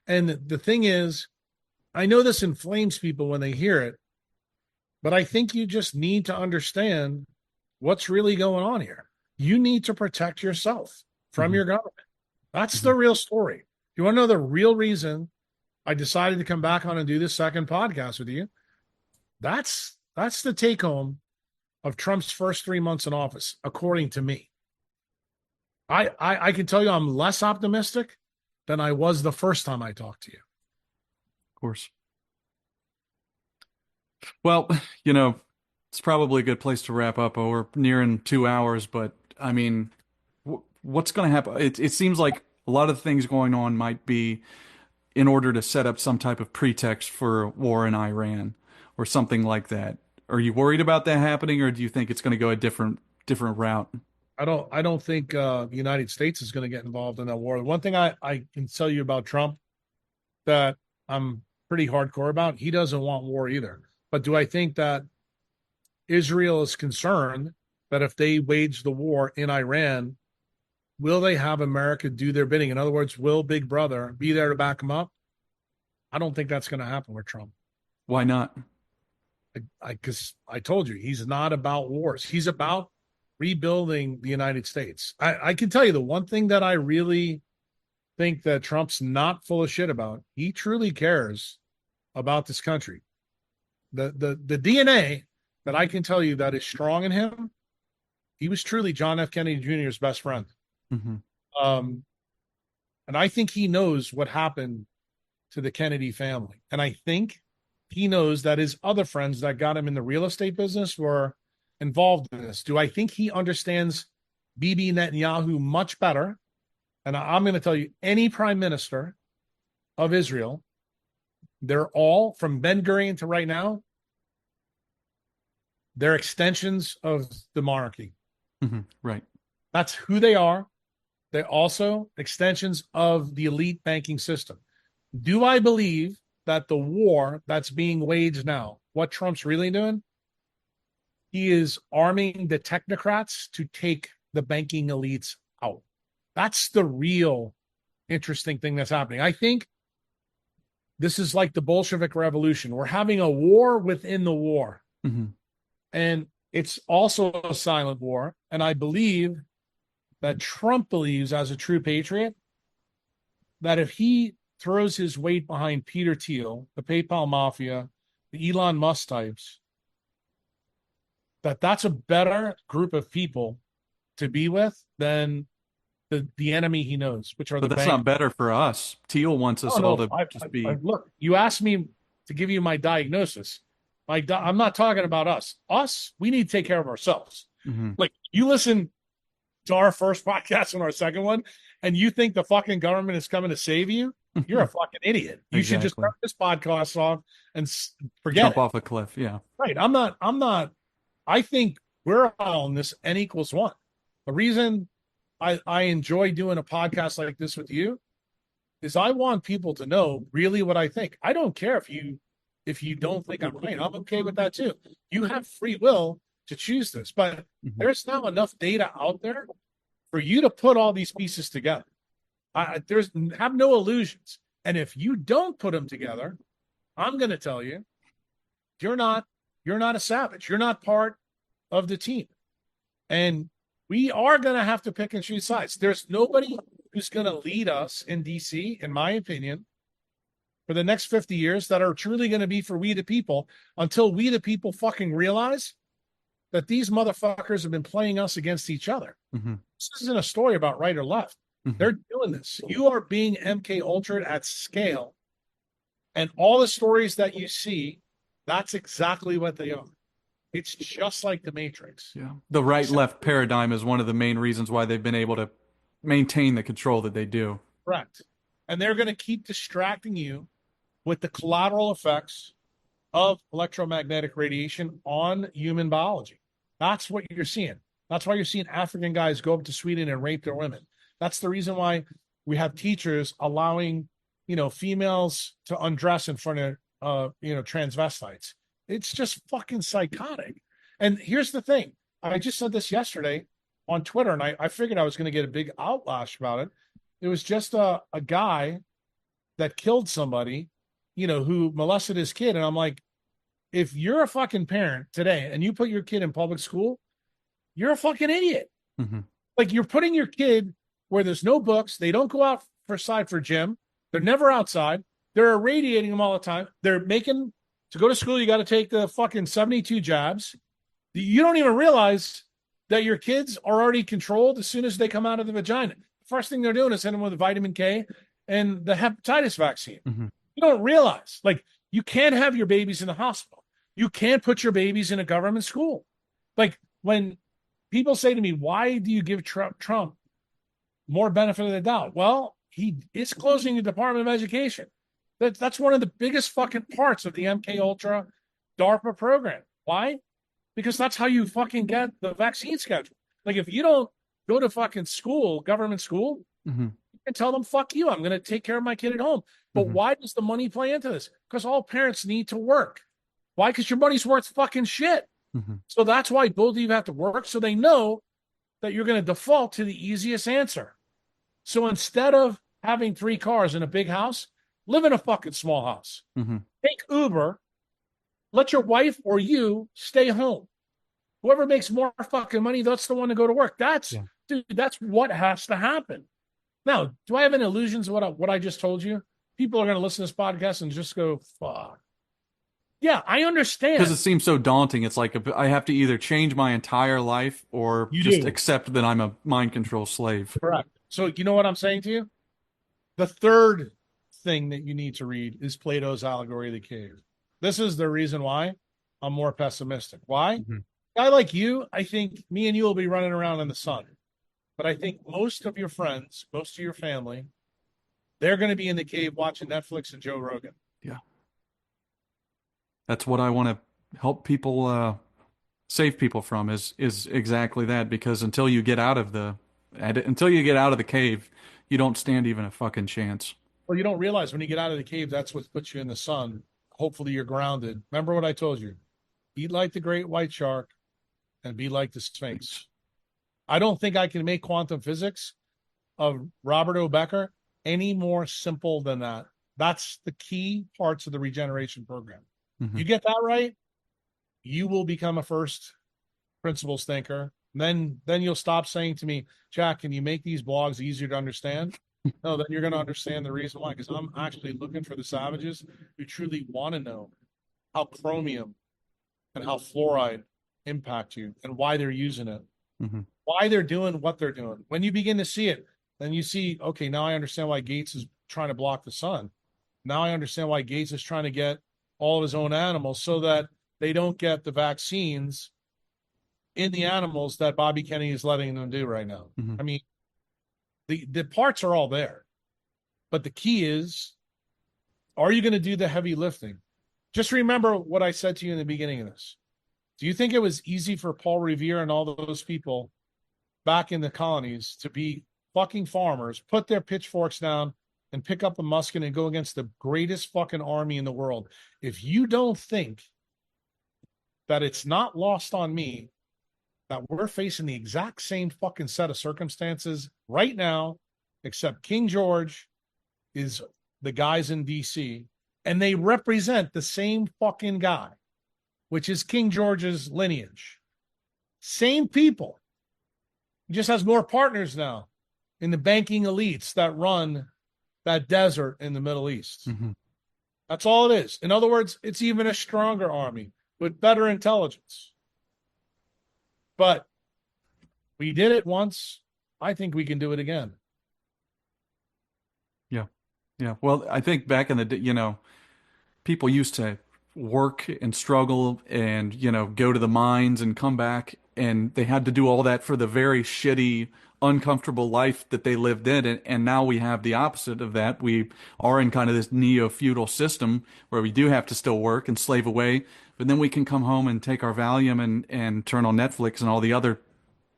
And the thing is, I know this inflames people when they hear it, but I think you just need to understand what's really going on here. You need to protect yourself from Mhm. your government. That's Mhm. the real story. You want to know the real reason I decided to come back on and do this second podcast with you? That's the take home of Trump's first 3 months in office, according to me. I can tell you I'm less optimistic than I was the first time I talked to you. Of course. Well, it's probably a good place to wrap up. We're nearing 2 hours, but I mean, what's going to happen? It seems like a lot of things going on might be in order to set up some type of pretext for war in Iran or something like that. Are you worried about that happening, or do you think it's going to go a different route? I don't think the United States is going to get involved in that war. One thing I can tell you about Trump that I'm pretty hardcore about. He doesn't want war either. But do I think that Israel is concerned that if they wage the war in Iran, will they have America do their bidding? In other words, will Big Brother be there to back them up? I don't think that's going to happen with Trump. Why not? Because I told you, he's not about wars. He's about rebuilding the United States. I can tell you the one thing that I really think that Trump's not full of shit about, he truly cares about this country. The DNA that I can tell you that is strong in him, he was truly John F. Kennedy Jr.'s best friend. Mm-hmm. And I think he knows what happened to the Kennedy family. And I think he knows that his other friends that got him in the real estate business were involved in this. Do I think he understands Bibi Netanyahu much better? And I'm going to tell you, any prime minister of Israel, they're all, from Ben Gurion to right now, they're extensions of the monarchy. Mm-hmm. Right. That's who they are. They're also extensions of the elite banking system. Do I believe that the war that's being waged now, what Trump's really doing? He is arming the technocrats to take the banking elites out. That's the real interesting thing that's happening. I think this is like the Bolshevik Revolution. We're having a war within the war. Mm-hmm. And it's also a silent war. And I believe that Trump believes, as a true patriot, that if he throws his weight behind Peter Thiel, the PayPal mafia, the Elon Musk types, that's a better group of people to be with than the enemy he knows, which are but the that's bank. not better for us. Thiel wants us all to just be. Look, you asked me to give you my diagnosis. I'm not talking about us. Us, we need to take care of ourselves. Mm-hmm. Like, you listen to our first podcast and our second one, and you think the fucking government is coming to save you, you're a fucking idiot. You should just turn this podcast off and forget Jump it. off a cliff. Yeah. Right. I'm not. I think we're all in this N equals one. The reason I enjoy doing a podcast like this with you is I want people to know really what I think. I don't care if you don't think I'm right. I'm okay with that too. You have free will to choose this, but there's now enough data out there for you to put all these pieces together. Have no illusions. And if you don't put them together, I'm going to tell you, you're not a savage. You're not part of the team. And we are going to have to pick and choose sides. There's nobody who's going to lead us in DC, in my opinion, for the next 50 years that are truly going to be for we the people, until we the people fucking realize that these motherfuckers have been playing us against each other. Mm-hmm. This isn't a story about right or left. Mm-hmm. They're doing this. You are being MK Ultra'd at scale. And all the stories that you see, that's exactly what they are. It's just like the Matrix. Yeah. The right-left paradigm is one of the main reasons why they've been able to maintain the control that they do. Correct. And they're going to keep distracting you with the collateral effects of electromagnetic radiation on human biology. That's what you're seeing. That's why you're seeing African guys go up to Sweden and rape their women. That's the reason why we have teachers allowing, females to undress in front of, transvestites. It's just fucking psychotic. And here's the thing. I just said this yesterday on Twitter, and I figured I was going to get a big outlash about it. It was just a guy that killed somebody, who molested his kid. And I'm like, if you're a fucking parent today and you put your kid in public school, you're a fucking idiot. Mm-hmm. Like, you're putting your kid where there's no books. They don't go out for gym. They're never outside. They're irradiating them all the time. They're making, to go to school, you got to take the fucking 72 jabs. You don't even realize that your kids are already controlled as soon as they come out of the vagina. The first thing they're doing is sending them with vitamin K and the hepatitis vaccine. Mm-hmm. You don't realize, like, you can't have your babies in the hospital. You can't put your babies in a government school. Like, when people say to me, why do you give Trump more benefit of the doubt? Well, he is closing the Department of Education. That's one of the biggest fucking parts of the MK Ultra DARPA program. Why? Because that's how you fucking get the vaccine schedule. Like, if you don't go to fucking school, government school, mm-hmm. you can tell them, fuck you, I'm going to take care of my kid at home. But why does the money play into this? Because all parents need to work. Why? Because your money's worth fucking shit. So that's why both of you have to work, so they know that you're going to default to the easiest answer. So instead of having 3 cars in a big house, live in a fucking small house. Take Uber. Let your wife or you stay home. Whoever makes more fucking money, that's the one to go to work. Dude, that's what has to happen. Now, do I have any illusions of what I just told you? People are going to listen to this podcast and just go, fuck. Yeah, I understand. Because it seems so daunting. It's like I have to either change my entire life or just accept that I'm a mind control slave. Correct. So you know what I'm saying to you? The third thing that you need to read is Plato's Allegory of the Cave. This is the reason why I'm more pessimistic. Why? Guy like you, I think me and you will be running around in the sun. But I think most of your friends, most of your family, they're going to be in the cave watching Netflix and Joe Rogan. Yeah. That's what I want to help people, save people from is exactly that. Because until you get out of the cave, you don't stand even a fucking chance. Well, you don't realize when you get out of the cave, that's what puts you in the sun. Hopefully you're grounded. Remember what I told you. Eat like the great white shark and be like the Sphinx. I don't think I can make quantum physics of Robert O. Becker any more simple than that. That's the key parts of the regeneration program. You get that right, you will become a first principles thinker. Then you'll stop saying to me, Jack, can you make these blogs easier to understand? No, then you're going to understand the reason why, because I'm actually looking for the savages who truly want to know how chromium and how fluoride impact you and why they're using it, why they're doing what they're doing. When you begin to see it, then you see, okay, now I understand why Gates is trying to block the sun. Now I understand why Gates is trying to get all of his own animals so that they don't get the vaccines in the animals that Bobby Kennedy is letting them do right now. I mean, the parts are all there. But the key is, are you going to do the heavy lifting? Just remember what I said to you in the beginning of this. Do you think it was easy for Paul Revere and all those people back in the colonies to be fucking farmers, put their pitchforks down, and pick up a musket and go against the greatest fucking army in the world? If you don't think that it's not lost on me that we're facing the exact same fucking set of circumstances right now, except King George is the guys in DC, and they represent the same fucking guy, which is King George's lineage. Same people. He just has more partners now in the banking elites that run that desert in the Middle East. That's all it is. In other words, it's even a stronger army with better intelligence. But we did it once. I think we can do it again. Yeah. Yeah. Well, I think back in the day, people used to work and struggle and, go to the mines and come back, and they had to do all that for the very shitty, uncomfortable life that they lived in. And now we have the opposite of that. We are in kind of this neo-feudal system where we do have to still work and slave away, but then we can come home and take our Valium and turn on Netflix and all the other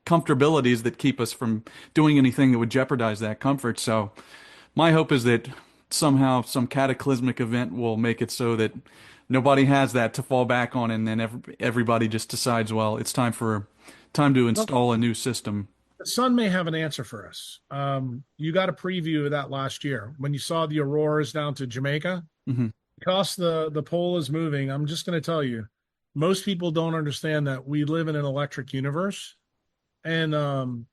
comfortabilities that keep us from doing anything that would jeopardize that comfort. So my hope is that somehow some cataclysmic event will make it so that nobody has that to fall back on, and then everybody just decides, well, it's time to install a new system. The sun may have an answer for us. You got a preview of that last year when you saw the auroras down to Jamaica. Because the pole is moving, I'm just going to tell you, most people don't understand that we live in an electric universe. And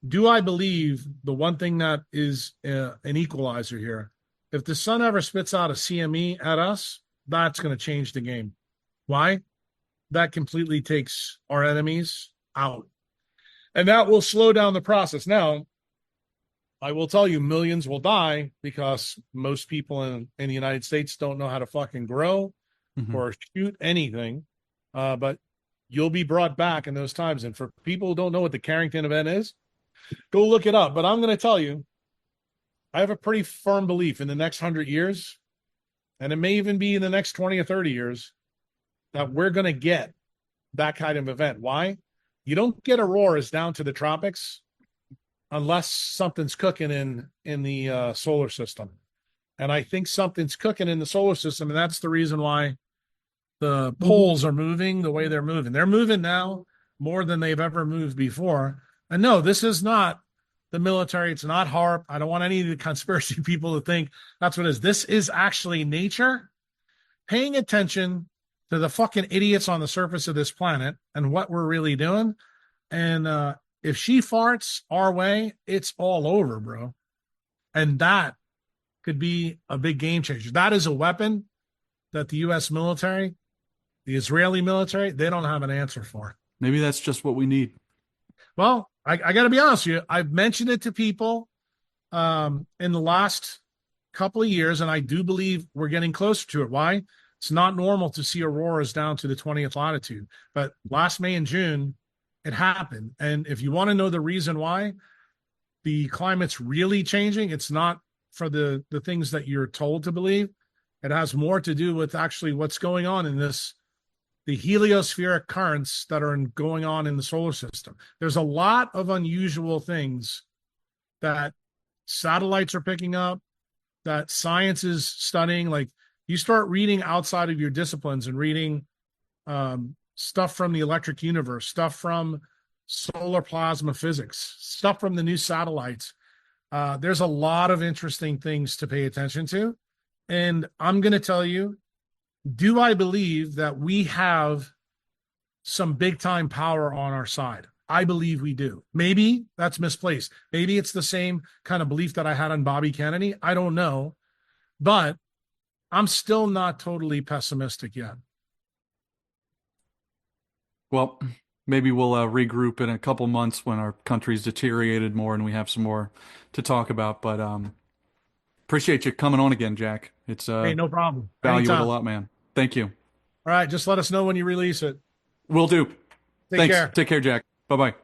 do I believe the one thing that is an equalizer here? If the sun ever spits out a CME at us, that's going to change the game. Why? That completely takes our enemies out. And that will slow down the process. Now, I will tell you, millions will die because most people in the United States don't know how to fucking grow or shoot anything. But you'll be brought back in those times. And for people who don't know what the Carrington event is, go look it up. But I'm going to tell you, I have a pretty firm belief in the next 100 years, and it may even be in the next 20 or 30 years, that we're going to get that kind of event. Why? You don't get auroras down to the tropics unless something's cooking in the solar system. And I think something's cooking in the solar system. And that's the reason why the poles are moving the way they're moving. They're moving now more than they've ever moved before. And no, this is not the military. It's not HARP. I don't want any of the conspiracy people to think that's what it is. This is actually nature paying attention to the fucking idiots on the surface of this planet and what we're really doing. And if she farts our way, it's all over, bro. And that could be a big game changer. That is a weapon that the U.S. military, the Israeli military, they don't have an answer for. Maybe that's just what we need. Well, I got to be honest with you. I've mentioned it to people in the last couple of years, and I do believe we're getting closer to it. Why? It's not normal to see auroras down to the 20th latitude. But last May and June, it happened. And if you want to know the reason why the climate's really changing, it's not for the things that you're told to believe. It has more to do with actually what's going on in this, the heliospheric currents that are going on in the solar system. There's a lot of unusual things that satellites are picking up, that science is studying. Like, you start reading outside of your disciplines and reading stuff from the electric universe, stuff from solar plasma physics, stuff from the new satellites. There's a lot of interesting things to pay attention to. And I'm going to tell you, do I believe that we have some big time power on our side? I believe we do. Maybe that's misplaced. Maybe it's the same kind of belief that I had on Bobby Kennedy. I don't know. But I'm still not totally pessimistic yet. Well, maybe we'll regroup in a couple months when our country's deteriorated more and we have some more to talk about. But appreciate you coming on again, Jack. It's Hey, no problem. value it a Anytime. lot, man. Thank you. All right. Just let us know when you release it. Will do. Take Thanks. care. Take care, Jack. Bye-bye.